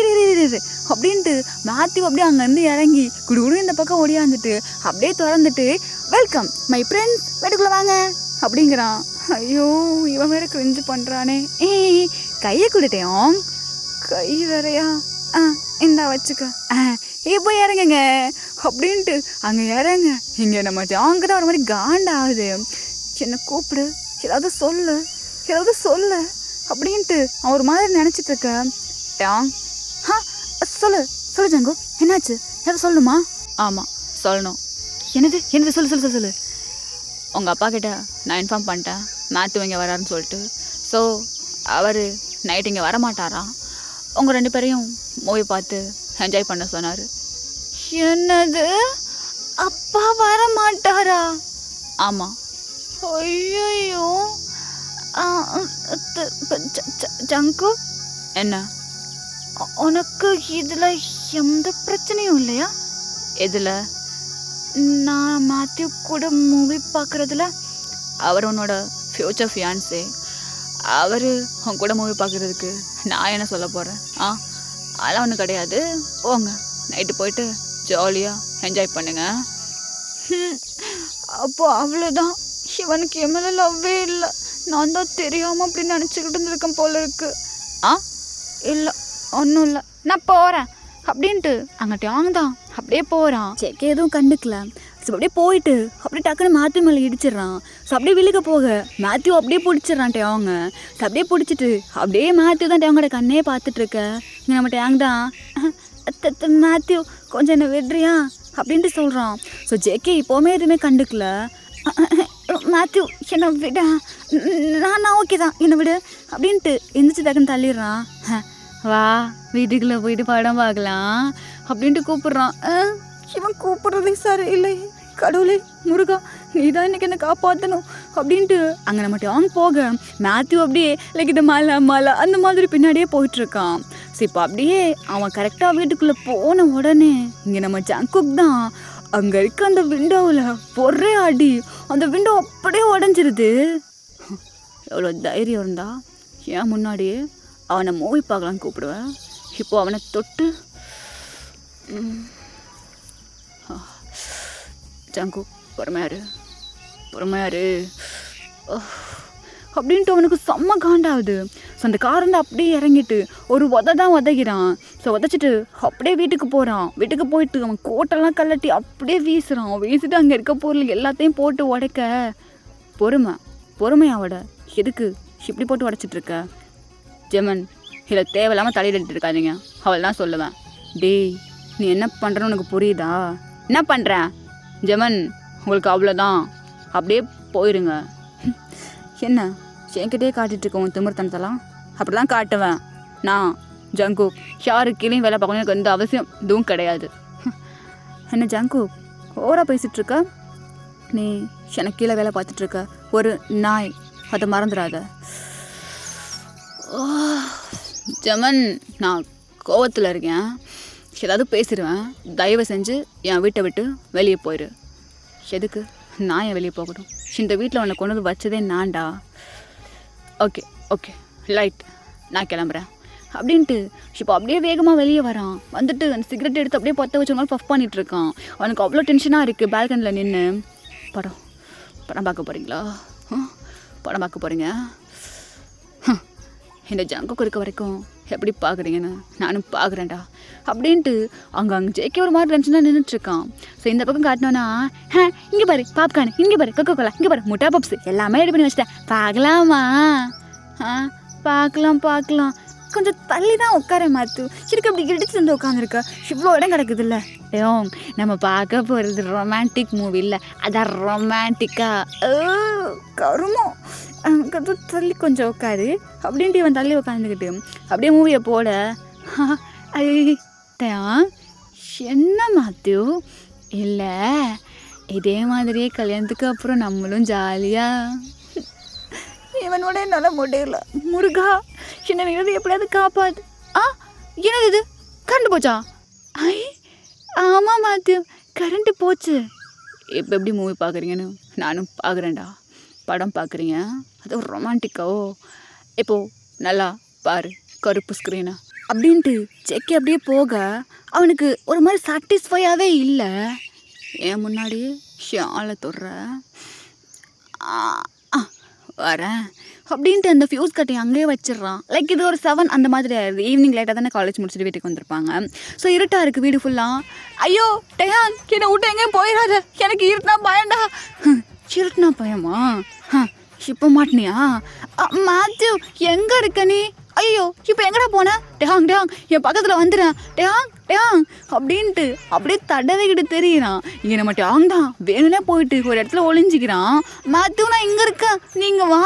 இரு அப்படின்ட்டு மேத்யூ அப்படியே அங்கேருந்து இறங்கி குடு இந்த பக்கம் ஓடியாந்துட்டு அப்படியே திறந்துட்டு வெல்கம் மை ஃப்ரெண்ட்ஸ் வீட்டுக்குள்ளே வாங்க அப்படிங்கிறான். ஐயோ இவன் வேற கிரிஞ்சு பண்ணுறானே. கையை கொடுத்தேன். கை வேறையா? இந்தா வச்சுக்க. இப்போ இறங்குங்க அப்படின்ட்டு அங்கே இறங்க. இங்கே நம்ம ஜாங்க தான் ஒரு மாதிரி காண்டாகுது. என்ன கூப்பிடு, ஏதாவது சொல்லு அப்படின்ட்டு அவன் ஒரு மாதிரி நினச்சிட்டு இருக்க. டாங் சொல்லு ஜங்கு, என்னாச்சு? எதாவது சொல்லணுமா? ஆமாம் சொல்லணும். என்னது சொல்லு. உங்கள் அப்பா கிட்ட நான் இன்ஃபார்ம் பண்ணிட்டேன் மேத்யூ இங்கே வராருன்னு சொல்லிட்டு. ஸோ அவர் நைட் இங்கே வரமாட்டாரா, உங்கள் 2 பேரையும் மூவி பார்த்து என்ஜாய் பண்ண சொன்னார். என்னது, அப்பா வர மாட்டாரா? ஆமாம். ஐயோ, ஜங்கு, என்ன உனக்கு இதில் எந்த பிரச்சனையும் இல்லையா? எதில்? நான் மேத்யூ கூட மூவி பார்க்குறதுல. அவர் உன்னோட ஃப்யூச்சர் ஃபியான்ஸே, அவர் உன் கூட மூவி பார்க்குறதுக்கு நான் என்ன சொல்ல போகிறேன்? அதெல்லாம் ஒன்றும் கிடையாது, போங்க, நைட்டு போயிட்டு ஜாலியாக என்ஜாய் பண்ணுங்க. அப்போ அவ்வளோதான், இவனுக்கு என் மேலே லவ்வே இல்லை, நான் தான் தெரியாமல் அப்படின்னு நினச்சிக்கிட்டு இருந்திருக்கேன் போல இருக்கு. இல்லை, ஒன்றும் இல்லை, நான் போகிறேன் அப்படின்ட்டு அங்கிட்ட வாங்க தான் அப்படியே போகிறான். செக் எதுவும் கண்டுக்கல. ஸோ அப்படியே போயிட்டு அப்படியே டக்குன்னு மேத்யூ மேலே இடிச்சிட்றான். ஸோ அப்படியே விழுக போக மேத்யூ அப்படியே பிடிச்சிட்றான் டேவாங்க. ஸோ அப்படியே பிடிச்சிட்டு அப்படியே மேத்யூ தான் டேவங்கோட கண்ணே பார்த்துட்ருக்க. இங்கே நம்ம டேங் தான், மேத்யூ கொஞ்சம் என்ன விடுறியா அப்படின்ட்டு சொல்கிறான். ஸோ ஜேகே இப்போவுமே எதுவுமே கண்டுக்கல. மேத்யூ என்னை விட, நான் ஓகே தான், என்னை விடு அப்படின்ட்டு எந்திரிச்சு டக்குன்னு தள்ளிடுறான். வா வீட்டுக்குள்ளே போயிட்டு படம் பார்க்கலாம் அப்படின்ட்டு கூப்பிட்றான். இவன் கூப்பிட்றதே சார் இல்லை, கடவுளே முருகா நீ தான் இன்றைக்கி என்னை காப்பாற்றணும் அப்படின்ட்டு அங்கே நம்ம டாங் போக மேத்யூ அப்படியே லைக் இது மலை மலை அந்த மாதிரி பின்னாடியே போயிட்டுருக்கான். ஸோ இப்போ அப்படியே அவன் கரெக்டாக வீட்டுக்குள்ளே போன உடனே இங்கே நம்ம ஜங்குக் தான் அங்கே இருக்க அந்த விண்டோவில் ஒரே அடி, அந்த விண்டோ அப்படியே உடஞ்சிருது. எவ்வளோ தைரியம் இருந்தா ஏன் முன்னாடியே அவனை மூவி பார்க்கலான்னு கூப்பிடுவேன். இப்போது அவனை தொட்டு ஜங்கு பொறுமையாரு பொறுமையாரு அப்படின்ட்டு அவனுக்கு செம்ம காண்டாகுது. ஸோ அந்த காரந்து அப்படியே இறங்கிட்டு ஒரு தான் உதைக்கிறான். ஸோ உதைச்சிட்டு அப்படியே வீட்டுக்கு போகிறான். வீட்டுக்கு போயிட்டு அவன் கோட்டெல்லாம் கல்லட்டி அப்படியே வீசுகிறான். வீசிட்டு அங்கே இருக்க பொருள் எல்லாத்தையும் போட்டு உடைக்க, பொறுமையாவோட எதுக்கு இப்படி போட்டு உடைச்சிட்ருக்க? ஜெமன் இதில் தேவையில்லாமல் தலையிட்டு இருக்காதீங்க, அவள் தான் சொல்லுவேன். டேய் நீ என்ன பண்ணுறன்னு உனக்கு புரியுதா? என்ன பண்ணுறேன் ஜெமன், உங்களுக்கு அவ்வளோதான், அப்படியே போயிருங்க. என்ன என்கிட்டே காட்டிகிட்ருக்க உன் திமிர்த்தனத்தெல்லாம்? அப்படி தான் காட்டுவேன் நான் ஜங்கு. யாரு கீழேயும் வேலை பார்க்கணும் எனக்கு எந்த அவசியம் இதுவும் கிடையாது. என்ன ஜங்கு ஓவராக பேசிகிட்ருக்க? நீ எனக்கு கீழே வேலை பார்த்துட்ருக்க ஒரு நாய், அதை மறந்துடாத. ஜமன் நான் கோவத்தில் இருக்கேன், ஏதாவது பேசிடுவேன், தயவு செஞ்சு என் வீட்டை விட்டு வெளியே போயிடு. எதுக்கு நான் என் வெளியே போகட்டும்? இந்த வீட்டில் உன்னை கொண்டு வந்து வச்சதே நான்டா. ஓகே ஓகே லைட், நான் கிளம்புறேன் அப்படின்ட்டு இப்போ அப்படியே வேகமாக வெளியே வரான். வந்துட்டு அந்த சிகரெட் எடுத்து அப்படியே பற்ற வச்சவங்க பஃப் பண்ணிகிட்ருக்கான். அவனுக்கு அவ்வளோ டென்ஷனாக இருக்குது. பால்கனியில் நின்று படம் பார்க்க போகிறீங்களா? படம் பார்க்க போகிறீங்க? இந்த ஜங்குக்கு இருக்க வரைக்கும் எப்படி பார்க்குறீங்கன்னு நானும் பார்க்குறேன்டா அப்படின்ட்டு அங்கே ஜேகே ஒரு மாதிரி டென்ஷனாக நின்றுட்டுருக்கான். ஸோ இந்த பக்கம் காட்டினோன்னா, இங்கே பாரு பாப்கார்னு, இங்கே பாரு கொக்கோ கோலா, இங்கே பாரு முட்டா பப்ஸ் எல்லாமே ரெடி பண்ணி வச்சிட்டேன், பார்க்கலாமா? பார்க்கலாம், கொஞ்சம் தள்ளி தான் உட்கார மாத்து, சிரிக்க அப்படி இடிச்சு வந்து உட்காந்துருக்க, இவ்வளோ இடம் கிடக்குது இல்லை? நம்ம பார்க்க போகிறது ரொமான்டிக் மூவி இல்லை, அதான் ரொமான்டிக்காக கருமம், கொஞ்சம் தள்ளி கொஞ்சம் உட்காரு அப்படின்ட்டு இவன் தள்ளி உட்காந்துக்கிட்டு அப்படியே மூவியை போட. என்ன மேத்யூ? இல்லை இதே மாதிரியே கல்யாணத்துக்கு அப்புறம் நம்மளும் ஜாலியாக. இவனோட என்னால் முடியல முருகா, என்ன நீ எப்படியாவது காப்பாது. என்னது இது, கரண்ட் போச்சா? ஆமாம் மேத்யூ கரண்ட்டு போச்சு. இப்போ எப்படி மூவி பார்க்குறீங்கன்னு நானும் பார்க்குறேன்டா. படம் பார்க்குறீங்க, அது ரொமான்டிக்காவோ? இப்போது நல்லா பாரு கருப்பு ஸ்க்ரீனை அப்படின்ட்டு செக்கி அப்படியே போக அவனுக்கு ஒரு மாதிரி சாட்டிஸ்ஃபையாகவே இல்லை. ஏன் முன்னாடியே ஷாலை தொடுற வரேன் அப்படின்ட்டு அந்த ஃபியூஸ் கட்டி அங்கேயே வச்சிடுறான். லைக் இது ஒரு 7 அந்த மாதிரி ஆயிடுது. ஈவினிங் லேட்டாக தானே காலேஜ் முடிச்சுட்டு வீட்டுக்கு வந்திருப்பாங்க. ஸோ இருட்டாக இருக்குது வீடு ஃபுல்லாக. ஐயோ டயான் என்னை விட்டு எங்கேயும் போயிடாத, எனக்கு இருட்டுனா பயம்டா. இருட்டுனா பயமா? இப்போ மாட்டினியா? மேத்யூ எங்கே இருக்க நீ? ஐயோ இப்போ எங்கடா போன? டேங் என் பக்கத்தில் வந்துடுறேன். டேங் அப்படின்ட்டு அப்படியே தடவைக்கிட்டு தெரியுறான். இங்கே நம்ம டேங் தான் வேணும்னே போயிட்டு ஒரு இடத்துல ஒளிஞ்சிக்கிறான். மேத்யூ நான் இங்கே இருக்கேன் நீங்கள் வா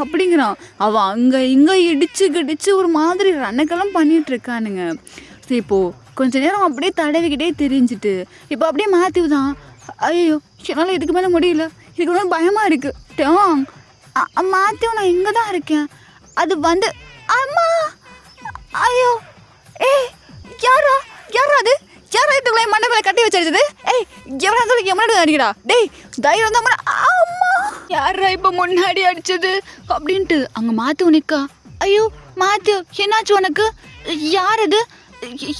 அப்படிங்கிறான். அவன் அங்கே இங்கே இடிச்சு கிடிச்சு ஒரு மாதிரி ரன்னக்கெல்லாம் பண்ணிட்டு இருக்கானுங்க. சரி இப்போது கொஞ்ச நேரம் அப்படியே தடவிக்கிட்டே தெரிஞ்சுட்டு இப்போ அப்படியே மேத்யூ தான் ஐயோ என்னால் இதுக்கு மேலே முடியல, இதுக்கு மேலே பயமாக இருக்குது. டேங் மேத்யூ நான் இங்கே தான் இருக்கேன். அது வந்து அம்மா ஐயோ ஏய் யாரா அது யாரா இதுக்குள்ள மண்டை மேலே கட்டி வச்சிருச்சது? ஏய் எவ்வளோ இருந்தாலும் எவ்வளோ அடிக்கடா டேய் தைரியம் தான் அம்மா யாரா இப்போ முன்னாடி அடிச்சது அப்படின்ட்டு அங்கே மேத்யூ நிற்கா. ஐயோ மேத்யூ என்னாச்சு உனக்கு? யார் அது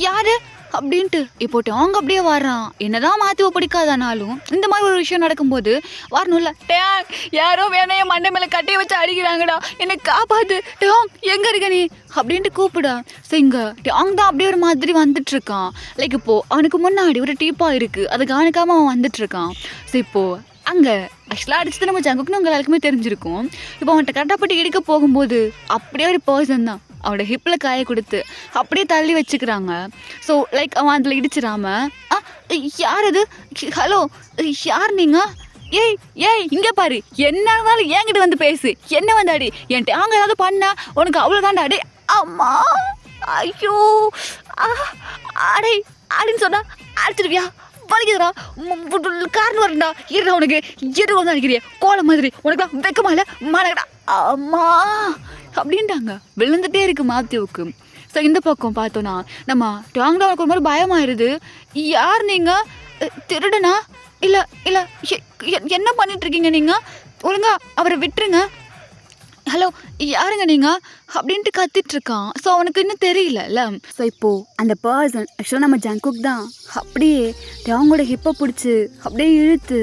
யாரு அப்படின்ட்டு இப்போ டேங் அப்படியே வர்றான். என்னதான் மேத்யூவை பிடிக்காதானாலும் இந்த மாதிரி ஒரு விஷயம் நடக்கும்போது வரணும்ல. டேங் யாரோ வேணைய மண்டை மேலே கட்டி வச்சு அடிக்கிறாங்கடா, என்னை காப்பாத்து டேங் எங்கே இருக்க நீ அப்படின்ட்டு கூப்பிடா. ஸோ இங்கே டேங் தான் அப்படியே ஒரு மாதிரி வந்துட்டு இருக்கான். லைக் இப்போது அவனுக்கு முன்னாடி ஒரு டீப்பா இருக்குது, அதை கவனிக்காமல் அவன் வந்துட்டு இருக்கான். ஸோ இப்போது அங்கே ஆக்சுவலாக அடிச்சது நம்ம ஜங்குக்குன்னு உங்கள் எல்லாருக்குமே தெரிஞ்சிருக்கும். இப்போ அவன்கிட்ட கட்டாப்பட்டி இடிக்க போகும்போது அப்படியே ஒரு பர்சன் தான் அவனோட ஹிப்பில் காயை கொடுத்து அப்படியே தள்ளி வச்சுக்கிறாங்க. ஸோ லைக் அவன் அதில் இடிச்சிடாம யார் அது? ஹலோ யார் நீங்கள்? ஏய் இங்கே பாரு, என்ன இருந்தாலும் என்கிட்ட வந்து பேசு, என்ன வந்து அடி, என்கிட்ட அங்கே ஏதாவது பண்ண உனக்கு அவ்வளோதான்டா அடி. அம்மா ஐயோ அடே அப்படின்னு சொன்னா அடிச்சிருவியா? வலிக்குதுடா காரணம் வரண்டா இருடா உனக்கு எது வந்து அடிக்கிறிய கோலை மாதிரி உனக்குலாம் வைக்கமா இல்லை மானகடா அம்மா அப்படின்ட்டாங்க. விழுந்துட்டே இருக்கு மேத்யூவுக்கு. ஸோ இந்த பக்கம் பார்த்தோன்னா நம்ம டேங் அவனுக்கு ஒரு மாதிரி பயமாயிருது. யார் நீங்கள்? திருடனா? இல்லை என்ன பண்ணிட்டுருக்கீங்க நீங்கள்? ஒழுங்கா அவரை விட்டுருங்க. ஹலோ யாருங்க நீங்கள் அப்படின்ட்டு கத்திட்டுருக்கான். ஸோ அவனுக்கு இன்னும் தெரியல. ஸோ இப்போது அந்த பர்சன் ஆக்சுவலாக நம்ம ஜங்குக் தான் அப்படியே டேங்கோட ஹிப்பை பிடிச்சி அப்படியே இழுத்து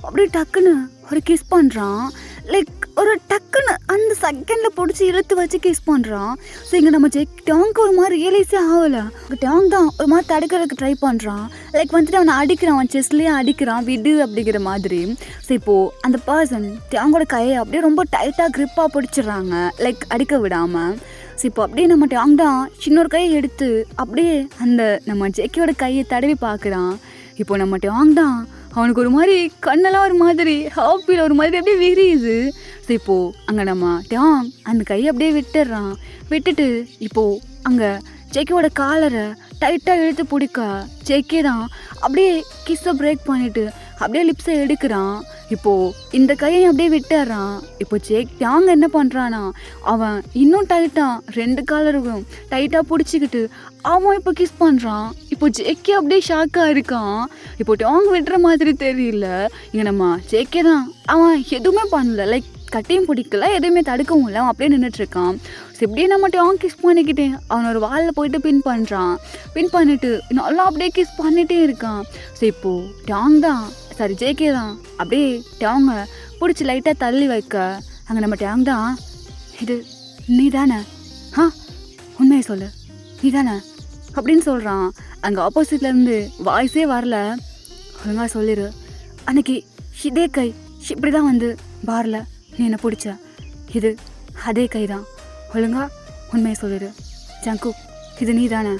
அப்படியே டக்குன்னு ஒரு கிஸ் பண்ணுறான். லைக் ஒரு டக்குன்னு அந்த செகண்டில் பிடிச்சி இழுத்து வச்சு கிஸ் பண்ணுறான். ஸோ இங்கே நம்ம டேங்க்கு ஒரு மாதிரி ரியலைஸே ஆகலை. டேங் தான் ஒரு மாதிரி தடுக்கிறதுக்கு ட்ரை பண்ணுறான். லைக் வந்துட்டு அவனை அடிக்கிறான், அவன் செஸ்லேயே அடிக்கிறான் விடு அப்படிங்கிற மாதிரி. ஸோ இப்போது அந்த பர்சன் டேங்கோட கையை அப்படியே ரொம்ப டைட்டாக க்ரிப்பாக பிடிச்சிடுறாங்க, லைக் அடிக்க விடாமல். ஸோ இப்போ அப்படியே நம்ம டேங் தான் சின்னொரு கையை எடுத்து அப்படியே அந்த நம்ம ஜெக்கியோட கையை தடவி பார்க்குறான். இப்போ நம்ம டேங் தான் அவனுக்கு ஒரு மாதிரி கண்ணெல்லாம் ஒரு மாதிரி ஹாப்பியில் ஒரு மாதிரி அப்படியே விரியுது. ஸோ இப்போது அங்கே நம்ம டேங் அந்த கையை அப்படியே விட்டுட்டு இப்போது அங்கே ஜெக்கியோட காலரை டைட்டாக இழுத்து பிடிக்க ஜெக்கி தான் அப்படியே கிஸ்ஸை பிரேக் பண்ணிவிட்டு அப்படியே லிப்ஸை எடுக்கிறான். இப்போது இந்த கையை அப்படியே விட்டுறான். இப்போ டேங் என்ன பண்ணுறான்னா அவன் இன்னும் டைட்டாக 2 காலருக்கும் டைட்டாக பிடிச்சிக்கிட்டு அவன் இப்போ கிஸ் பண்ணுறான். இப்போ ஜெக்கி அப்படியே ஷாக்காக இருக்கான். இப்போ டேங் விடுற மாதிரி தெரியல. இங்கே நம்ம ஜெக்கி தான் அவன் எதுவுமே பண்ணல, லைக் கட்டியும் பிடிக்கல, எதுவுமே தடுக்கவும் இல்லை, அவன் அப்படியே நின்றுட்டுருக்கான். ஸோ இப்படியே நம்ம டேங் கிஸ் பண்ணிக்கிட்டேன் அவன் ஒரு வாலில் போயிட்டு பின் பண்ணுறான். பின் பண்ணிவிட்டு நல்லா அப்படியே கிஸ் பண்ணிகிட்டே இருக்கான். ஸோ இப்போது டேங் தான் சாரி ஜேகே தான் அப்படியே டேங்கை பிடிச்சி லைட்டாக தள்ளி வைக்க அங்கே நம்ம டேங் தான் இது நீ தானே உண்மையை சொல்லு நீ தானே அப்படின்னு சொல்கிறான். அங்கே ஆப்போசிட்லேருந்து வாய்ஸே வரல. ஒழுங்காக சொல்லிடு, அன்னைக்கு இதே கை இப்படி தான் வந்து பாரில் நீ என்னை பிடிச்ச, இது அதே கை தான், ஒழுங்கா உண்மையை சொல்லிடு ஜங்குக் இது நீ தானே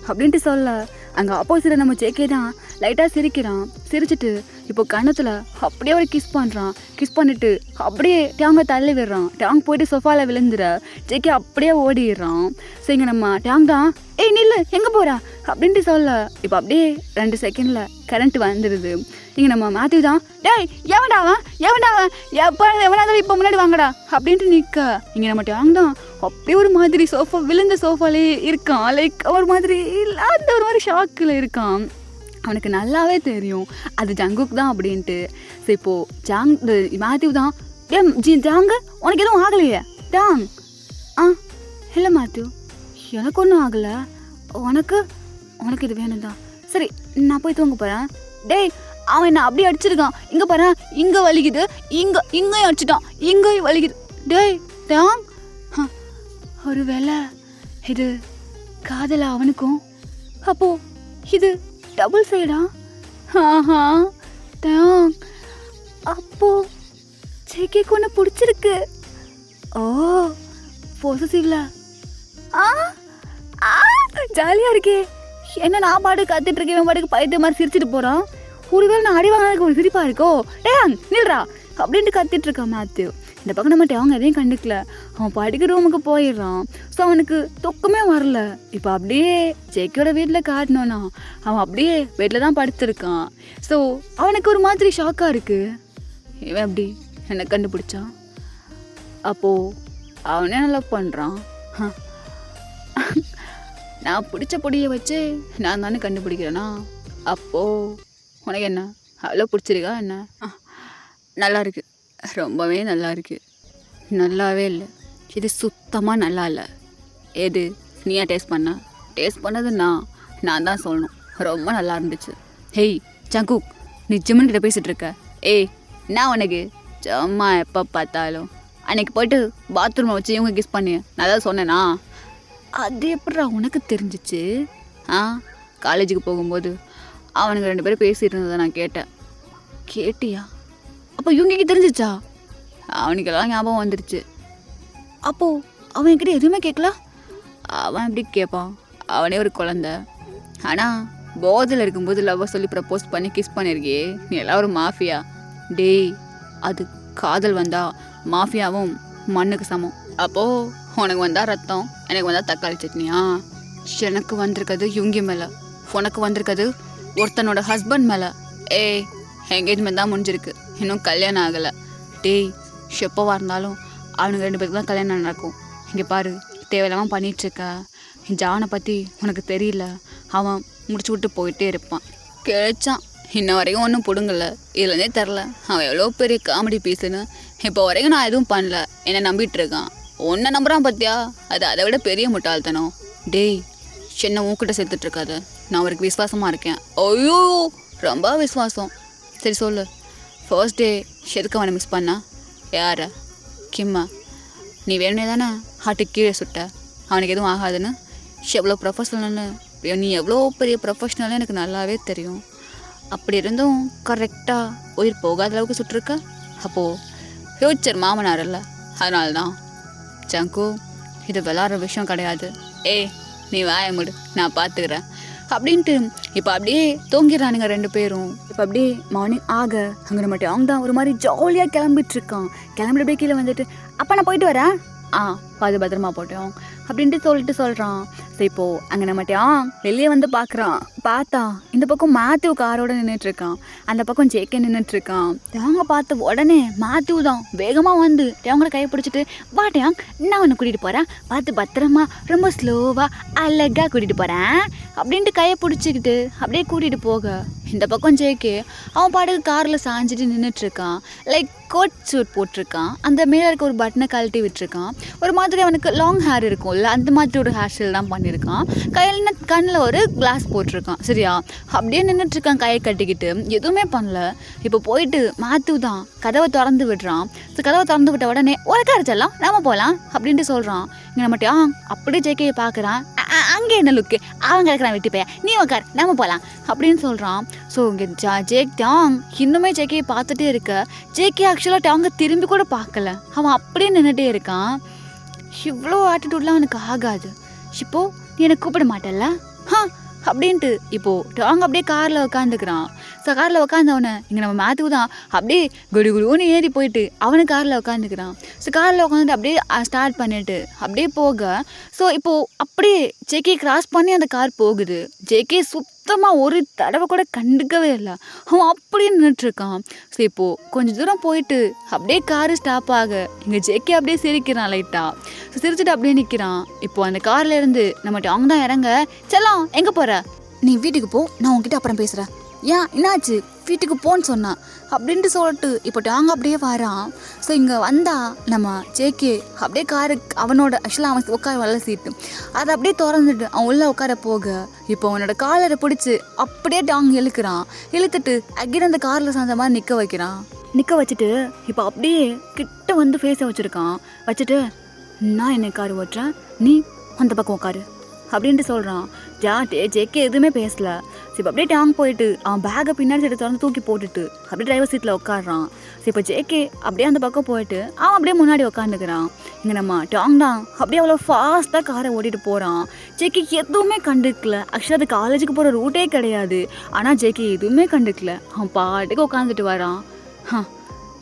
அப்படின்ட்டு சொல்ல அங்கே ஆப்போசிட்டில் நம்ம ஜேகே தான் லைட்டாக சிரிக்கிறான். சிரிச்சிட்டு இப்போ கண்ணத்தில் அப்படியே ஒரு கிஸ் பண்ணுறான். கிஸ் பண்ணிவிட்டு அப்படியே டேங்கை தள்ளி விடுறான். டேங் போயிட்டு சொஃபாவில் விழுந்துட ஜேகே அப்படியே ஓடிடுறான். ஸோ இங்கே நம்ம டேங் தான் ஏய் நில்லு எங்கே போகிறா அப்படின்ட்டு சொல்ல இப்போ அப்படியே 2 செகண்டில் கரண்ட் வந்துடுது. இங்கே நம்ம மேத்யூ தான் டேய் எவன்டாவன் எப்போ எவனாவது இப்போ முன்னாடி வாங்கடா அப்படின்ட்டு நிற்க இங்கே நம்ம டேங் தான் அப்படியே ஒரு மாதிரி விழுந்த சோஃபாலே இருக்கான். லைக் ஒரு மாதிரி இல்லாத ஒரு மாதிரி ஷாக்கில் இருக்கான். அவனுக்கு நல்லாவே தெரியும் அது ஜங்குக் தான் அப்படின்ட்டு. ஸோ இப்போது மேத்யூ தான் ஜாங்கு உனக்கு எதுவும் ஆகலையே டேங்? இல்லை மேத்யூ எனக்கு ஒன்றும் ஆகலை, உனக்கு இது வேணும் தான். சரி நான் போய் தூங்க போகிறேன். டேய் அவன் என்ன அப்படியே அடிச்சிருக்கான், இங்கே பாரு இங்கே வலிக்குது, இங்கேயும் அடிச்சிட்டான், இங்கேயும் வலிக்குது. டேய் டேங் ஒரு வேளை இது காதலா அவனுக்கும்? அப்போ இது டபுள் சைடா? டேங் அப்போ ஜேகேக்கு ஒன்று பிடிச்சிருக்கு. ஓ பொசசிவ்ல ஜாலியாக இருக்கே. என்ன நான் பாட்டுக்கு கத்திட்டு இருக்கேன், இவன் பாட்டுக்கு பைத்திய மாதிரி சிரிச்சிட்டு போகிறான். ஒருவேளை நான் அடி வாங்கினதுக்கு ஒரு சிரிப்பாக இருக்கோ, டேங் நில்றா அப்படின்ட்டு கத்திட்டு இருக்கான் மேத்யூ. இந்த பக்கம் நம்ம அவங்க எதையும் கண்டுக்கல, அவன் படிக்க ரூமுக்கு போயிடுறான். ஸோ அவனுக்கு தூக்கமே வரல. இப்போ அப்படியே ஜேக்கியோட வீட்டில் காட்டினோன்னா அவன் அப்படியே வீட்டில் தான் படுத்திருக்கான். ஸோ அவனுக்கு ஒரு மாதிரி ஷாக்காக இருக்குது. இவன் எப்படி என்னை கண்டுபிடிச்சான்? அப்போது அவனே லவ் பண்ணுறான். நான் பிடிச்ச பொடியை வச்சு நான் தானே கண்டுபிடிக்கிறேன்னா, அப்போது உனக்கு என்ன அவ்வளோ பிடிச்சிருக்கா என்ன? நல்லா இருக்கு, ரொம்பவே நல்லா இருக்கு. நல்லாவே இல்லை, இது சுத்தமாக நல்லா இல்லை. எது நீயா டேஸ்ட் பண்ண? டேஸ்ட் பண்ணது நான் தான் சொல்லணும். ரொம்ப நல்லா இருந்துச்சு. ஹேய் ஜங்குக், நீ ஜிம்மன் கிட்ட பேசிகிட்டு இருக்க? ஏய் நான் உனக்கு சும்மா எப்போ பார்த்தாலும் அன்னைக்கு போய்ட்டு பாத்ரூமில் வச்சு இவங்க கிஸ் பண்ணி நான் தான் சொன்னேனா? அது எப்படா உனக்கு தெரிஞ்சிச்சு? காலேஜுக்கு போகும்போது அவனுங்க 2 பேரும் பேசிகிட்டு இருந்ததை நான் கேட்டேன். கேட்டியா? அப்போ இவங்களுக்கு தெரிஞ்சிச்சா? அவனுக்கெல்லாம் ஞாபகம் வந்துடுச்சு. அப்போது அவன் என்கிட்ட எதுவுமே கேட்கல. அவன் எப்படி கேட்பான்? அவனே ஒரு குழந்த. ஆனால் போதில் இருக்கும்போது லவ்வை சொல்லி ப்ரப்போஸ் பண்ணி கிஸ் பண்ணியிருக்கியே, நீ எல்லாம் ஒரு மாஃபியா. டேய், அது காதல் வந்தால் மாஃபியாவும் மண்ணுக்கு சமம். அப்போது உனக்கு வந்தால் ரத்தம், எனக்கு வந்தால் தக்காளி சட்னியா? எனக்கு வந்திருக்கிறது யுங்கி மேலே, உனக்கு வந்திருக்கிறது ஒருத்தனோட ஹஸ்பண்ட் மேலே. ஏய், என்கேஜ்மெண்ட் தான் முடிஞ்சிருக்கு, இன்னும் கல்யாணம் ஆகலை. டேய், எப்போவாக இருந்தாலும் அவனுங்க 2 பேருக்கு தான் கல்யாணம் நடக்கும். இங்கே பாரு, தேவையில்லாமல் பண்ணிகிட்ருக்க. ஜானை பற்றி உனக்கு தெரியல, அவன் முடிச்சு விட்டு போயிட்டே இருப்பான். கிழிச்சான், இன்ன வரைக்கும் ஒன்றும் பிடுங்கலை. இதுலேருந்தே தெரில அவன் எவ்வளோ பெரிய காமெடி பீஸுன்னு. இப்போ வரைக்கும் நான் எதுவும் பண்ணல, என்னை நம்பிட்டு இருக்கான். ஒன்றை நம்புறான் பார்த்தியா? அது அதை விட பெரிய முட்டாள்தனம். டேய், சின்ன ஊக்கிட்ட சேர்த்துட்ருக்காத, நான் அவருக்கு விசுவாசமாக இருக்கேன். ஐயோ, ரொம்ப விசுவாசம். சரி சொல்லு, ஃபர்ஸ்ட் டே எதுக்கு அவனை மிஸ் பண்ணா? யார? கிம்மா. நீ வேணுனே தானே ஹார்ட்டுக்கு கீழே சுட்ட, அவனுக்கு எதுவும் ஆகாதுன்னு. எவ்வளோ ப்ரொஃபஷனல்னு, நீ எவ்வளோ பெரிய ப்ரொஃபஷ்னல்னு எனக்கு நல்லாவே தெரியும். அப்படி இருந்தும் கரெக்டாக உயிர் போகாத அளவுக்கு சுட்டிருக்க. அப்போது ஃப்யூச்சர் மாமனார் இல்லை, அதனால தான். ஜங்கு, இது விளாட்ற விஷயம் கிடையாது. ஏய், நீ வாய முடு, நான் பார்த்துக்கிறேன் அப்படின்ட்டு இப்போ அப்படியே தூங்கிடுறானுங்க 2 பேரும். இப்போ அப்படியே மார்னிங் ஆக அங்கே நம்ம அவங்க தான் ஒரு மாதிரி ஜாலியாக கிளம்பிட்டுருக்கான். கிளம்பிட்டு அப்படியே கீழே வந்துட்டு, அப்போ நான் போயிட்டு வரேன், பாது பத்திரமா போட்டோம் அப்படின்ட்டு சொல்கிறான். ஸோ இப்போது அங்கே நம்மட்டான் வெளியே வந்து பார்க்குறான். பார்த்தா இந்த பக்கம் மேத்யூ காரோட நின்றுட்டுருக்கான், அந்த பக்கம் ஜேகே நின்றுட்டுருக்கான். தேவங்க பார்த்த உடனே மேத்யூ தான் வேகமாக வந்து தேவங்களை கையை பிடிச்சிட்டு, வாட்டையாங் நான் உன்னை கூட்டிகிட்டு போகிறேன், பார்த்து பத்திரமா ரொம்ப ஸ்லோவாக அழகாக கூட்டிகிட்டு போகிறேன் அப்படின்ட்டு கையை பிடிச்சிக்கிட்டு அப்படியே கூட்டிகிட்டு போக, இந்த பக்கம் ஜேகே அவன் பாட்டுக்கு காரில் சாஞ்சிட்டு நின்றுட்டுருக்கான். லைக் கோட் சூட் போட்டிருக்கான், அந்த மேலே இருக்க ஒரு பட்டனை கழட்டி விட்டுருக்கான். ஒரு மாதிரி அவனுக்கு லாங் ஹேர் இருக்கும்ல, அந்த மாதிரி ஒரு ஹேர் ஸ்டைல் தான் பண்ணியிருக்கான். கையில் கண்ணில் ஒரு கிளாஸ் போட்டிருக்கான். சரியா? அப்படியே நின்றுட்டுருக்கான் கையை கட்டிக்கிட்டு, எதுவுமே பண்ணல. இப்போ போயிட்டு மேத்யூ தான் கதவை திறந்து விடுறான். ஸோ கதவை திறந்து விட்ட உடனே உனக்கு அரைச்சலாம், நாம போகலாம் அப்படின்ட்டு சொல்கிறான். இங்கே நம்மட்டான் அப்படியே ஜேகேயை பார்க்குறான். அங்கே என்ன லுக்கு, அவங்க இருக்கிறான் விட்டு போய், நீ உக்கார் நம்ம போகலாம் அப்படின்னு சொல்கிறான். ஸோ இங்கே ஜேக் டாங் இன்னுமே ஜேகேயை பார்த்துட்டே இருக்க. ஜேகே ஆக்சுவலாக டாங்கை திரும்பி கூட பார்க்கல, அவன் அப்படியே நின்றுட்டே இருக்கான். இவ்வளோ ஆட்டிடியூட்லாம் அவனுக்கு ஆகாது. இப்போது நீ எனக்கு கூப்பிட மாட்டேல்ல அப்படின்ட்டு இப்போது டாங் அப்படியே காரில் உட்காந்துக்கிறான். ஸோ காரில் உட்காந்தவனை இங்கே நம்ம மேத்யூ தான் அப்படியே குடு குடுன்னு ஏறி போயிட்டு அவனுக்கு காரில் உட்காந்துக்கிறான். ஸோ காரில் உட்காந்துட்டு அப்படியே ஸ்டார்ட் பண்ணிட்டு அப்படியே போக, ஸோ இப்போது அப்படியே ஜேகே கிராஸ் பண்ணி அந்த கார் போகுது. ஜேகே சுத்தமாக ஒரு தடவை கூட கண்டுக்கவே இல்லை, அவன் அப்படியே நின்றுட்டுருக்கான். ஸோ இப்போது கொஞ்சம் தூரம் போயிட்டு அப்படியே காரு ஸ்டாப் ஆக இங்கே ஜேகே அப்படியே சிரிக்கிறான் லைட்டாக. ஸோ சிரிச்சுட்டு அப்படியே நிற்கிறான். இப்போது அந்த காரில் இருந்து நம்ம டாங் தான் இறங்க, செல்லம் எங்கே போகிற? நீ வீட்டுக்கு போ, நான் உங்ககிட்ட அப்புறம் பேசுகிறேன். ஏன் என்னாச்சு? வீட்டுக்கு போன்னு சொன்னான் அப்படின்ட்டு சொல்லிட்டு இப்போ டாங்க அப்படியே வரான். ஸோ இங்கே வந்தால் நம்ம ஜேகே அப்படியே காருக்கு அவனோட ஆக்சுவலாக அவன் உட்கார வல்ல சீட்டு அதை அப்படியே திறந்துட்டு அவன் உள்ளே உட்கார போக, இப்போ அவனோட காலரை பிடிச்சி அப்படியே டாங் இழுத்துட்டு அகிர அந்த காரில் சார்ந்த மாதிரி நிற்க வச்சுட்டு இப்போ அப்படியே கிட்ட வந்து ஃபேஸை வச்சுட்டு, நான் என்னை கார் ஓட்டுறேன், நீ அந்த பக்கம் உட்காரு அப்படின்ட்டு சொல்கிறான். ஜேகே எதுவுமே பேசல. ஸோ இப்போ அப்படியே டாங் போயிட்டு அவன் பேக்கை பின்னாடி சைடு திறந்து தூக்கி போட்டுட்டு அப்படியே டிரைவர் சீட்டில் உட்காடுறான். ஸோ இப்போ ஜேகே அப்படியே அந்த பக்கம் போயிட்டு அவன் அப்படியே முன்னாடி உட்காந்துக்கிறான். இங்கே நம்ம டாங் தான் அப்படியே அவ்வளோ ஃபாஸ்ட்டாக காரை ஓட்டிகிட்டு போகிறான். ஜேகே எதுவுமே கண்டுக்கல. ஆக்சுவலாக அது காலேஜுக்கு போகிற ரூட்டே கிடையாது. ஆனால் ஜேகே எதுவுமே கண்டுக்கல. அவன் பாட்டுக்கு உட்காந்துட்டு வரான்.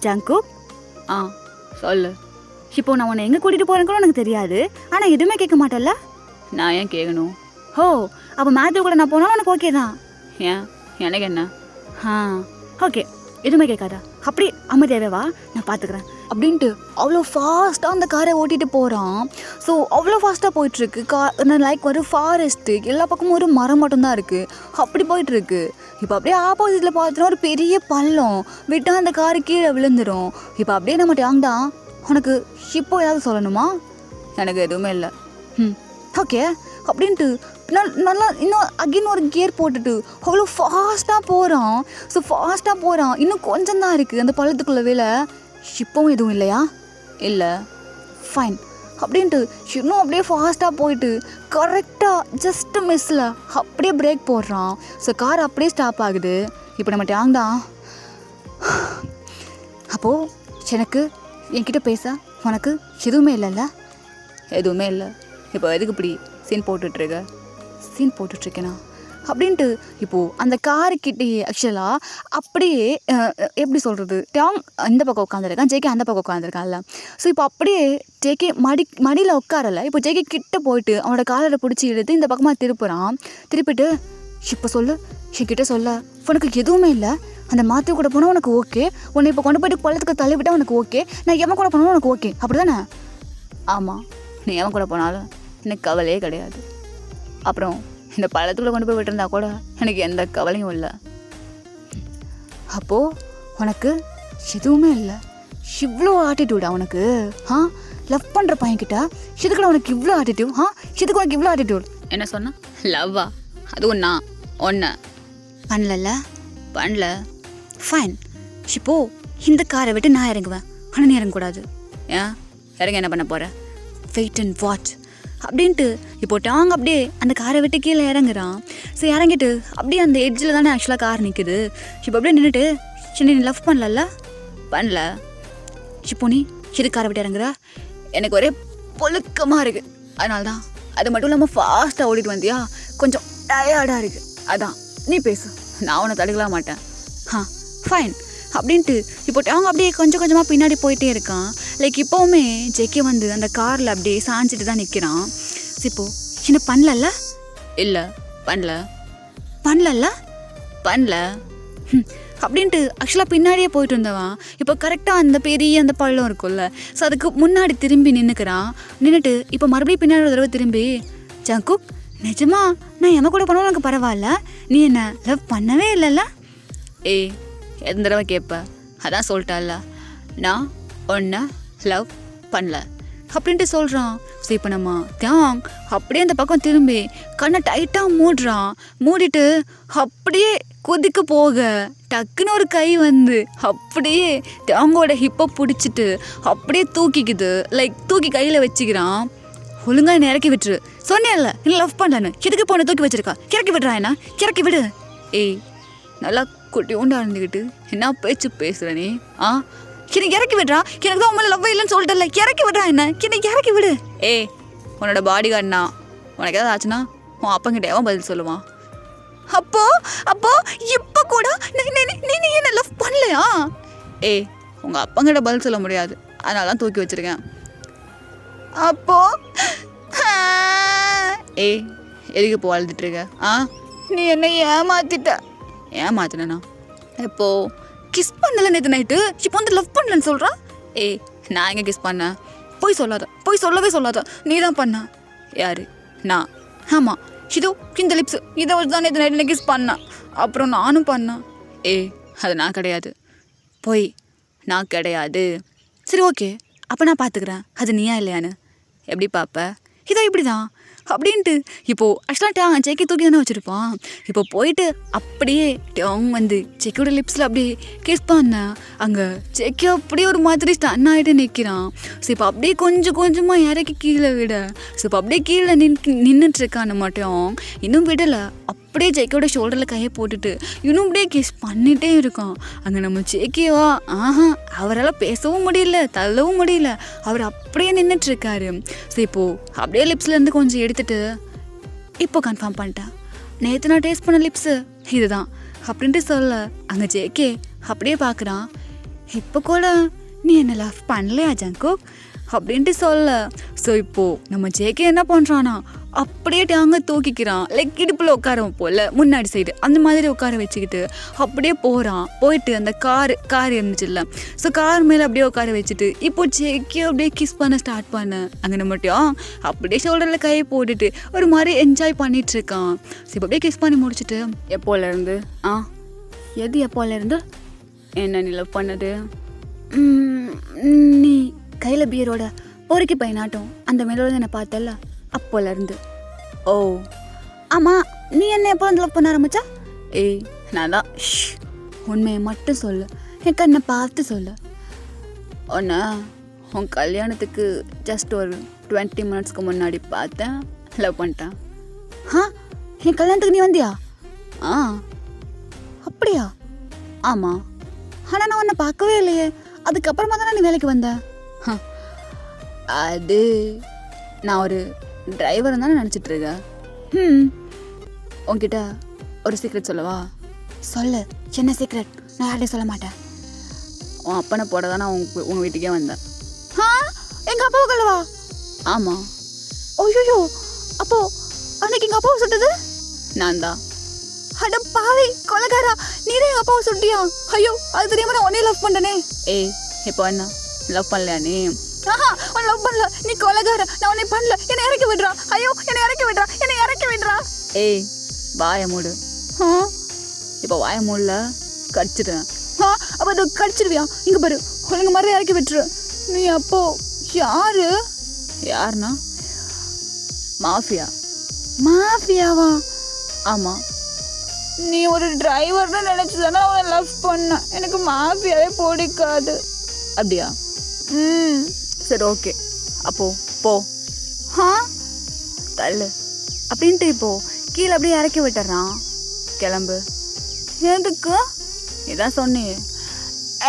ஜங்குக் சொல்லு, இப்போ நான் உன்னை எங்கே கூட்டிகிட்டு போகிறேன்னு கூட எனக்கு தெரியாது. ஆனால் எதுவுமே கேட்க மாட்டேல்ல? நான் ஏன் கேட்கணும்? அப்போ மேத்யூ கூட நான் போனாலும் உனக்கு ஓகே தான். ஏன், எனக்கு என்ன? ஓகே, எதுவுமே கேட்காதா? அப்படி அமைதியாவே வா, நான் பார்த்துக்கிறேன் அப்படின்ட்டு அவ்வளோ ஃபாஸ்ட்டாக அந்த காரை ஓட்டிகிட்டு போகிறான். ஸோ அவ்வளோ ஃபாஸ்ட்டாக போயிட்டுருக்கு. லைக் ஒரு ஃபாரஸ்ட்டு, எல்லா பக்கமும் ஒரு மரம் மட்டும்தான் இருக்குது. அப்படி போயிட்டுருக்கு. இப்போ அப்படியே ஆப்போசிட்டில் பார்த்தோன்னா ஒரு பெரிய பள்ளம், விட்டால் அந்த காரு கீழே விழுந்துடும். இப்போ அப்படியே நம்ம டாங் தான், உனக்கு இப்போ ஏதாவது சொல்லணுமா? எனக்கு எதுவுமே இல்லை. ஓகே அப்படின்ட்டு நல்லா இன்னும் அகைன் ஒரு கியர் போட்டுட்டு அவ்வளோ ஃபாஸ்ட்டாக போகிறான். ஸோ ஃபாஸ்ட்டாக போகிறான். இன்னும் கொஞ்சம் தான் இருக்குது அந்த பள்ளத்துக்குள்ளே வேலை. இப்போவும் எதுவும் இல்லையா? இல்லை, ஃபைன் அப்படின்ட்டு இன்னும் அப்படியே ஃபாஸ்ட்டாக போயிட்டு கரெக்டாக ஜஸ்ட் மிஸ்ஸில் அப்படியே பிரேக் போடுறான். ஸோ கார் அப்படியே ஸ்டாப் ஆகுது. இப்போ நம்ம டாங் தான், அப்போது எனக்கு என்கிட்ட பேச உனக்கு எதுவுமே இல்லைல்ல? எதுவுமே இல்லை. இப்போ எதுக்கு இப்படி சீன் போட்டுட்ருக்கேனா அப்படின்ட்டு இப்போது அந்த காருக்கிட்டேயே ஆக்சுவலாக அப்படியே எப்படி சொல்கிறது, டாங் இந்த பக்கம் உட்காந்துருக்கான், ஜேகே அந்த பக்கம் உட்காந்துருக்கான்ல. ஸோ இப்போ அப்படியே ஜேகே மடியில் உட்காரல. இப்போ ஜேகே கிட்ட போயிட்டு அவனோட காலரை பிடிச்சி எடுத்து இந்த பக்கமாக திருப்பிட்டு இப்போ சொல்லு, என்கிட்ட சொல்ல உனக்கு எதுவுமே இல்லை. அந்த மேத்யூ கூட போனால் உனக்கு ஓகே, உன்னை இப்போ கொண்டு போய்ட்டு பள்ளத்துக்கு தள்ளிவிட்டால் உனக்கு ஓகே, நான் எவன் கூட போனாலும் உனக்கு ஓகே, அப்படி தானே? ஆமாம், நீ எவன் கூட போனாலும் எனக்கு கவலையே கிடையாது. அப்புறம் இந்த பள்ளத்துக்குள்ளே கொண்டு போய் விட்டுருந்தா கூட எனக்கு எந்த கவலையும் இல்லை. அப்போது உனக்கு எதுவுமே இல்லை. இவ்வளோ ஆட்டிடியூடா உனக்கு? லவ் பண்ணுற பையன்கிட்ட இதுக்குள்ள உனக்கு இவ்வளோ ஆட்டிடியூட்? இதுக்கு உனக்கு இவ்வளோ ஆட்டிடியூட்? என்ன சொன்ன? லவ்வா? அதுவும் நான் ஒன்று பண்ணல. ஃபைன், இப்போ இந்த காரை விட்டு நான் இறங்குவேன், ஆனால் நீ இறங்கக்கூடாது. ஏன் இறங்க என்ன பண்ண போகிற? வெயிட் அண்ட் வாட்ச் அப்படின்ட்டு இப்போ டாங் அப்படியே அந்த காரை விட்டு கீழே இறங்குறான். ஸோ இறங்கிட்டு அப்படியே அந்த எட்ஜில் தானே ஆக்சுவலாக கார் நிற்குது. இப்போ அப்படியே நின்றுட்டு, சரி நீ லவ் பண்ணல, இப்போ நீ இது காரை விட்டு இறங்குற? எனக்கு ஒரே பொழுக்கமாக இருக்குது, அதனால தான். அது மட்டும் இல்லாமல் ஃபாஸ்ட்டாக ஓடிட்டு வந்தியா, கொஞ்சம் டயர்டாக இருக்குது, அதான். நீ பேசு, நான் உன்னை தடுக்கலாம் மாட்டேன். ஃபைன் அப்படின்ட்டு இப்போ அவங்க அப்படியே கொஞ்சம் கொஞ்சமாக பின்னாடி போயிட்டே இருக்கான். லைக் இப்போவுமே ஜேகே வந்து அந்த காரில் அப்படியே சாஞ்சிட்டு தான் நிற்கிறான். இப்போ என்ன பண்ணல? இல்லை பண்ணல அப்படின்ட்டு ஆக்சுவலாக பின்னாடியே போயிட்டு இருந்தவன் இப்போ கரெக்டாக அந்த பெரிய அந்த பள்ளம் இருக்கும்ல, ஸோ அதுக்கு முன்னாடி திரும்பி நின்றுட்டு இப்போ மறுபடியும் பின்னாடி ஒரு தடவை திரும்பி, ஜங்குக் நிஜமா நான் எம கூட போனாலும் எனக்கு பரவாயில்ல, நீ என்ன லவ் பண்ணவே இல்லைல்ல? எந்த தடவை கேட்ப? அதான் சொல்லிட்டால, நான் ஒன்றை லவ் பண்ணல அப்படின்ட்டு சொல்கிறான். ஸோ இப்போ நம்ம தியாங் அப்படியே அந்த பக்கம் திரும்பி கண்ணை டைட்டாக மூடிட்டு அப்படியே குதிக்க போக டக்குன்னு ஒரு கை வந்து அப்படியே தியாங்கோட ஹிப்பை பிடிச்சிட்டு அப்படியே தூக்கிக்குது. லைக் தூக்கி கையில் வச்சுக்கிறான். ஒழுங்காக என்ன இறக்கி விட்டுரு, சொன்னேன்ல இல்லை லவ் பண்ணலன்னு, எதுக்கு போன தூக்கி வச்சிருக்கா, இறக்கி விடுறா, என்ன இறக்கி விடு. நல்லா குட்டி உண்டா இருந்துக்கிட்டு என்ன பேச்சு பேசுகிற நீ? எனக்கு இறக்கி விடுறா, எனக்கு தான் உங்களை லவ் இல்லைன்னு சொல்லிட்டல, இறக்கி விடுறா, என்ன எனக்கு இறக்கி விடு. உன்னோட பாடி கார்டுனா உனக்கு ஏதாவது ஆச்சுன்னா உன் அப்பங்கிட்ட எவன் பதில் சொல்லுவான்? அப்போ இப்போ கூட நீ என்ன லவ் பண்ணலையா? உங்கள் அப்பங்கிட்ட பதில் சொல்ல முடியாது, அதனால தான் தூக்கி வச்சிருக்கேன். அப்போ எதுக்கு இப்போ வாழ்ந்துட்டு இருக்க? நீ என்ன ஏமாத்தினா? இப்போ கிஸ் பண்ணல நேற்று நைட்டு, இப்போ வந்து லவ் பண்ணலன்னு சொல்கிறான். நான் எங்கே கிஸ் பண்ணேன்? போய் சொல்லவே சொல்லாத, நீ தான் பண்ண. யாரு? நான். ஆமாம், இதோ இந்த லிப்ஸ் இதை வச்சு தான் நேற்று நைட்டு கிஸ் பண்ணேன், அப்புறம் நானும் பண்ணேன். அது நான் கிடையாது, போய் நான் கிடையாது. சரி ஓகே, அப்போ நான் பார்த்துக்கிறேன், அது நீயா இல்லையான்னு. எப்படி பார்ப்ப? இதோ இப்படி தான் அப்படின்ட்டு இப்போது ஆக்சுவலாக ஜேகே தூக்கி தானே வச்சுருப்பான். இப்போ போயிட்டு அப்படியே டாங் வந்து ஜேகேயோட லிப்ஸில் அப்படியே கிஸ் பண்ணேன். அங்கே ஜேகே அப்படியே ஒரு மாதிரி ஸ்டன் ஆகிட்டு நிற்கிறான். ஸோ இப்போ அப்படியே கொஞ்சம் கொஞ்சமாக இறக்கி கீழே விட, ஸோ இப்போ அப்படியே கீழே நின்றுட்டுருக்கான்னு மட்டும் இன்னும் விடலை. அப்படியே ஜேக்கியோட ஷோல்டரில் கையை போட்டுட்டு இன்னும் அப்படியே கிஸ் பண்ணிகிட்டே இருக்கான். அங்கே நம்ம ஜேக்கியவா அவரால் பேசவும் முடியல, தள்ளவும் முடியல, அவர் அப்படியே நின்றுட்டுருக்காரு. ஸோ இப்போது அப்படியே லிப்ஸ்லேருந்து கொஞ்சம் எடுத்துட்டு இப்போ கன்ஃபார்ம் பண்ணிட்டேன், நேற்று நான் டேஸ்ட் பண்ண லிப்ஸு இதுதான் அப்படின்ட்டு சொல்ல அங்கே ஜேகே அப்படியே பார்க்குறான். இப்போ கூட நீ என்ன லவ் பண்ணலையா ஜங்குக் அப்படின்ட்டு சொல்ல. ஸோ இப்போது நம்ம ஜேகே என்ன பண்ணுறான்னா அப்படியே டாங்க தூக்கிக்கிறான். லைக் இடுப்பில் உட்கார போல் முன்னாடி சைடு அந்த மாதிரி உட்கார வச்சுக்கிட்டு அப்படியே போகிறான். போயிட்டு அந்த கார் இருந்துச்சுல்ல, ஸோ கார் மேலே அப்படியே உட்கார வச்சுட்டு இப்போ ஜேகே அப்படியே கிஸ் பண்ண ஸ்டார்ட் பண்ண. அங்கே மட்டும் அப்படியே ஷோல்டரில் கையை போட்டுட்டு ஒரு மாதிரி என்ஜாய் பண்ணிகிட்ருக்கான். ஸோ இப்போ அப்படியே கிஸ் பண்ணி முடிச்சுட்டு எப்போலேருந்து எது எப்போலேருந்து என்ன நீ லவ் பண்ணது? நீ கையில் பியரோட பொறுக்கி பையனாட்டும் அந்த மேலோட என்னை பார்த்தல அப்போலேருந்து. ஓ ஆமாம், நீ என்ன எப்போ வந்து லவ் பண்ண ஆரம்பிச்சா? ஏய் நான் தான் உண்மையை மட்டும் சொல்லு, என் கண்ணை பார்த்து சொல்லு. ஒன்று உன் கல்யாணத்துக்கு ஜஸ்ட் ஒரு 20 மினிட்ஸ்க்கு முன்னாடி பார்த்தேன், லவ் பண்ணிட்டேன். என் கல்யாணத்துக்கு நீ வந்தியா? அப்படியா? ஆமாம். ஆனால் நான் உன்னை பார்க்கவே இல்லையே, அதுக்கப்புறமா தானே நீ வேலைக்கு வந்த? அது நான் ஒரு டிரைவர் தானே நினச்சிட்ருக்கேன். உன்கிட்ட ஒரு சீக்ரெட் சொல்லவா? சொல்லு, என்ன சீக்ரெட்? நான் யார்ட்டையும் சொல்ல மாட்டேன். உன் அப்பனை போட தானே உங்கள் வீட்டுக்கே வந்தேன். எங்கள் அப்பாவை கல்லவா? ஆமாம். ஓய்யோ, அப்போ அன்னைக்கு எங்கள் அப்பாவை சுட்டது நான் தான். அட பாவி கொலைகாரா, நீரே எங்கள் அப்பாவை சுட்டியா? ஐயோ, அது தெரியாம நான் உன்னையே லவ் பண்ணனே. ஏய் இப்போ என்ன லவ் பண்ணலையா நீ? உன்னை லவ் பண்ணல, நீ கொலைகார, நான் உன்னை பண்ணல, என்னை இறக்கி விடுறா. ஐயோ, என்னை இறக்கி விடுறா. ஏய் வாய மூடு. இப்போ வாய மூடல கடிச்சிட்டேன். அப்போ அதை கடிச்சிடுவியா? இங்கே பாரு, ஒழுங்கு மாதிரி இறக்கி விட்டுரு. நீ அப்போ யாருன்னா மாஃபியாவா? ஆமாம். நீ ஒரு டிரைவர்னு நினச்சி தானே அவனை லவ் பண்ண. எனக்கு மாஃபியாவே பிடிக்காது. அப்படியா? சரி ஓகே, அப்போ போ தள்ளு அப்படின்ட்டு இப்போ கீழே அப்படியே இறக்கி விட்டுறான். கிளம்பு. எதுக்கு? இதான் சொன்னியே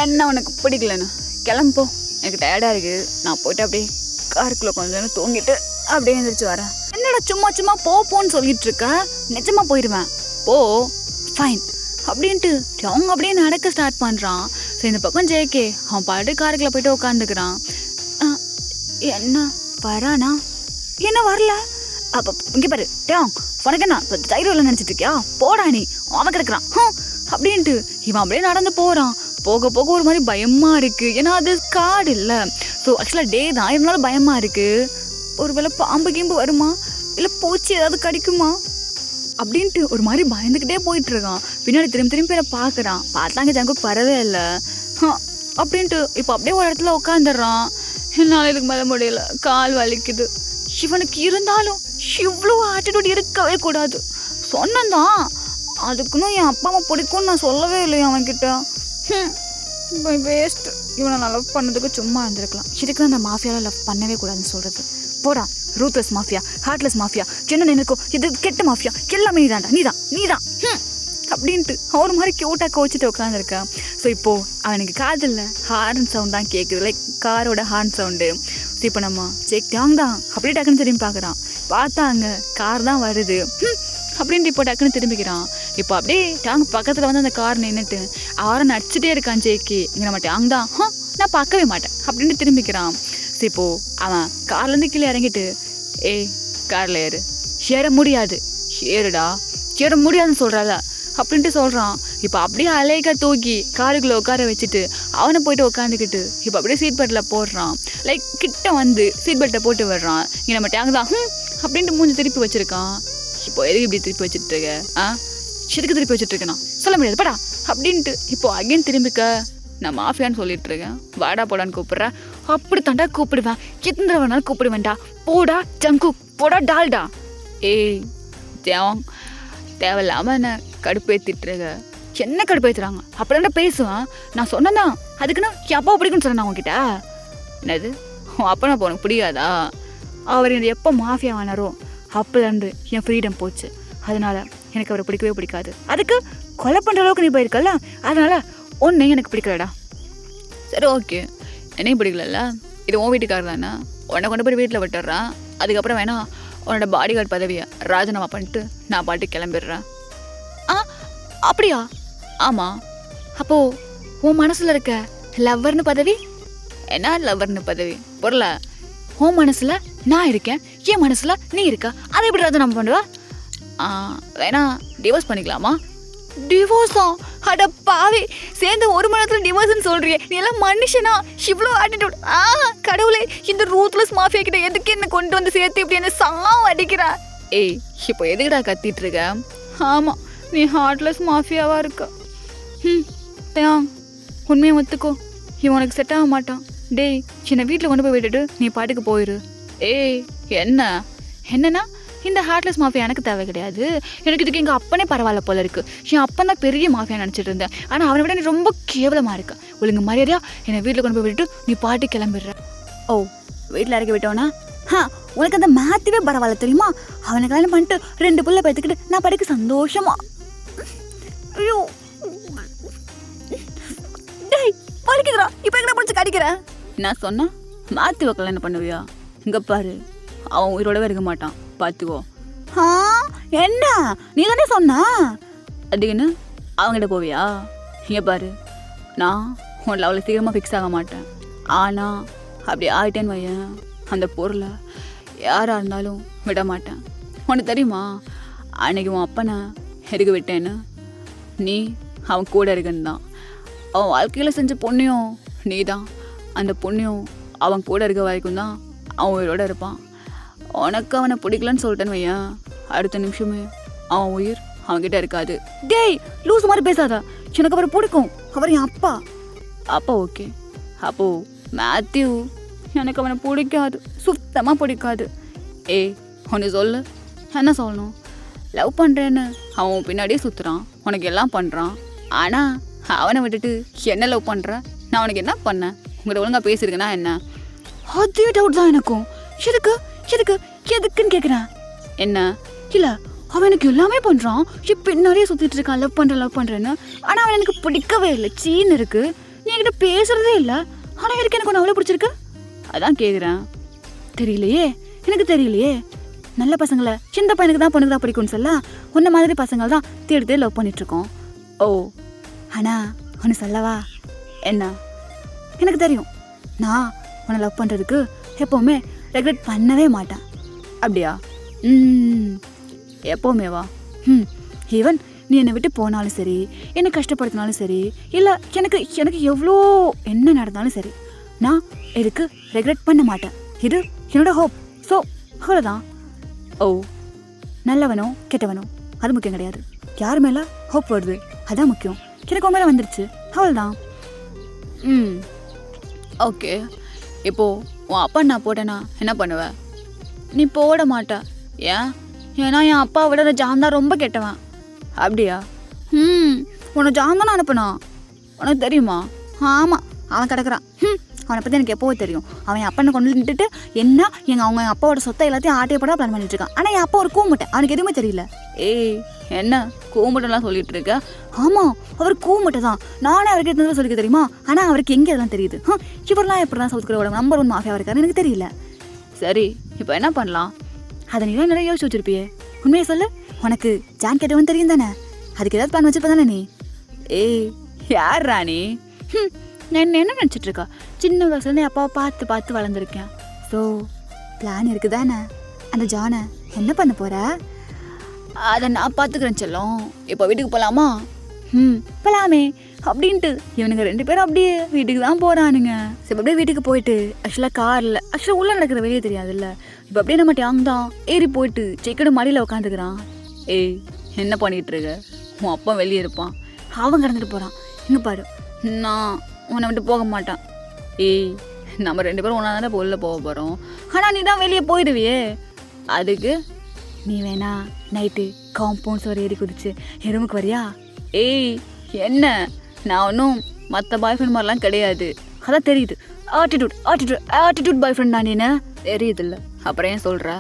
என்ன உனக்கு பிடிக்கலன்னு. கிளம்பு போ, எனக்கு டயர்டாக இருக்குது. நான் போய்ட்டு அப்படியே காருக்குள்ளே கொஞ்சம் நேரம் தூங்கிட்டு அப்படியே எழுந்திரிச்சு வரேன். என்னடா சும்மா போன்னு சொல்லிட்டு இருக்க? நிஜமா போயிடுவேன். போ. ஃபைன் அப்படின்ட்டு அவங்க அப்படியே நடக்க ஸ்டார்ட் பண்ணுறான். ஸோ இந்த பக்கம் ஜேகே அவன் பாட்டு காருக்குள்ளே போயிட்டு உட்காந்துக்கிறான். என்ன வரானா? என்ன வரல? அப்போ இங்கே பாரு டேங், உனக்கு என்ன இப்போ தைரியம் இல்லை நினச்சிட்டு இருக்கியா? போடா நீ, அவன் கிடக்குறான் அப்படின்ட்டு இவன் அப்படியே நடந்து போகிறான். போக போக ஒரு மாதிரி பயமாக இருக்குது. ஏன்னா அது காடு இல்லை. ஸோ ஆக்சுவலாக டே தான், இருந்தாலும் பயமாக இருக்குது. ஒரு வேளை பாம்பு கீம்பு வருமா, இல்லை பூச்சி ஏதாவது கடிக்குமா அப்படின்ட்டு ஒரு மாதிரி பயந்துக்கிட்டே போயிட்டுருக்கான். பின்னாடி திரும்பி பேரை பார்க்குறான். பார்த்தாங்க ஜங்குக் வரவே இல்லை. அப்படின்ட்டு இப்போ அப்படியே ஒரு இடத்துல உட்காந்துடுறான். என்னால் இதுக்கு மேலே முடியல, கால் வலிக்குது. இவனுக்கு இருந்தாலும் இவ்வளோ ஆட்டிடியூட் இருக்கவே கூடாது. சொன்னதான், அதுக்குன்னு என் அப்பா அம்மா பிடிக்கும்னு நான் சொல்லவே இல்லையா அவன்கிட்ட. வேஸ்ட்டு. இவனை நான் லவ் பண்ணதுக்கு சும்மா இருந்திருக்கலாம். இதுக்கு தான் அந்த மாஃபியாவில் லவ் பண்ணவே கூடாதுன்னு சொல்கிறது. போடா, ரூத்லெஸ் மாஃபியா, ஹார்ட்லெஸ் மாஃபியா, சின்ன நினைக்கும் இது கெட்ட மாஃபியா, எல்லாமே நீதான் அப்படின்ட்டு ஒரு மாதிரி க்யூட்டாக கோச்சிட்டு உட்காந்துருக்கா. ஸோ இப்போது அவனுக்கு காதில் ஹார்ன் சவுண்ட் தான் கேட்குது, லைக் காரோட ஹார்ன் சவுண்டு. ஸோ இப்போ நம்ம செக் டாங் தான் அப்படியே டக்குன்னு திரும்பி பார்க்குறான். பார்த்தா அங்கே கார் தான் வருது அப்படின்ட்டு இப்போ டக்குன்னு திரும்பிக்கிறான். இப்போ அப்படியே டாங் பக்கத்தில் வந்து அந்த கார் நின்றுட்டு அவரை நடிச்சிட்டே இருக்கான். ஜேக்கி இங்கே நம்ம டாங் தான் நான் பார்க்கவே மாட்டேன் அப்படின்ட்டு திரும்பிக்கிறான். ஸோ இப்போது அவன் கார்லேருந்து கீழே இறங்கிட்டு காரில் ஏற முடியாது, ஏற முடியாதுன்னு சொல்கிறாத அப்படின்ட்டு சொல்கிறான். இப்போ அப்படியே அலைக்க தூக்கி காருக்குள்ளே உட்கார வச்சுட்டு அவனை போய்ட்டு உட்காந்துக்கிட்டு இப்போ அப்படியே சீட் பெல்ட்டில் போடுறான். லைக் கிட்ட வந்து சீட் பெல்ட்டை போட்டு விடுறான். இங்கே நம்ம டேங் தான் அப்படின்ட்டு மூஞ்சி திருப்பி வச்சுருக்கான். இப்போ எதுக்கு இப்படி திருப்பி வச்சுட்ருக்க? எதுக்கு திருப்பி வச்சுட்ருக்கேண்ணா சொல்ல முடியாது படா அப்படின்ட்டு இப்போ அகைன் திரும்பிக்க. நான் மாஃபியான்னு சொல்லிட்டு இருக்கேன், வாடா போடான்னு கூப்பிட்றேன். அப்படி தாண்டா கூப்பிடுவேன், எத்தனை தடவை வேணாலும் கூப்பிடுவேன்டா. போடா ஜங்கு, போடா டால்டா. தேவையில்லாமல் என்ன கடுப்பேற்றிட்டுருக்க. என்ன கடுப்பேற்றுறாங்க? அப்படின்னா பேசுவேன். நான் சொன்னேன்னா அதுக்குன்னா என் அப்பா பிடிக்குன்னு சொன்னேன் உங்ககிட்ட. என்னது உன் அப்பா நான் உனக்கு பிடிக்காதா? அவர் எப்போ மாஃபியா ஆனாரோ அப்போலேருந்து என் ஃப்ரீடம் போச்சு. அதனால் எனக்கு அவரை பிடிக்கவே பிடிக்காது. அதுக்கு கொலை பண்ணுற அளவுக்கு நீ போயிருக்கல, அதனால ஒன்று எனக்கு பிடிக்கலடா. சரி ஓகே, என்னையும் பிடிக்கலல்ல, இது உன் வீட்டுக்காரர் தானே, உன்னை கொண்டு போய் வீட்டில் விட்டுடுறான். அதுக்கப்புறம் வேணா உன்னோட பாடி கார்டு பதவியை ராஜினாமா பண்ணிட்டு நான் பாட்டு கிளம்பிடுறேன். அப்படியா? ஆமாம். அப்போது உன் மனசில் இருக்க லவ்வர்னு பதவி? என்ன லவர்னு பதவி பொருளை? உன் மனசில் நான் இருக்கேன், என் மனசில் நீ இருக்க, அதை எப்படி ராஜினாமா பண்ணுவா? வேணா டிவோர்ஸ் பண்ணிக்கலாமா? டிவோர்ஸா? அட பாவி, சேர்ந்து ஒரு மணி நேரத்தில் டிவோர்ஸ்ன்னு சொல்றியே, நீ எல்லாம் மனுஷனா? இவ்வளோ ஆட்டிடியூட்! கடவுளே, இந்த ரூத்லெஸ் மாஃபியா கிட்ட எதுக்கு என்ன கொண்டு வந்து சேர்த்து இப்படி என்ன சாவ அடிக்கிறா? ஏய், இப்போ எதுக்குடா கத்திட்டு இருக்க? ஆமாம், நீ ஹார்ட்லெஸ் மாஃபியாவாக இருக்க. தேங், உண்மையை ஒத்துக்கோ, இவன் உனக்கு செட் ஆக மாட்டான். டேய், சின்ன வீட்டில் கொண்டு போய் விட்டுட்டு நீ பாட்டுக்கு போயிரு. ஏய் என்னன்னா, இந்த ஹார்ட்லெஸ் மாஃபியா எனக்கு தேவை கிடையாது. எனக்கு இதுக்கு எங்கள் அப்பனே பரவாயில்ல போல இருக்கு. என் அப்பன் தான் பெரிய மாஃபியா நினச்சிட்டு இருந்தேன். ஆனால் அவனை விட நீ ரொம்ப கேவலமாக இருக்க. ஒழுங்கு மரியாதையா என்னை வீட்டில் கொண்டு போய் விட்டுட்டு நீ பாட்டு கிளம்பிடுற. ஓ, வீட்டில் இறக்கி விட்டோன்னா உனக்கு அந்த மேத்வே பரவாயில்ல தெரியுமா? அவனை கல்யாணம் பண்ணிட்டு 2 புள்ள பார்த்துக்கிட்டு நான் படிக்க சந்தோஷமா. ஐயோ டேய், படிக்கிறா இப்போ எங்கே படிச்சு கடிக்கிறேன்? நான் சொன்னா மாற்றி கல்யாணம் பண்ணுவியா? இங்கே பாரு, அவன் உயிரோடவே இருக்க மாட்டான், பார்த்துக்கோ. என்ன நீ தானே சொன்னா? அதுக்குன்னு அவங்ககிட்ட போவியா? இங்கே பாரு, நான் உன் அவ்வளோ சீக்கிரமாக ஃபிக்ஸ் ஆக மாட்டேன். ஆனால் அப்படி ஆகிட்டேன்னு வையன், அந்த பொருளை யாராக இருந்தாலும் விட மாட்டேன். உனக்கு தெரியுமா, அன்னைக்கு உன் அப்பனை எதுக்கு விட்டேன்னு? நீ அவன் கூட இருக்குன்னு தான். அவன் வாழ்க்கையில் செஞ்ச புண்ணியம் நீ தான். அந்த புண்ணியம் அவன் கூட இருக்க வரைக்கும் தான் அவன் உயிரோட இருப்பான். உனக்கு அவனை பிடிக்கலன்னு சொல்லிட்டேன்னு வையன், அடுத்த நிமிஷமே அவன் உயிர் அவன்கிட்ட இருக்காது. டேய், லூஸ் மாதிரி பேசாத. எனக்கு அவரை பிடிக்கும், அவர் என் அப்பா. அப்போ ஓகே. அப்போது மேத்யூ, எனக்கு அவனை பிடிக்காது, சுத்தமாக பிடிக்காது. ஏய், ஒன்று சொல்லு. என்ன சொல்லணும்? லவ் பண்ணுறேன்னு அவன் பின்னாடியே சுற்றுறான், உனக்கு எல்லாம் பண்ணுறான். ஆனால் அவனை விட்டுட்டு என்ன லவ் பண்ணுற? நான் உனக்கு என்ன பண்ணேன்? உங்கள்கிட்ட ஒழுங்காக பேசியிருக்கேன்னா என்ன? அதே டவுட் தான் எனக்கும். எதுக்கு எதுக்கு எதுக்குன்னு கேட்குறேன். என்ன? இல்லை, அவன் எனக்கு எல்லாமே பண்ணுறான், பின்னாடியே சுற்றிட்டு இருக்கான், லவ் பண்ணுறேன்னு. ஆனால் அவன் எனக்கு பிடிக்கவே இல்லை, சீன்னு இருக்கு. நீ என்கிட்ட பேசுறதே இல்லை, ஆனால் இருக்கு எனக்கு ஒன்று அவ்வளோ பிடிச்சிருக்கு. அதான் கேட்குறேன். தெரியலையே, எனக்கு தெரியலையே. நல்ல பசங்களை சின்ன பையனுக்கு தான் பொண்ணுக்கு தான் பிடிக்கும்னு சொல்ல, உன்ன மாதிரி பசங்கள் தான் தேடி லவ் பண்ணிகிட்ருக்கோம். ஓ, ஆனால் ஒன்று சொல்லவா? என்ன? எனக்கு தெரியும், நான் உன்னை லவ் பண்ணுறதுக்கு எப்போவுமே ரெக்ரெட் பண்ணவே மாட்டேன். அப்படியா? எப்போவுமே வா. ஈவன் நீ என்னை விட்டு போனாலும் சரி, என்னை கஷ்டப்படுத்தினாலும் சரி, இல்லை எனக்கு எனக்கு எவ்வளோ என்ன நடந்தாலும் சரி, நான் இதுக்கு ரெக்ரெட் பண்ண மாட்டேன். இது என்னோட ஹோப். ஸோ அவ்வளோதான். ஓ, நல்லவனோ கெட்டவனோ அது முக்கியம் கிடையாது. யார் மேலே ஹோப் வருது அதான் முக்கியம். எனக்கு உன் மேலே வந்துருச்சு, அவ்வளோதான். ஓகே. இப்போது உன் அப்பா நான் போட்டேன்னா என்ன பண்ணுவேன்? நீ போட மாட்டா. ஏன்? ஏன்னா என் அப்பாவை விட அந்த ஜான் தான் ரொம்ப கெட்டவன். அப்படியா? உன்னை ஜான் தானே அனுப்புனான், உனக்கு தெரியுமா? ஆமாம், அவன் கிடக்குறான். அவனை பற்றி எனக்கு எப்போவே தெரியும். அவன் என் அப்பனை கொண்டு நின்றுட்டு என்ன அவங்க என் அப்பாவோட சொத்தை எல்லாத்தையும் ஆட்டையப்பட பிளான் பண்ணிட்டு இருக்கான். ஆனால் என் அப்பா ஒரு கூமுட்டை, அவனுக்கு எதுவுமே தெரியல. ஏய், என்ன கூமுட்டெல்லாம் சொல்லிட்டு இருக்க? ஆமாம், அவர் கூமுட்டை தான். நானே அவருக்கு எத்தனை சொல்லிக்க தெரியுமா? ஆனால் அவருக்கு எங்கே அதெல்லாம் தெரியுது? இவரெல்லாம் எப்படி தான் சவுத்துக்குள்ள நம்பர் 1 மாஃபியா இருக்காரு எனக்கு தெரியல. சரி, இப்போ என்ன பண்ணலாம்? அதை நீ தான் நிறைய யோசிச்சு வச்சிருப்பியே. உண்மையை சொல்லு, உனக்கு ஜான் கேட்டவன் தெரியும் தானே? அதுக்கு ஏதாவது பிளான் வச்சிருப்ப தானே நீ? ஏய், யார் ராணி? நான் என்ன நினச்சிட்டு இருக்கா? சின்ன வயசுலேருந்து அப்பாவை பார்த்து பார்த்து வளர்ந்துருக்கேன். ஸோ பிளான் இருக்குது தானே? அந்த ஜானை என்ன பண்ண போகிற? அதை நான் பார்த்துக்கிறேன் செல்லம். இப்போ வீட்டுக்கு போகலாமா? போகலாமே அப்படின்ட்டு இவனுங்க 2 பேரும் அப்படியே வீட்டுக்கு தான் போகிறானுங்க. சரி, அப்படியே வீட்டுக்கு போயிட்டு ஆக்சுவலாக காரில் உள்ளே நடக்கிற வெளியே தெரியாதுல்ல. இப்போ அப்படியே நம்ம டேங் தான் ஏறி போயிட்டு செக்கடு மடியில் உட்காந்துக்கிறான். ஏய், என்ன பண்ணிகிட்டு இருக்க? உன் அப்பா வெளியே இருப்பான், அவன் கடந்துட்டு போகிறான். இங்கே பாரு, நான் உன்னை விட்டு போக மாட்டான். ஏய், நம்ம 2 பேரும் ஒன்றா தானே உள்ளே போக போகிறோம். ஆனால் நீ தான் வெளியே போயிடுவியே. அதுக்கு நீ வேணா நைட்டு காம்பவுண்ட் சுவர் ஏறி குதிச்சு என் ரூமுக்கு வரியா? ஏய், என்ன? நான் ஒன்றும் மற்ற பாய் ஃப்ரெண்ட் மாதிரிலாம் கிடையாது. அதான் தெரியுது. ஆட்டிடியூட் பாய் ஃப்ரெண்ட் தான் நீனு. தெரியுது இல்லை, அப்புறம் ஏன் சொல்கிற?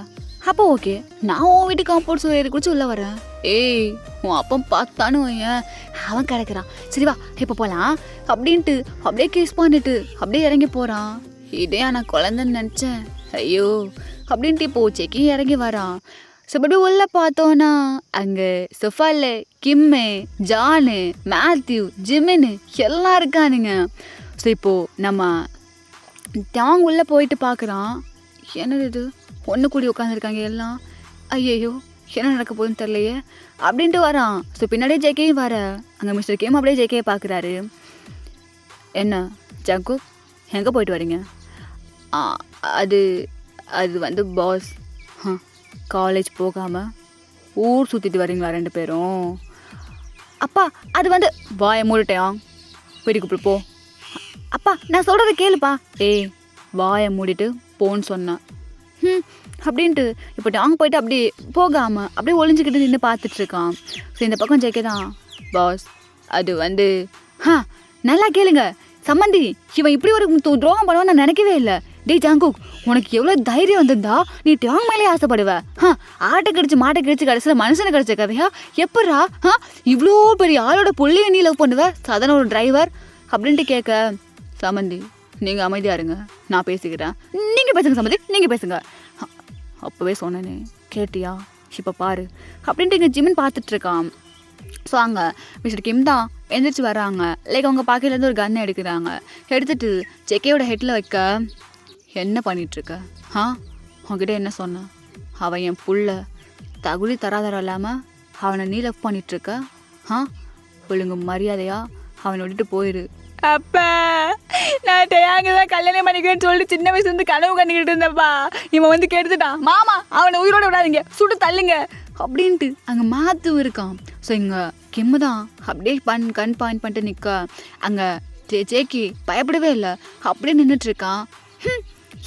அப்போ ஓகே, நான் உன் வீட்டு காம்பவுண்ட் சுவர் ஏறி குதிச்சு உள்ளே வரேன். ஏய் உன் அப்பன் பார்த்தானு வையன் அவன் கிடக்குறான். சரி வா இப்போ போகலாம் அப்படின்ட்டு அப்படியே கிஸ் பண்ணிட்டு அப்படியே இறங்கி போகிறான். இதே நான் குழந்தைன்னு நினச்சேன். ஐயோ அப்படின்ட்டு இப்போ செக்கிங் இறங்கி வரான். ஸோ அப்படி உள்ளே பார்த்தோன்னா அங்கே சொஃபால கிம்மு, ஜானு, மேத்யூ, ஜிமின்னு எல்லாம் இருக்கானுங்க. ஸோ இப்போது நம்ம டாங் உள்ளே போயிட்டு பார்க்குறான். என்னது இது ஒன்று கூடி உட்காந்துருக்காங்க எல்லாம். ஐயையோ என்ன நடக்க போகுதுன்னு தெரியலையே அப்படின்ட்டு வரான். ஸோ பின்னாடியே ஜேகேயும் வர அங்கே மிஸ்டர் கேம் அப்படியே ஜேகேயை பார்க்குறாரு. என்ன ஜங்குக் எங்கே போயிட்டு வரீங்க? அது அது வந்து பாஸ் காலேஜ் போகாமல் ஊர் சுற்றிட்டு வரீங்களா 2 பேரும்? அப்பா அது வந்து வாயை மூடிட்டேன் வீட்டுக்கு கூப்பிட்டு போ. அப்பா நான் சொல்கிறத கேளுப்பா. ஏய் வாயை மூடிட்டு போன்னு சொன்னேன். அப்படின்ட்டு இப்போ டாங் போயிட்டு அப்படி போகாமல் அப்படியே ஒளிஞ்சிக்கிட்டு நின்று பார்த்துட்ருக்கான். ஸோ இந்த பக்கம் ஜெயிக்க தான் பாஸ் அது வந்து நல்லா கேளுங்க சம்மந்தி இவன் இப்படி ஒரு துரோகம் பண்ணுவான்னு நான் நினைக்கவே இல்லை. டேய் ஜாங்குக் உனக்கு எவ்வளோ தைரியம் வந்திருந்தா நீ டாங் மேலே ஆசைப்படுவ. ஆட்டை கடிச்சு மாட்டை கடிச்சு கடைசியில் மனுஷனை கடிச்ச கதையா எப்படா இவ்வளோ பெரிய ஆளோட புள்ளியை நீ லவ் பண்ணுவ சாதாரண ஒரு டிரைவர் அப்படின்ட்டு கேட்க சம்மந்தி நீங்கள் அமைதியாக இருங்க நான் பேசிக்கிறேன். நீங்கள் பேசுங்க சம்மந்தி நீங்கள் பேசுங்க. அப்போவே சொன்னேனே கேட்டியா இப்போ பாரு அப்படின்ட்டு இங்கே ஜிமின் பார்த்துட்ருக்கான். ஸோ அங்கே மிஸ்டர் கிம் தான் எந்திரிச்சு வர்றாங்க. லைக் அவங்க பாக்கெட்லேருந்து ஒரு கன் எடுக்கிறாங்க. எடுத்துகிட்டு ஜெக்கேயோட ஹெட்டில் வைக்க என்ன பண்ணிகிட்ருக்க? உங்ககிட்ட என்ன சொன்னேன்? அவன் என் புள்ள தகுதி தராதரம் இல்லாமல் அவனை நீ லவ் பண்ணிகிட்ருக்க. ஒழுங்கு மரியாதையாக அவனை விட்டுட்டு போயிடு. அப்பா நான் தேங்க தான் கல்யாணம் பண்ணிக்கிறேன்னு சொல்லிட்டு சின்ன வயசுலேருந்து கனவு கண்டுக்கிட்டு இருந்தப்பா. இவன் வந்து கெடுத்துட்டான். மாமா அவனை உயிரோட விடாதீங்க சுட்டு தள்ளுங்க அப்படின்ட்டு அங்கே மாத்து இருக்கான். ஸோ இங்கே கிம்மு தான் அப்படியே கண் பாயிண்ட் பண்ணிட்டு நிற்க அங்கே ஜேக்கி பயப்படவே இல்லை அப்படியே நின்றுட்டுருக்கான்.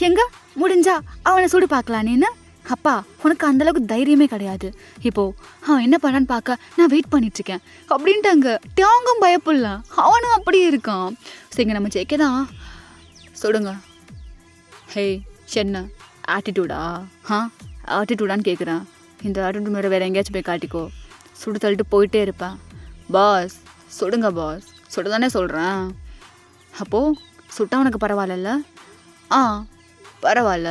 எங்க முடிஞ்சா அவனை சுடு பார்க்கலாம் நீன்னு. அப்பா உனக்கு அந்தளவுக்கு தைரியமே கிடையாது. இப்போது அவன் என்ன பண்ணான்னு பார்க்க நான் வெயிட் பண்ணிட்டுருக்கேன் அப்படின்ட்டு அங்கே டாங்கும் பயப்படல அவனும் அப்படியே இருக்கான். ஸோ இங்கே நம்ம ஜெயிக்க தான் சொல்லுங்க. ஹே என்ன ஆட்டிடியூடா? ஆட்டிடியூடான்னு கேட்குறேன். இந்த ஆட்டிடியூட் மேலே வேறு எங்கேயாச்சும் போய் காட்டிக்கோ சுடு தள்ளிட்டு போயிட்டே இருப்பேன். பாஸ் சுடுங்க பாஸ் சுடு தானே சொல்கிறேன். அப்போது சுட்டா உனக்கு பரவாயில்ல? பரவாயில்ல.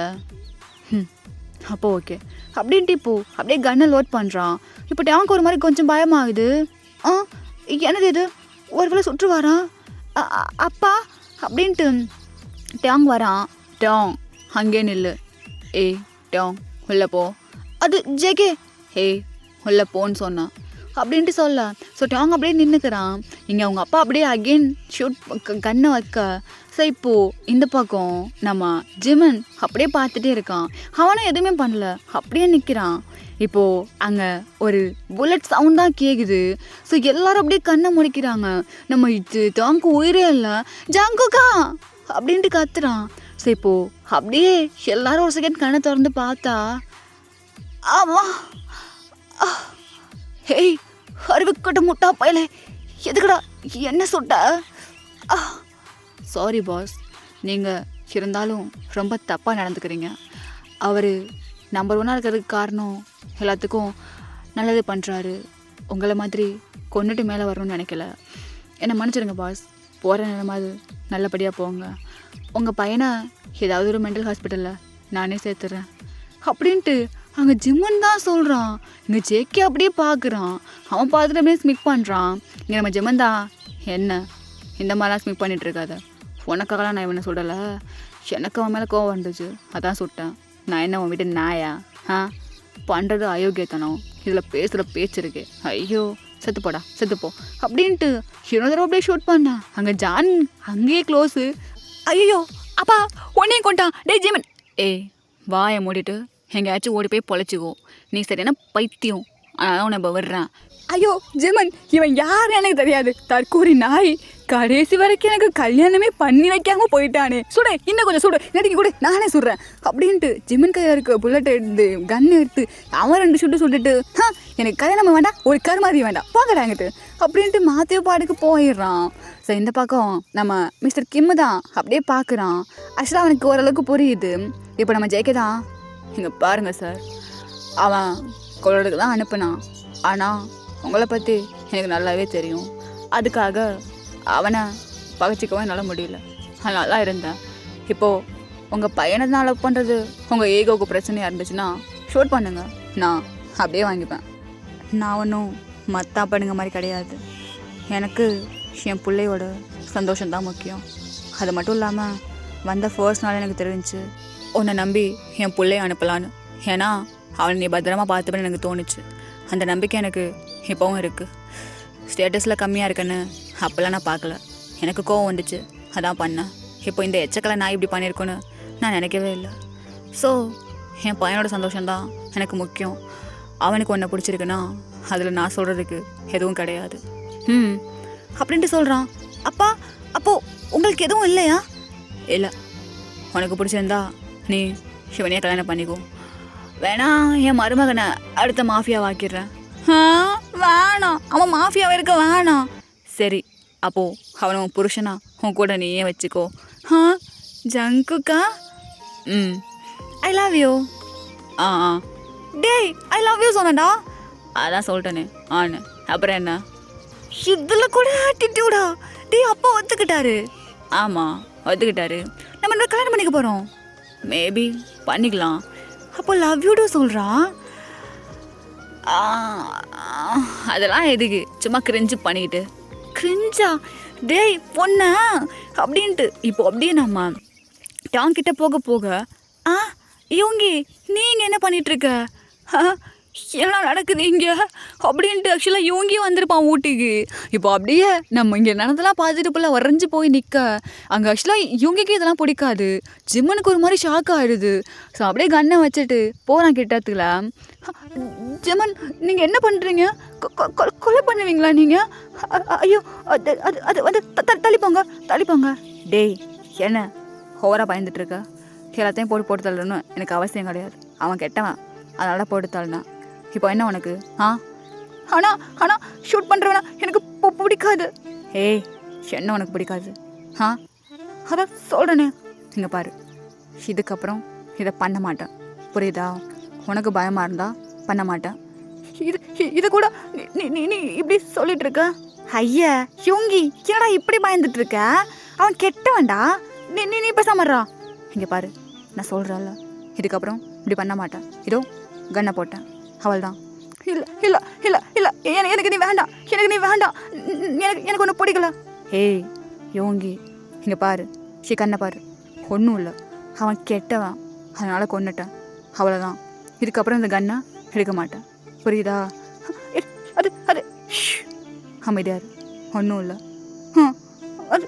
அப்போ ஓகே அப்படின்ட்டு இப்போது அப்படியே கன்னை லோட் பண்ணுறான். இப்போ டேங்க் ஒரு மாதிரி கொஞ்சம் பயமாகுது. என்னது இது ஒரு வேளை சுற்று வரான் அப்பா அப்படின்ட்டு டேங் வரான். டாங் அங்கே நில்லு. ஏய் டாங் உள்ளே போ. அது ஜெகே உள்ளே போன்னு சொன்னான் அப்படின்ட்டு சொல்ல. ஸோ டாங் அப்படியே நின்றுக்கிறான். இங்கே அவங்க அப்பா அப்படியே அகெயின் ஷூட் கண்ணை வைக்க. ஸோ இப்போது இந்த பக்கம் நம்ம ஜிமன் அப்படியே பார்த்துட்டே இருக்கான். அவனும் எதுவுமே பண்ணல அப்படியே நிற்கிறான். இப்போது அங்கே ஒரு புல்லட் சவுண்ட் தான் கேட்குது. ஸோ எல்லோரும் அப்படியே கண்ணை முடிக்கிறாங்க. நம்ம இது டாங்க்கு உயிரே இல்லை ஜங்குக்கா அப்படின்ட்டு கத்துறான். ஸோ இப்போது அப்படியே எல்லோரும் ஒரு செகண்ட் கண்ணை திறந்து பார்த்தா ஆமாம் ஹேய் அறிவுக்கட்ட முட்டா பயலே எதுக்கடா என்ன சுட்ட? சாரி பாஸ் நீங்கள் இருந்தாலும் ரொம்ப தப்பாக நடந்துக்கிறீங்க. அவர் நம்பர் 1 இருக்கிறதுக்கு காரணம் எல்லாத்துக்கும் நல்லது பண்ணுறாரு. உங்களை மாதிரி கொண்டுட்டு மேலே வரணும்னு நினைக்கல. என்னை மன்னிச்சிடுங்க பாஸ். போகிற நேரமாவது நல்லபடியாக போங்க. உங்கள் பையனை ஏதாவது ஒரு மென்டல் ஹாஸ்பிட்டலில் நானே சேர்த்துறேன் அப்படின்ட்டு அங்கே ஜிம்மன் தான் சொல்கிறான். இங்கே ஜேக்கே அப்படியே பார்க்குறான். அவன் பார்த்துட்டு அப்படியே ஸ்மிக் பண்ணுறான். இங்கே நம்ம ஜிம்மன் தான் என்ன இந்த மாதிரிலாம் ஸ்மிக் பண்ணிகிட்ருக்காத. உனக்காகலாம் நான் இவனை சுடலை. எனக்கு அவன் மேலே கோவம் வந்துச்சு அதான் சுட்டேன். நான் என்ன உன் வீட்டு நாயா? பண்ணுறது அயோக்கியத்தனம். இதில் பேசுகிற பேச்சு இருக்கு. ஐயோ செத்துப்போடா செத்துப்போ அப்படின்ட்டு இன்னொரு தடவை அப்படியே ஷூட் பண்ணேன். அங்கே ஜான் அங்கேயே க்ளோஸு. ஐயோ அப்பா உன்னையும் கொண்டான். டே ஜிமன் வாயை மூடிட்டு எங்கேயாச்சும் ஓடி போய் பொழைச்சிக்கோ. நீ சரியான பைத்தியம். ஆனால் உன்னை இப்போ விடுறேன். ஐயோ ஜிமன் இவன் யாருன்னு எனக்கு தெரியாது. தற்கூரி நாய். கடைசி வரைக்கும் எனக்கு கல்யாணமே பண்ணி வைக்காம போயிட்டானே. சுடு இன்னும் கொஞ்சம் சுடு நடிக்க கூட நானே சுடுறேன் அப்படின்ட்டு ஜிமன் கையாக இருக்க புல்லட் எடுத்து கன் எடுத்து அவன் 2 சுட்டு சுட்டுட்டு எனக்கு கல்யாணம் வேண்டாம் ஒரு கருமாதி வேண்டாம் போகிறாங்கிட்டு அப்படின்ட்டு மாற்றிய பாட்டுக்கு போயிடுறான். ஸோ இந்த பக்கம் நம்ம மிஸ்டர் கிம்மு தான் அப்படியே பார்க்குறான். ஆக்சுவலாக அவனுக்கு ஓரளவுக்கு புரியுது. இப்போ நம்ம ஜெயிக்க தான் இங்கே பாருங்கள் சார் அவன் கொள்றதுக்கு தான் அனுப்புனான். ஆனால் உங்களை பற்றி எனக்கு நல்லாவே தெரியும். அதுக்காக அவனை பகைச்சிக்கவும் என்னால் முடியல. நான் நல்லா இருந்தேன். இப்போது உங்கள் பையனை தான் லவ் பண்ணுறது உங்கள் ஈகோவுக்கு பிரச்சனையாக இருந்துச்சுன்னா ஷூட் பண்ணுங்க, நான் அப்படியே வாங்கிப்பேன். நான் ஒன்றும் மற்ற அப்படிங்க மாதிரி கிடையாது. எனக்கு என் பிள்ளையோட சந்தோஷம்தான் முக்கியம். அது மட்டும் இல்லாமல் வந்த ஃபர்ஸ்ட் நாள் எனக்கு தெரிஞ்சிச்சு உன்னை நம்பி என் பிள்ளைய அனுப்பலான்னு. ஏன்னா அவனை நீ பத்திரமா பார்த்துப்பேன்னு எனக்கு தோணுச்சு. அந்த நம்பிக்கை எனக்கு இப்போவும் இருக்குது. ஸ்டேட்டஸில் கம்மியாக இருக்குன்னு அப்போல்லாம் நான் பார்க்கல. எனக்கு கோவம் வந்துச்சு, அதான் பண்ணேன். இப்போ இந்த எச்சக்கலை நான் இப்படி பண்ணியிருக்கோன்னு நான் நினைக்கவே இல்லை. ஸோ என் பையனோட சந்தோஷம்தான் எனக்கு முக்கியம். அவனுக்கு ஒன்றை பிடிச்சிருக்குன்னா அதில் நான் சொல்கிறதுக்கு எதுவும் கிடையாது. அப்படின்ட்டு சொல்கிறான். அப்பா அப்போது உங்களுக்கு எதுவும் இல்லையா? இல்லை, உனக்கு பிடிச்சிருந்தா நீ சிவனையை கல்யாணம் பண்ணிக்கோ. வேணா என் மருமகனை அடுத்த மாஃபியாவாக்கிடுறேன். வேணாம், அவன் மாஃபியாவை இருக்க வேணாம். சரி, அப்போது அவனை உன் புருஷனா உன் கூட நீயே வச்சுக்கோ. ஜங்குக்கா ஐ லவ் யூ. டேய் ஐ லவ் யூ சொன்னடா. அதான் சொல்லிட்டேனே ஆனு. அப்புறம் என்ன இதில் கூட ஆட்டிடியூடா? டேய் அப்பா ஒத்துக்கிட்டாரு. ஆமாம் ஒத்துக்கிட்டாரு. நம்ம என்ன கல்யாணம் பண்ணிக்க போகிறோம். மேபி பண்ணிக்கலாம். அப்போ லவ் யூ டூ சொல்கிறான். அதெல்லாம் எதுக்கு, சும்மா கிரிஞ்சு பண்ணிக்கிட்டு. கிரிஞ்சா? டேய் பொண்ண அப்படின்ட்டு இப்போ அப்படியே நம்ம டாங்கிட்ட போக போக இவங்கி நீங்கள் என்ன பண்ணிகிட்ருக்க, என்ன நடக்குது இங்கே அப்படின்ட்டு ஆக்சுவலாக இவங்கி வந்திருப்பான் ஊட்டிக்கு. இப்போ அப்படியே நம்ம இங்கே நடந்தெல்லாம் பார்த்துட்டு போல வரைஞ்சி போய் நிற்க. அங்கே ஆக்சுவலாக இவங்கிக்கு இதெல்லாம் பிடிக்காது. ஜிம்மனுக்கு ஒரு மாதிரி ஷாக் ஆகிடுது. ஸோ அப்படியே கண்ணை வச்சுட்டு போகிறான் கிட்டத்துல. ஜிம்மன் நீங்கள் என்ன பண்ணுறீங்க? கொலை பண்ணுவீங்களா நீங்கள்? ஐயோ அது அது அது வந்து தள்ளிப்போங்க தள்ளிப்போங்க. டேய் என்ன ஓவராக பயந்துட்டுருக்க? எல்லாத்தையும் போட்டு தள்ளணும் எனக்கு அவசியம் கிடையாது. அவன் கெட்டவன், அதனால போட்டு தள்ளினான். இப்போ என்ன உனக்கு? ஆனால் ஷூட் பண்ணுறவனா எனக்கு பிடிக்காது. ஏய் என்ன உனக்கு பிடிக்காது? அதான் சொல்கிறேனே. இங்கே பாரு, இதுக்கப்புறம் இதை பண்ண மாட்டேன், புரியுதா? உனக்கு பயமாக இருந்தால் பண்ண மாட்டேன். இது கூட நீ இப்படி சொல்லிட்டு இருக்க? ஐயா யோங்கி என்னடா இப்படி பயந்துட்டு இருக்க? அவன் கெட்டவன்டா. நீ பேசாமறா. இங்கே பாரு, நான் சொல்கிறேன்ல, இதுக்கப்புறம் இப்படி பண்ண மாட்டேன். இதோ கண்ணை போட்டேன், அவள் தான். இல்லை இல்லை இல்லை இல்லை எனக்கு நீ வேண்டாம், எனக்கு நீ வேண்டாம், எனக்கு ஒன்றும் பிடிக்கல. ஏய் யோங்கி இங்கே பாரு, கண்ணை பாரு, ஒன்றும் இல்லை. அவன் கெட்டவன், அதனால் கொன்னுட்டேன், அவ்வளோதான். இதுக்கப்புறம் இந்த கண்ணை எடுக்க மாட்டேன், புரியுதா? அது அது அமைதியாரு, ஒன்றும் இல்லை அது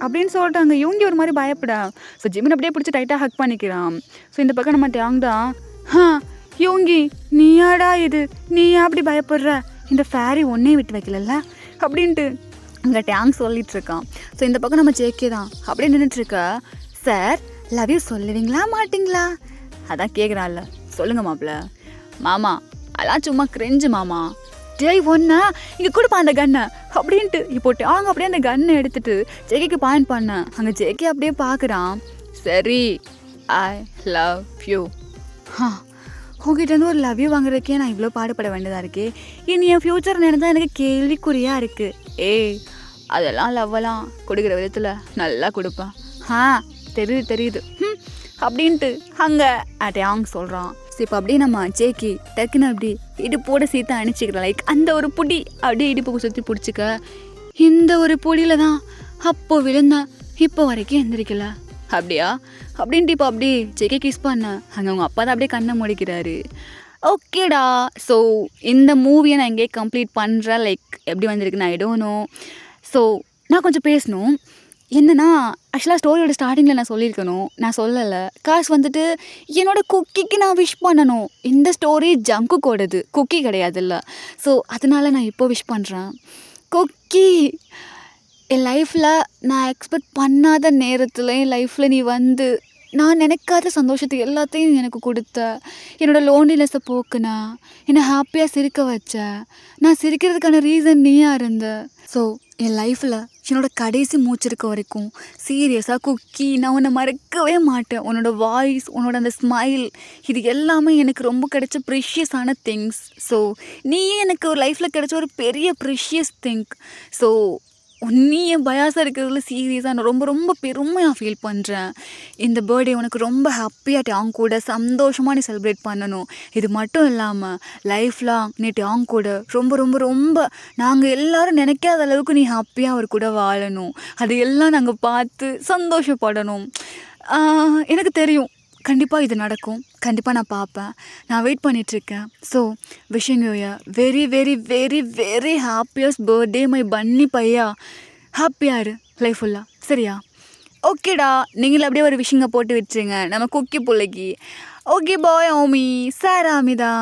அப்படின்னு சொல்லிட்டாங்க. இவங்க ஒரு மாதிரி பயப்படா. ஸோ ஜிமின் அப்படியே பிடிச்சி டைட்டாக ஹக் பண்ணிக்கிறான். ஸோ இந்த பக்கம் நம்ம டேங் தான். யோங்கி நீயாடா இது, நீயா அப்படி பயப்படுற? இந்த ஃபேரி ஒன்னே விட்டு வைக்கலல்ல அப்படின்ட்டு அங்கே டேங் சொல்லிகிட்ருக்கான். ஸோ இந்த பக்கம் நம்ம ஜேகே தான் அப்படியே நின்றுட்டுருக்க. சார் லவ் யூ சொல்லுவீங்களா மாட்டிங்களா? அதான் கேட்குறான்ல. சொல்லுங்க மாப்பிள்ள. மாமா அதெல்லாம் சும்மா கிரெஞ்சு மாமா. டேய் ஒன்னா இங்கே கொடுப்பா அந்த கன்னை அப்படின்ட்டு இப்போ டேங் அப்படியே அந்த கன்னை எடுத்துட்டு ஜேகேக்கு பாயிண்ட் பண்ணேன். அங்கே ஜேகே அப்படியே பார்க்குறான். சரி ஐ லவ் யூ. உங்ககிட்டருந்து ஒரு லவ் யூ வாங்குறதுக்கே நான் இவ்வளோ பாடுபட வேண்டியதாக இருக்கே. இனி என் ஃப்யூச்சர் நடந்தால் எனக்கு கேள்விக்குறியாக இருக்குது. ஏய் அதெல்லாம் லவ்வெல்லாம் கொடுக்குற விதத்தில் நல்லா கொடுப்பேன். தெரியுது அப்படின்ட்டு அங்கே டேங் சொல்கிறான். ஸோ இப்போ அப்படியே நம்ம ஜேகே டக்குன்னு அப்படி இடுப்போட சேர்த்து அணிச்சிக்கிறேன். லைக் அந்த ஒரு புடி அப்படியே இடுப்புக்கு சுற்றி பிடிச்சிக்க. இந்த ஒரு பொடியில் தான் அப்போ விழுந்தேன், இப்போ வரைக்கும் எந்திரிக்கல. அப்படியா அப்படின்ட்டு இப்போ அப்படியே ஜேகே கிஸ் பண்ண அங்கே அவங்க அப்பா தான் அப்படியே கண்ணை முடிக்கிறாரு. ஓகேடா. ஸோ இந்த மூவியை நான் எங்கேயே கம்ப்ளீட் பண்ணுறேன். லைக் எப்படி வந்திருக்குன்னு ஐ டோன்ட் நோ. ஸோ நான் கொஞ்சம் பேசணும். என்னென்னா ஆக்சுவலாக ஸ்டோரியோட ஸ்டார்டிங்கில் நான் சொல்லியிருக்கணும், நான் சொல்லலை. காசு வந்துட்டு என்னோடய குக்கிக்கு நான் விஷ் பண்ணணும். இந்த ஸ்டோரி ஜங்குக்கோடது, குக்கி கிடையாதுல்ல. ஸோ அதனால நான் இப்போ விஷ் பண்ணுறேன். குக்கி என் லைஃப்பில் நான் எக்ஸ்பெக்ட் பண்ணாத நேரத்தில் என் லைஃப்பில் நீ வந்து நான் நினைக்காத சந்தோஷத்தை எல்லாத்தையும் எனக்கு கொடுத்த, என்னோடய லோன்லினஸை போக்குனா, என்னை ஹாப்பியாக சிரிக்க வச்ச, நான் சிரிக்கிறதுக்கான ரீசன் நீயாக இருந்த. ஸோ என் லைஃப்பில் என்னோட கடைசி மூச்சு இருக்க வரைக்கும் சீரியஸாக குக்கி நான் உன்னை மறக்கவே மாட்டேன். உன்னோட வாய்ஸ், உன்னோட அந்த ஸ்மைல், இது எல்லாமே எனக்கு ரொம்ப கிடைச்ச ப்ரிஷியஸான திங்ஸ். ஸோ நீயே எனக்கு ஒரு லைஃப்பில் கிடைச்ச ஒரு பெரிய ப்ரிஷியஸ் திங்க். ஸோ நீ என் பயாஸாக இருக்கிறதுல சீரியஸாக நான் ரொம்ப ரொம்ப பெருமையாக ஃபீல் பண்ணுறேன். இந்த பர்த்டே உனக்கு ரொம்ப ஹாப்பியாக டாங் கூட சந்தோஷமாக நீ செலிப்ரேட் பண்ணணும். இது மட்டும் இல்லாமல் லைஃப் லாங் நீ டாங் கூட ரொம்ப ரொம்ப ரொம்ப நாங்கள் எல்லோரும் நினைக்காத அளவுக்கு நீ ஹாப்பியாக அவர் கூட வாழணும். அது எல்லாம் நாங்கள் பார்த்து சந்தோஷப்படணும். எனக்கு தெரியும் கண்டிப்பாக இது நடக்கும். கண்டிப்பாக நான் பார்ப்பேன். நான் வெயிட் பண்ணிகிட்ருக்கேன். So wishing you a very very very very happiest birthday my பன்னி பையா. ஹாப்பியாக இரு லைஃப் ஃபுல்லாக, சரியா? ஓகேடா, நீங்களும் அப்படியே ஒரு விஷிங்கை போட்டு விட்டுருங்க நம்ம குக்கி பிள்ளைக்கு. ஓகே பாய் ஓமி சார் அமிதா.